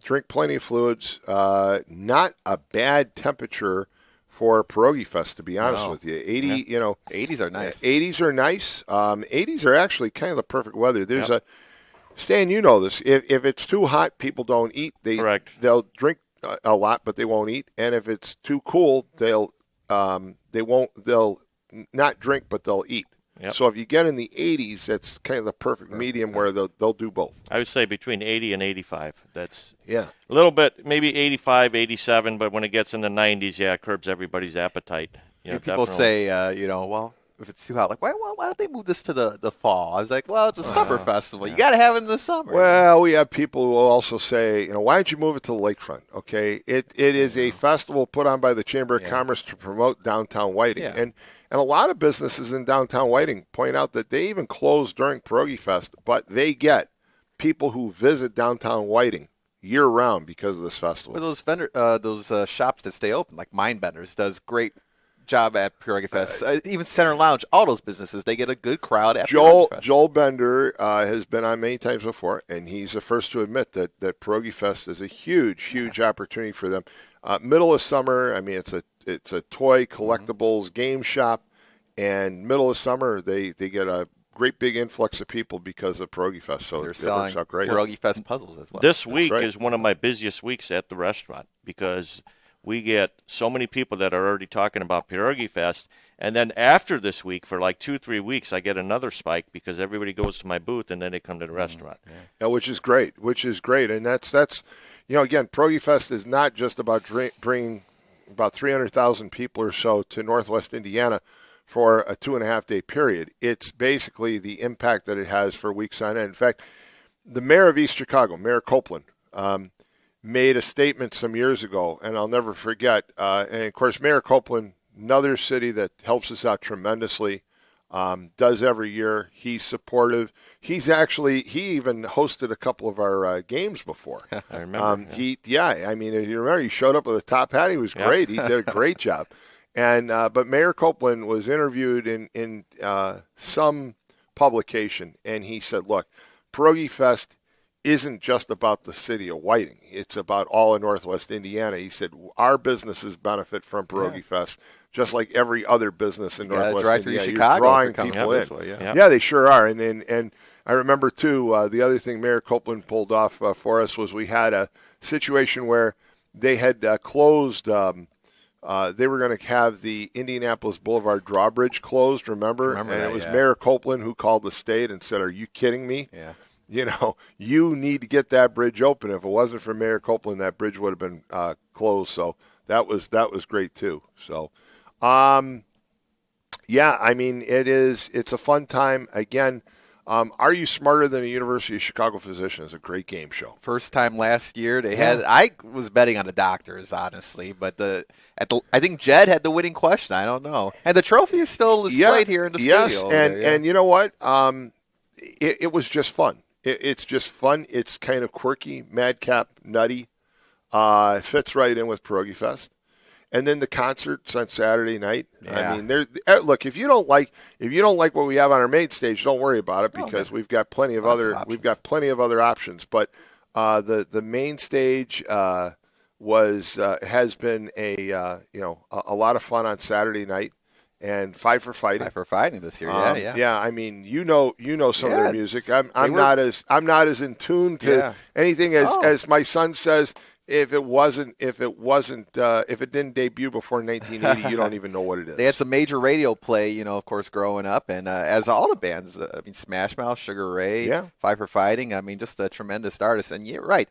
Drink plenty of fluids. Not a bad temperature for Pierogi Fest, to be honest with you. 80, Yeah. 80s are nice. 80s are nice. 80s are actually kind of the perfect weather. There's Stan, you know this. If it's too hot, people don't eat. Correct. They'll drink a lot, but they won't eat. And if it's too cool, they'll not drink, but they'll eat. Yep. So if you get in the 80s, that's kind of the perfect medium where they'll do both. I would say between 80 and 85. That's a little bit, maybe 85, 87, but when it gets in the 90s, it curbs everybody's appetite. People definitely. say, well, if it's too hot, like, why don't they move this to the fall? I was like, well, it's a summer festival. You got to have it in the summer. Well, we have people who will also say, why don't you move it to the lakefront? Okay, it is a festival put on by the Chamber of Commerce to promote downtown Whiting. Yeah. And a lot of businesses in downtown Whiting point out that they even close during Pierogi Fest, but they get people who visit downtown Whiting year-round because of this festival. Well, those shops that stay open, like Mindbenders, does great job at Pierogi Fest. Even Center Lounge, all those businesses, they get a good crowd at Pierogi Fest. Joel Bender has been on many times before, and he's the first to admit that Pierogi Fest is a huge opportunity for them. Middle of summer, I mean, it's a toy collectibles game shop, and middle of summer they get a great big influx of people because of Pierogi Fest. So they're it selling works out great. Pierogi Fest puzzles as well. This week right. is one of my busiest weeks at the restaurant because we get so many people that are already talking about Pierogi Fest. And then after this week, for like 2-3 weeks, I get another spike because everybody goes to my booth and then they come to the restaurant. Yeah, which is great. And that's again, Pierogi Fest is not just about bringing about 300,000 people or so to Northwest Indiana for a 2.5-day period. It's basically the impact that it has for weeks on end. In fact, the mayor of East Chicago, Mayor Copeland, made a statement some years ago, and I'll never forget. And of course, Mayor Copeland, another city that helps us out tremendously, does every year. He's supportive. He even hosted a couple of our games before. I remember. I mean, if you remember, he showed up with a top hat. He was great. He did a great job. And but Mayor Copeland was interviewed in some publication, and he said, "Look, Pierogi Fest isn't just about the city of Whiting. It's about all of Northwest Indiana. He said our businesses benefit from Pierogi Fest, just like every other business in Northwest drive through Indiana. Chicago You're drawing if you're coming people from in. this way, yeah. Yeah, they sure are. And I remember, too, the other thing Mayor Copeland pulled off for us was we had a situation where they had closed they were going to have the Indianapolis Boulevard drawbridge closed, remember? And that, it was yeah. Mayor Copeland who called the state and said, "Are you kidding me? Yeah. You need to get that bridge open. If it wasn't for Mayor Copeland, that bridge would have been closed." So that was great too. So, yeah, I mean, it's a fun time. Again, Are You Smarter Than a University of Chicago Physician is a great game show. First time last year they had. I was betting on the doctors, honestly, but I think Jed had the winning question. I don't know, and the trophy is still displayed here in the studio. Yes, and you know what? It was just fun. It's just fun. It's kind of quirky, madcap, nutty. Fits right in with Pierogi Fest. And then the concerts on Saturday night. Yeah. I mean, look, if you don't like what we have on our main stage, don't worry about it because we've got plenty of other options. But the main stage has been a lot of fun on Saturday night. And Five for Fighting. Five for Fighting this year, yeah. Yeah, I mean, you know some of their music. I'm not as in tune to anything as my son says. If it didn't debut before 1980, you don't even know what it is. They had some major radio play, of course, growing up, and as all the bands, I mean, Smash Mouth, Sugar Ray, Five for Fighting. I mean, just a tremendous artist. And you're right,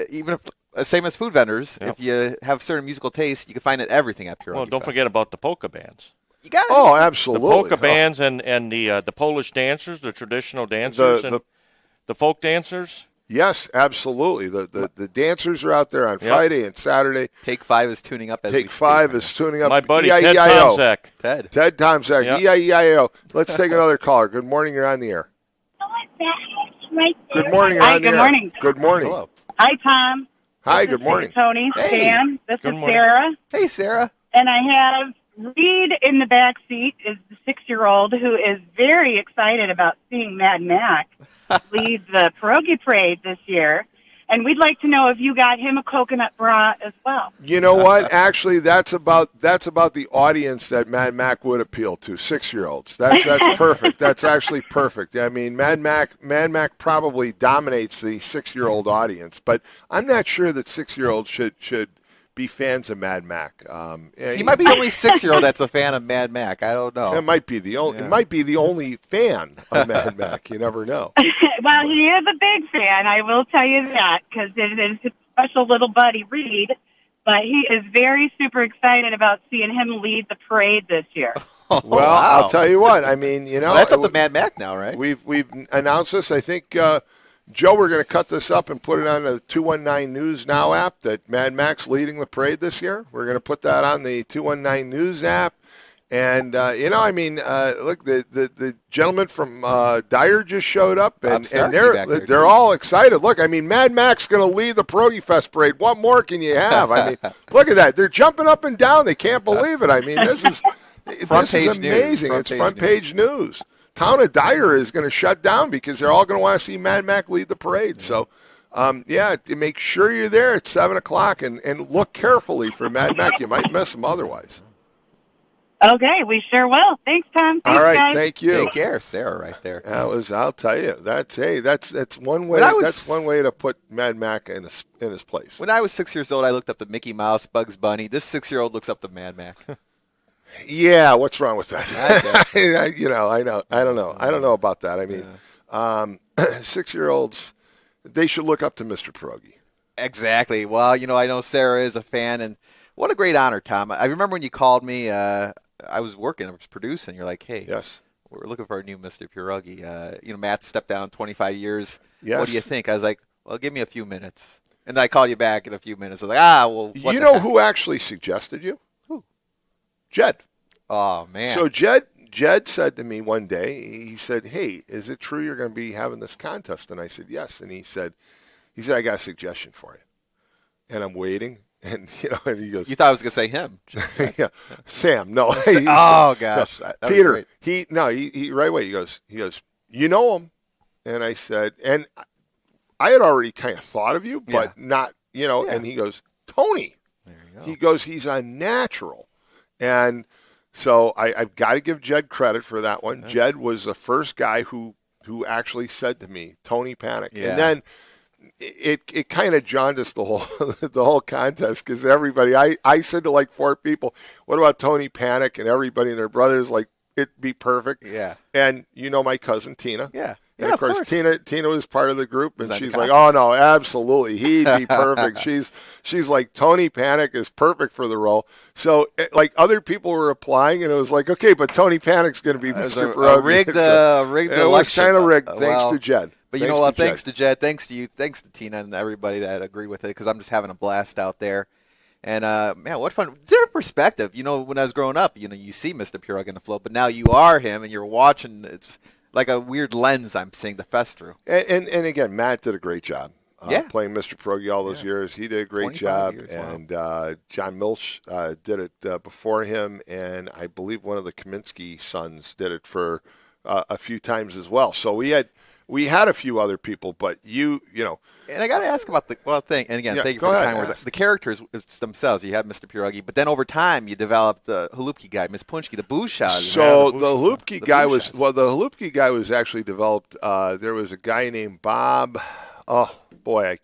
even if same as food vendors, if you have certain musical taste, you can find everything at Pierogi Well, don't Fest. forget about the polka bands. You got it. Oh, absolutely. The polka bands and the Polish dancers, the traditional dancers, and the folk dancers. Yes, absolutely. The dancers are out there on Friday and Saturday. Take 5 is tuning up. Take 5 is tuning up. My buddy E-I-E-I-O. Ted Tomczak. Yep. E-I-E-I-O. Let's take another caller. Good morning. You're on the air. Right there. Good morning. You're Hi, on the good air. morning. Good morning. Hello. Hi, Tom. Hi. This Good is morning. Tony, Hey. Stan. This Good is morning. Sarah. Hey, Sarah. And I have Reed in the back seat is the 6-year-old who is very excited about seeing Mad Mac lead the pierogi parade this year. And we'd like to know if you got him a coconut bra as well. You know what? Actually, that's about the audience that Mad Mac would appeal to. 6-year-olds. That's perfect. That's actually perfect. I mean, Mad Mac probably dominates the 6-year-old audience, but I'm not sure that 6-year-olds should be fans of Mad Mac. He might be the only 6-year-old that's a fan of Mad Mac. I don't know. It might be the only. Yeah. It might be the only fan of Mad Mac. You never know. Well, he is a big fan, I will tell you that, because it is his special little buddy, Reed. But he is very super excited about seeing him lead the parade this year. Well, wow. I'll tell you what. I mean, Well, that's up to Mad Mac now, right? We've announced this. I think, Joe, we're going to cut this up and put it on the 219 News Now app that Mad Mac's leading the parade this year. We're going to put that on the 219 News app. And, look, the gentleman from Dyer just showed up, and they're all excited. Look, I mean, Mad Mac's going to lead the Pierogi Fest parade. What more can you have? I mean, look at that. They're jumping up and down. They can't believe it. I mean, this is amazing. It's front page news. Town of Dyer is going to shut down because they're all going to want to see Mad Mac lead the parade. So, make sure you're there at 7 o'clock and look carefully for Mad Mac. You might miss him otherwise. Okay, we sure will. Thanks, Tom. Thanks, All right, guys. thank you. Take care, Sarah, right there. I'll tell you. That's one way. That's one way to put Mad Mac in his place. When I was 6 years old, I looked up to Mickey Mouse, Bugs Bunny. This 6-year-old looks up to Mad Mac. Yeah, what's wrong with that? I don't know about that. I mean, 6-year-olds, they should look up to Mr. Pierogi. Exactly. Well, I know Sarah is a fan, and what a great honor, Tom. I remember when you called me. I was working, I was producing. You're like, hey, yes, we're looking for a new Mr. Pierogi. Matt stepped down 25 years. Yes. What do you think? I was like, well, give me a few minutes. And I called you back in a few minutes. I was like, what you know who actually suggested you? Who? Jed. Oh, man. So Jed said to me one day, he said, hey, is it true you're going to be having this contest? And I said, yes. And he said, I got a suggestion for you. And I'm waiting. And, and he goes, you thought I was going to say him. Yeah. Sam, no. Oh, gosh. That was Peter, great. he right away, he goes, you know him. And I said, and I had already kind of thought of you, but Yeah. not, Yeah. And he goes, Tony. There you go. He goes, he's a natural. And so I've got to give Jed credit for that one. Yes. Jed was the first guy who actually said to me, Tony Panic. Yeah. And then it kind of jaundiced the whole the whole contest because everybody, I said to like 4 people, what about Tony Panic? And everybody and their brothers like, it'd be perfect. Yeah. And my cousin Tina. Yeah. And Yeah, of course, Tina was part of the group, and Was that she's the like, contest? "Oh no, absolutely, he'd be perfect." she's like, "Tony Panic is perfect for the role." So, like, other people were applying, and it was like, "Okay, but Tony Panic's going to be It was Mr. a Pierogi." rigged So rigged it was election. kind of rigged, thanks Well, to Jed. But you know what? Jed. Thanks to Jed. Thanks to you. Thanks to Tina and everybody that agreed with it because I'm just having a blast out there. And, man, what fun. Different perspective. When I was growing up, you see Mr. Pierogi in the float, but now you are him and you're watching. It's like a weird lens I'm seeing the fest through. And again, Matt did a great job. Playing Mr. Pierogi all those years. He did a great 25 job. years, wow. And John Milch did it before him, and I believe one of the Kaminsky sons did it for a few times as well. So we had a few other people, but you know. And I got to ask about the thing. And again, Yeah, thank you go for the ahead, kind words. ask. The characters themselves, you have Mr. Pierogi, but then over time you developed the Halupki guy, Miss Punchki, the Bushas. So the the Halupki the guy Bushas. the Halupki guy was actually developed. There was a guy named Bob. Oh boy,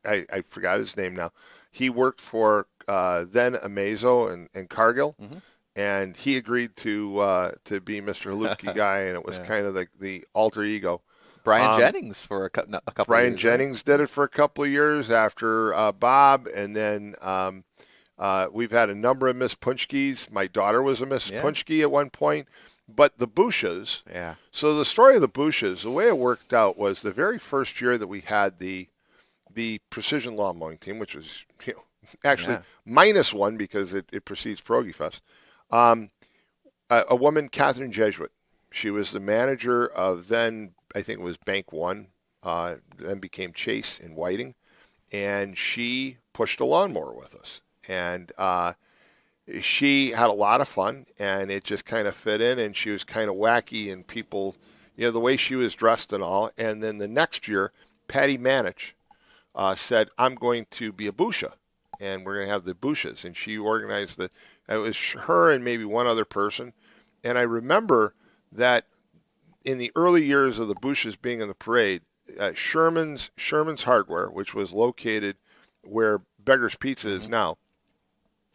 I forgot his name now. He worked for then Amazo and Cargill, and he agreed to be Mr. Halupki guy, and it was kind of like the alter ego. Brian Jennings for a couple Brian of years. Jennings did it for a couple of years after Bob, and then we've had a number of Miss Punchkis. My daughter was a Miss Punchki at one point, but the Bushas. Yeah. So the story of the Bushas, the way it worked out was the very first year that we had the precision lawn mowing team, which was actually -1 because it precedes Pierogi Fest. A woman, Catherine Jesuit. She was the manager of then, I think it was Bank One, then became Chase in Whiting, and she pushed a lawnmower with us. And she had a lot of fun, and it just kind of fit in, and she was kind of wacky, and people, the way she was dressed and all. And then the next year, Patty Manich said, I'm going to be a Busha, and we're going to have the Bushas. And she organized it was her and maybe one other person. And I remember that in the early years of the Bushas being in the parade, Sherman's Hardware, which was located where Beggar's Pizza is now,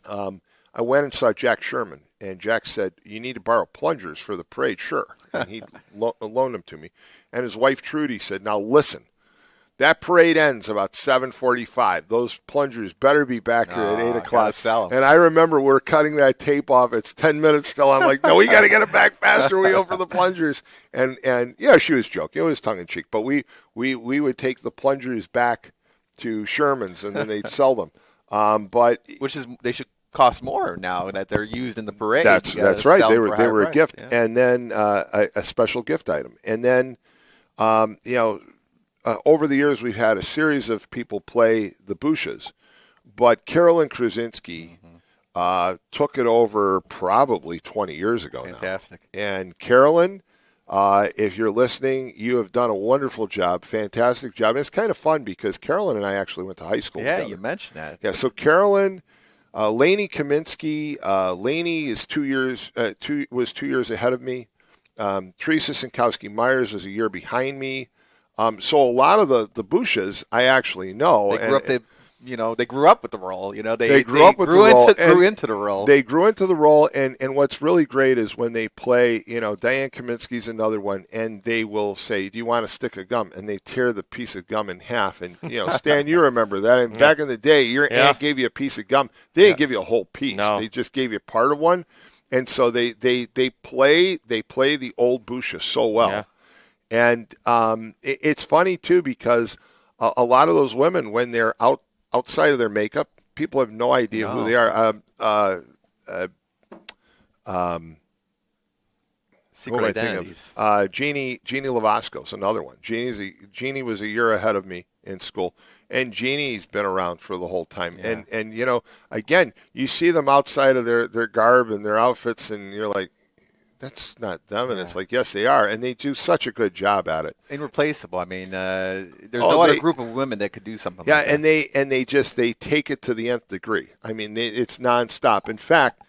I went and saw Jack Sherman, and Jack said, you need to borrow plungers for the parade. Sure. And he loaned them to me. And his wife, Trudy, said, now listen, that parade ends about 7:45. Those plungers better be back here at 8 o'clock. Gotta sell 'em. And I remember we're cutting that tape off. It's 10 minutes still. I'm like, no, we got to get it back faster. We go for the plungers. And yeah, she was joking. It was tongue in cheek. But we would take the plungers back to Sherman's, and then they'd sell them. But Which is they should cost more now that they're used in the parade. that's You gotta right. sell They them were for a they higher were a price. gift, Yeah. and then a special gift item. And then over the years, we've had a series of people play the Bushas, but Carolyn Krasinski took it over probably 20 years ago Fantastic. now. And Carolyn, if you're listening, you have done a wonderful job, fantastic job. And it's kind of fun because Carolyn and I actually went to high school Yeah, together. you mentioned that. Yeah, so Carolyn, Laney Kaminsky, Laney is was 2 years ahead of me. Teresa Sinkowski-Myers was a year behind me. So a lot of the Bushas I actually know. They grew up with the role. They grew up with the role. Grew into the role. They grew into the role, and what's really great is when they play, Diane Kaminsky's another one, and they will say, do you want a stick of gum? And they tear the piece of gum in half. And, Stan, you remember that. And back in the day, your aunt gave you a piece of gum. They didn't give you a whole piece. No. They just gave you part of one. And so they play the old Busha so well. Yeah. And it's funny, too, because a lot of those women, when they're outside of their makeup, people have no idea who they are. Secret identities. Jeannie Lavasco's another one. Jeannie was a year ahead of me in school, and Jeannie's been around for the whole time. Yeah. And again, you see them outside of their garb and their outfits, and you're like, that's not them. And it's like, yes, they are. And they do such a good job at it. Irreplaceable. I mean, there's no other group of women that could do something like that. And they take it to the nth degree. I mean, it's nonstop. In fact,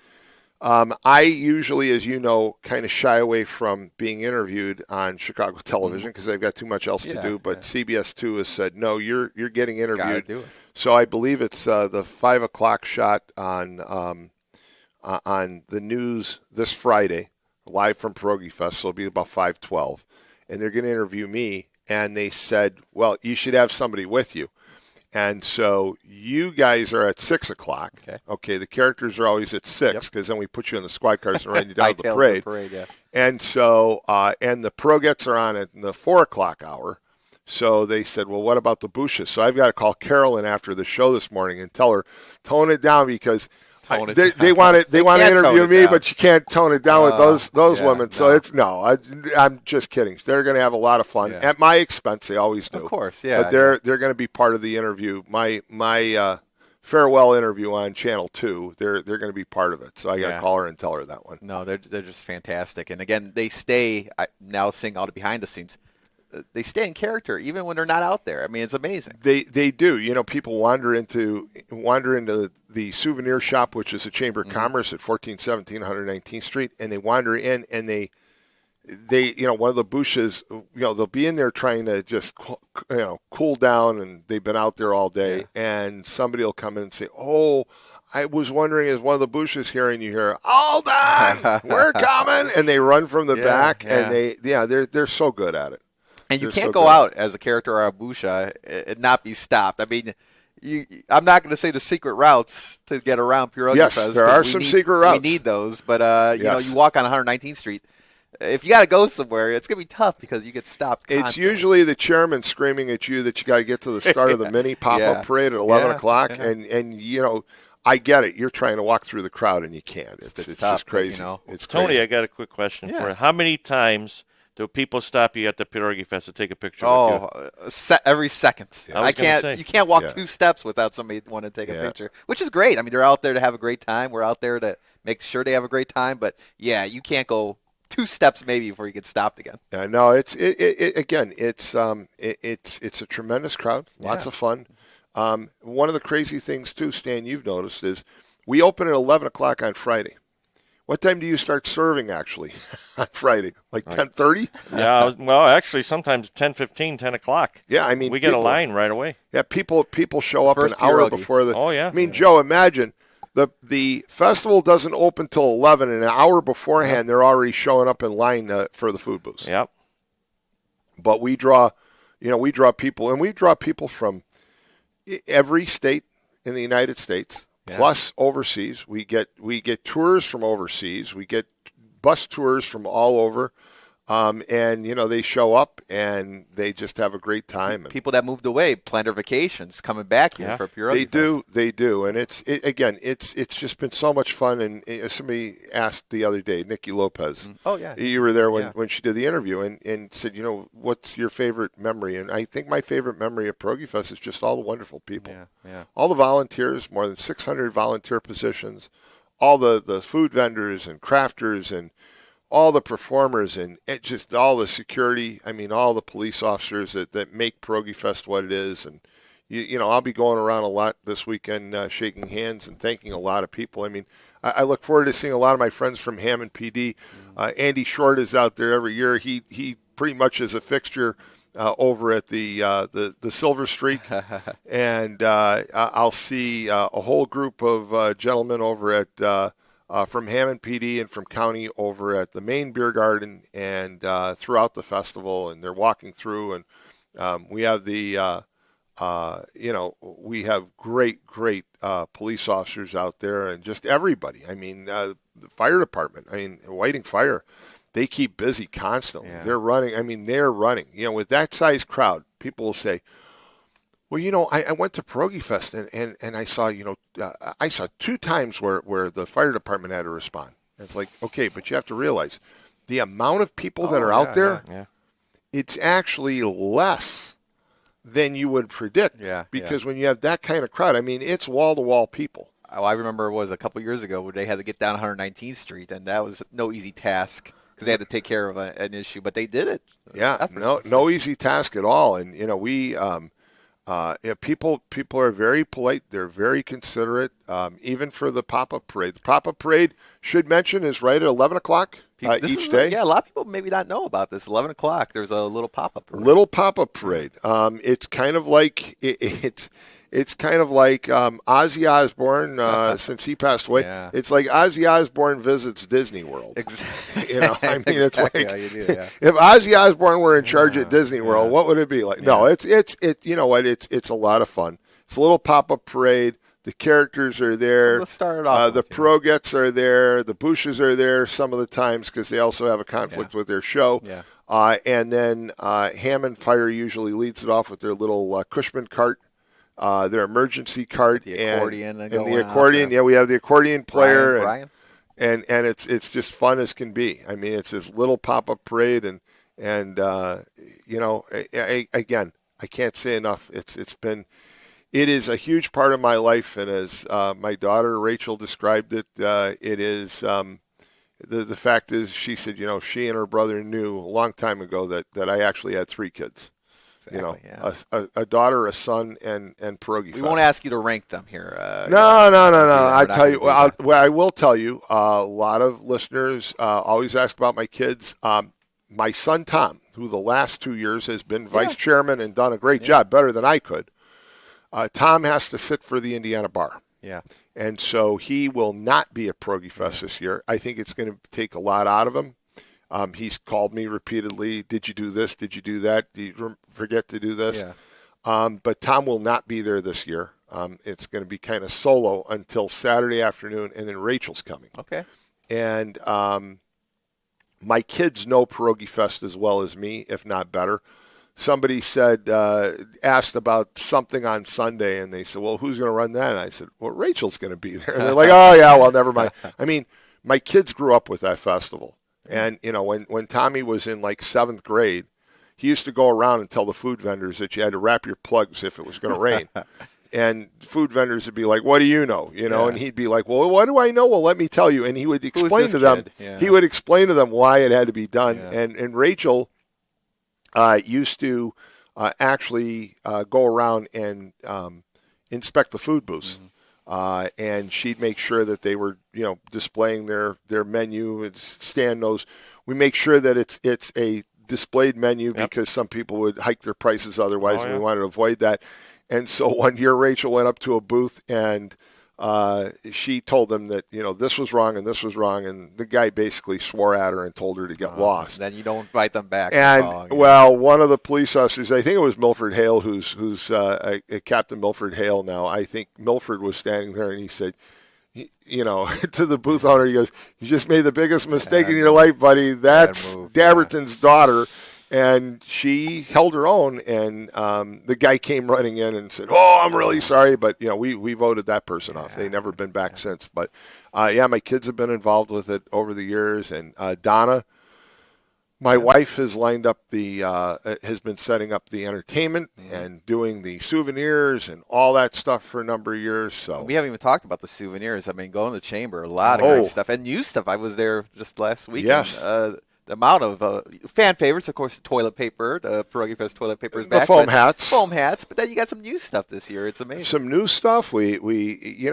I usually, as you know, kind of shy away from being interviewed on Chicago television because I've got too much else to do. But CBS 2 has said, no, you're getting interviewed. Do it. So I believe it's the 5 o'clock shot on the news this Friday, live from Pierogi Fest. So it'll be about 5:12, and they're going to interview me. And they said, well, you should have somebody with you. And so you guys are at 6 o'clock. Okay. The characters are always at 6 because then we put you in the squad cars and run you down to the parade. Yeah. And so, and the Pierogettes are on at the 4 o'clock hour. So they said, well, what about the Bushes? So I've got to call Carolyn after the show this morning and tell her, tone it down because they want to interview me, but you can't tone it down with those women. So I'm just kidding. They're going to have a lot of fun at my expense. They always do, of course. Yeah, but they're going to be part of the interview. My farewell interview on Channel 2. They're going to be part of it. So I got to call her and tell her that one. No, they're just fantastic. And again, they stay now seeing all the behind the scenes. They stay in character even when they're not out there. I mean, it's amazing. They do. You know, people wander into the souvenir shop, which is a Chamber of Commerce at 1417 119th Street, and they wander in and they one of the Bushes, they'll be in there trying to just cool down, and they've been out there all day, and somebody will come in and say, "Oh, I was wondering, is one of the Bushes hearing you here? Hold on, we're coming!" And they run from the back, and they're so good at it. And you can't go out as a character or a Busha and not be stopped. I mean, I'm not going to say the secret routes to get around Pierogi Fest. Yes, there are some secret routes. We need those, but you walk on 119th Street. If you got to go somewhere, it's going to be tough because you get stopped constantly. It's usually the chairman screaming at you that you got to get to the start of the mini pop-up parade at 11 o'clock, and I get it. You're trying to walk through the crowd, and you can't. It's tough, just crazy. It's Tony, crazy. I got a quick question for you. How many times do people stop you at the Pierogi Fest to take a picture with you? Every second. Yeah. You can't walk 2 steps without somebody wanting to take a picture, which is great. I mean, they're out there to have a great time. We're out there to make sure they have a great time. But, you can't go 2 steps maybe before you get stopped again. No, it's a tremendous crowd. Lots of fun. One of the crazy things, too, Stan, you've noticed, is we open at 11 o'clock on Friday. What time do you start serving, actually, on Friday? Like 10:30? Yeah, well, actually, sometimes 10:15, 10 o'clock. Yeah, I mean, we get a line right away. Yeah, people show up an hour before the. Oh yeah. I mean, Joe, imagine the festival doesn't open till 11, and an hour beforehand, they're already showing up in line for the food booths. Yep. But we draw people, and we draw people from every state in the United States. Plus overseas. We get tours from overseas. We get bus tours from all over. And they show up and they just have a great time. People that moved away planned their vacations coming back here for Pierogi Fest. They do. And it's just been so much fun. And somebody asked the other day, Nikki Lopez. Oh yeah. You were there when she did the interview and said, what's your favorite memory? And I think my favorite memory of Pierogi Fest is just all the wonderful people. Yeah. All the volunteers, more than 600 volunteer positions, all the food vendors and crafters and all the performers and just all the security. I mean, all the police officers that make Pierogi Fest what it is. And, I'll be going around a lot this weekend shaking hands and thanking a lot of people. I mean, I look forward to seeing a lot of my friends from Hammond PD. Andy Short is out there every year. He pretty much is a fixture over at the Silver Streak. And I'll see a whole group of gentlemen over at from Hammond PD and from County over at the main beer garden and throughout the festival, and they're walking through, and we have we have great police officers out there and just everybody. I mean, the fire department. I mean, Whiting Fire, they keep busy constantly. Yeah. They're running. I mean, they're running. With that size crowd, people will say, well, I went to Pierogi Fest and I saw, I saw 2 times where the fire department had to respond. And it's like, okay, but you have to realize the amount of people that are out there, it's actually less than you would predict. Because when you have that kind of crowd, I mean, it's wall-to-wall people. I remember it was a couple years ago where they had to get down 119th Street, and that was no easy task because they had to take care of an issue, but they did it. Yeah, Effortlessly. no easy task at all. And we people are very polite. They're very considerate, even for the pop-up parade. The pop-up parade, should mention, is right at 11 o'clock This each is day. Yeah, a lot of people maybe not know about this. 11 o'clock, there's a little pop-up parade. Little pop-up parade. It's kind of like it's kind of like Ozzy Osbourne since he passed away. Yeah. It's like Ozzy Osbourne visits Disney World. Exactly. You know, I mean, it's Exactly like how you do, yeah. if Ozzy Osbourne were in charge at Disney World, what would it be like? No, it's you know what? It's a lot of fun. It's a little pop-up parade. The characters are there. So let's start it off. The Progettes are there. The Bushes are there some of the times because they also have a conflict with their show. Yeah. And then Hammond Fire usually leads it off with their little Cushman cart, their emergency cart, The accordion and going the out accordion. there. Yeah, we have the accordion player, Brian. and it's just fun as can be. I mean, it's this little pop-up parade, and you know, again, I can't say enough. It is a huge part of my life, and as my daughter Rachel described it, it is the fact is, she said, you know, she and her brother knew a long time ago that I actually had 3 kids. Exactly, You know, a daughter, a son, and Pierogi We Fest. won't ask you to rank them here. No. I tell you, that. I will tell you. A lot of listeners always ask about my kids. My son Tom, who the last 2 years has been vice chairman and done a great job, better than I could. Tom has to sit for the Indiana Bar. Yeah. And so he will not be at Pierogi Fest this year. I think it's going to take a lot out of him. He's called me repeatedly. Did you do this? Did you do that? Did you forget to do this? Yeah. But Tom will not be there this year. It's going to be kind of solo until Saturday afternoon, and then Rachel's coming. Okay. And my kids know Pierogi Fest as well as me, if not better. Somebody asked about something on Sunday, and they said, well, who's going to run that? And I said, well, Rachel's going to be there. And they're like, oh, yeah, well, never mind. I mean, my kids grew up with that festival. And, you know, when Tommy was in like 7th grade, he used to go around and tell the food vendors that you had to wrap your plugs if it was going to rain. And food vendors would be like, what do you know? You know, and he'd be like, well, what do I know? Well, let me tell you. And he would explain to them. Yeah. He would explain to them why it had to be done. Yeah. And Rachel used to actually go around and inspect the food booths. And she'd make sure that they were, you know, displaying their menu and stand those. We make sure that it's a displayed menu because some people would hike their prices otherwise, and we wanted to avoid that. And so one year Rachel went up to a booth and she told them that, you know, this was wrong and this was wrong, and the guy basically swore at her and told her to get lost. Then you don't invite them back. And well, one of the police officers, I think it was Milford Hale, who's Captain Milford Hale now. I think Milford was standing there, and he said, you know, to the booth owner, he goes, "You just made the biggest mistake in your life, buddy. That's Dabertin's daughter." And she held her own, and the guy came running in and said, "Oh, I'm really sorry," but you know, we voted that person off. They've never been back since. But my kids have been involved with it over the years, and Donna, my wife, has lined up has been setting up the entertainment and doing the souvenirs and all that stuff for a number of years. So we haven't even talked about the souvenirs. I mean, going to the chamber, a lot of great stuff and new stuff. I was there just last weekend. Yes. The amount of fan favorites, of course, the toilet paper, the Pierogi Fest toilet paper is the back. foam hats, but then you got some new stuff this year. It's amazing. Some new stuff. We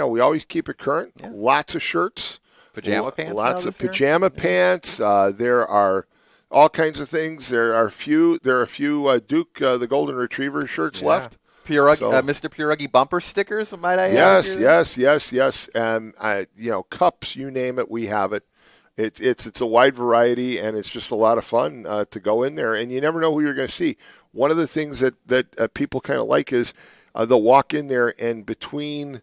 always keep it current. Yeah. Lots of shirts, pajama pants. Lots of pajama pants. There are all kinds of things. There are a few Duke the Golden Retriever shirts left. Mr. Pierogi bumper stickers, might I add? Yes. And cups, you name it, we have it. It's a wide variety, and it's just a lot of fun to go in there, and you never know who you're going to see. One of the things that people kind of like is they'll walk in there, and between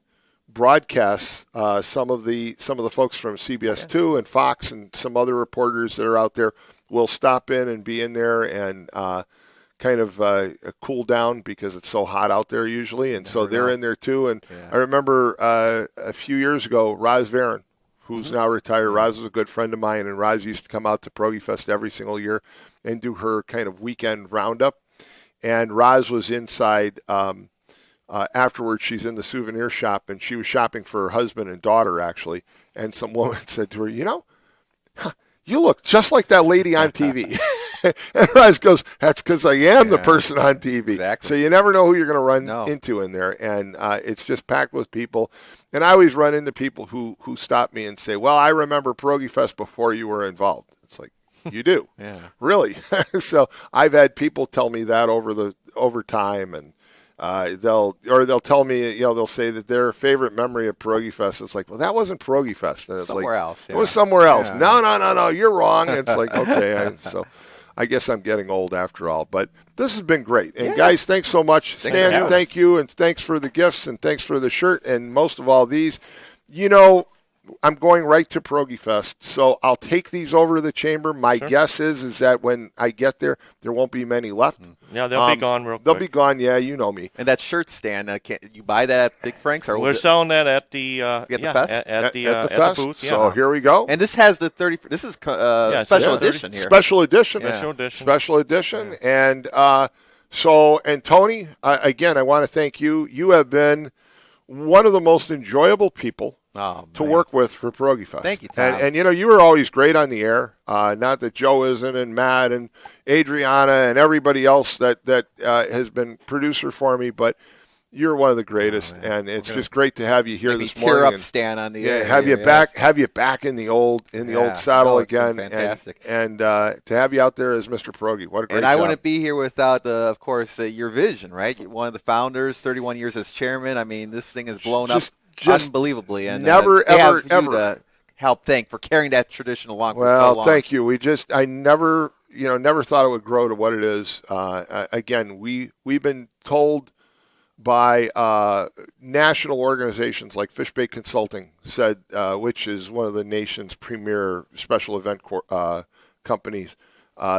broadcasts, some of the folks from CBS 2 and Fox and some other reporters that are out there will stop in and be in there and kind of cool down because it's so hot out there usually, and so they're in there too. And I remember a few years ago, Roz Varon, who's now retired. Roz was a good friend of mine, and Roz used to come out to Pierogi Fest every single year and do her kind of weekend roundup. And Roz was inside afterwards. She's in the souvenir shop, and she was shopping for her husband and daughter, actually. And some woman said to her, you you look just like that lady on TV. And Rice goes, that's because I am the person on TV. Exactly. So you never know who you're going to run into in there. And it's just packed with people. And I always run into people who stop me and say, well, I remember Pierogi Fest before you were involved. It's like, you do? Yeah. Really? So I've had people tell me that over time, and they'll tell me, they'll say that their favorite memory of Pierogi Fest is like, well, that wasn't Pierogi Fest. And it's Somewhere like, else. Yeah. It was somewhere else. Yeah. No, you're wrong. It's like, okay. So I guess I'm getting old after all. But this has been great. And guys, thanks so much. Stan, thank you. And thanks for the gifts, and thanks for the shirt. And most of all, these, I'm going right to Pierogi Fest, so I'll take these over to the chamber. My guess is that when I get there won't be many left. Yeah, they'll be gone real quick. They'll be gone, yeah, you know me. And that shirt stand, you buy that at Big Frank's? Or we're selling that at the fest? At the fest. booth. Yeah. So here we go. And this has the 30. This is special edition here. Special edition. Special edition. Yeah. And and Tony, again, I want to thank you. You have been one of the most enjoyable people to work with for Pierogi Fest. Thank you, Tom. And you were always great on the air. Not that Joe isn't, and Matt and Adriana and everybody else that has been producer for me, but you're one of the greatest, and it's just great to have you here this morning. Tear up, Stan, on the air. Have you back in the old saddle again. Fantastic. And to have you out there as Mr. Pierogi, what a great job. I wouldn't be here without, of course, your vision, right? You're one of the founders, 31 years as chairman. I mean, this thing has blown up unbelievably, and ever help for carrying that tradition along for so long. Well, thank you. I never thought it would grow to what it is. Again, we've been told by national organizations like Fishbait Consulting said, which is one of the nation's premier special event companies.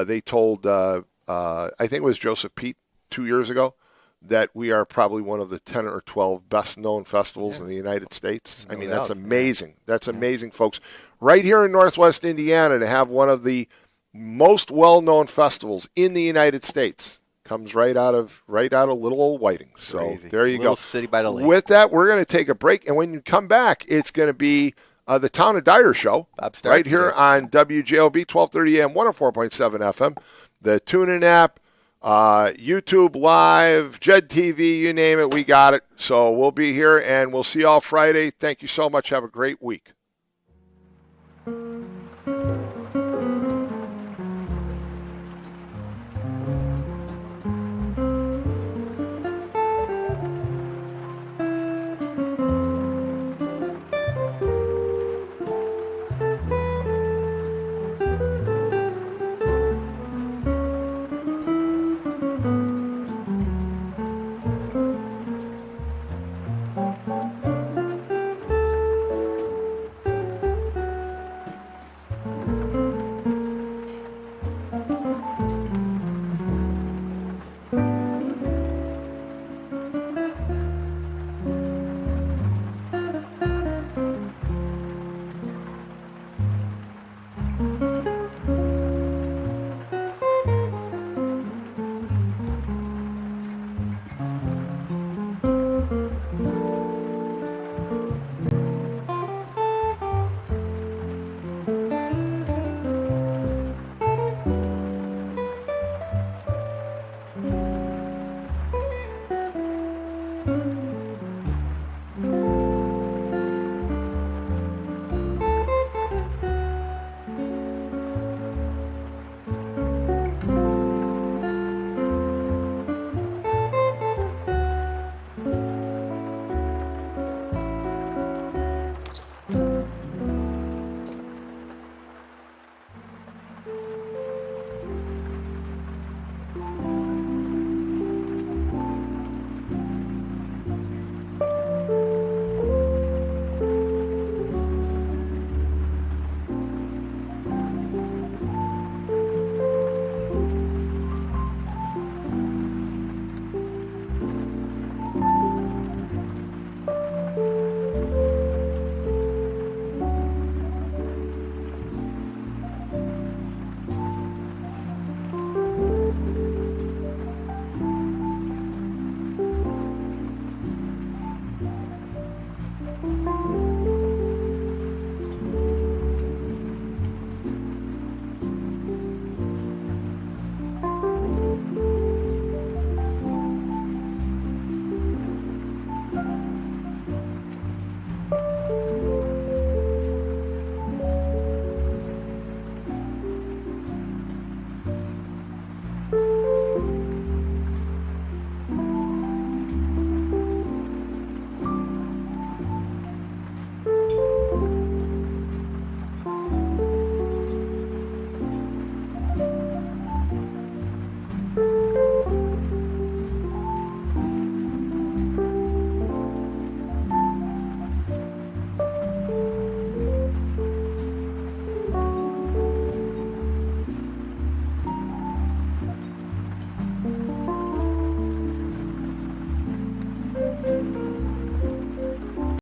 They told I think it was Joseph Pete 2 years ago, that we are probably one of the 10 or 12 best-known festivals in the United States. I mean, that's amazing. That's amazing, folks. Right here in Northwest Indiana, to have one of the most well-known festivals in the United States comes right out of little old Whiting. So Crazy. There you little go. City by the lake. With that, we're going to take a break, and when you come back, it's going to be the Town of Dyer Show right here on WJOB 1230 AM 104.7 FM, the TuneIn app, YouTube Live, Jed TV, you name it, we got it. So we'll be here, and we'll see you all Friday. Thank you so much. Have a great week.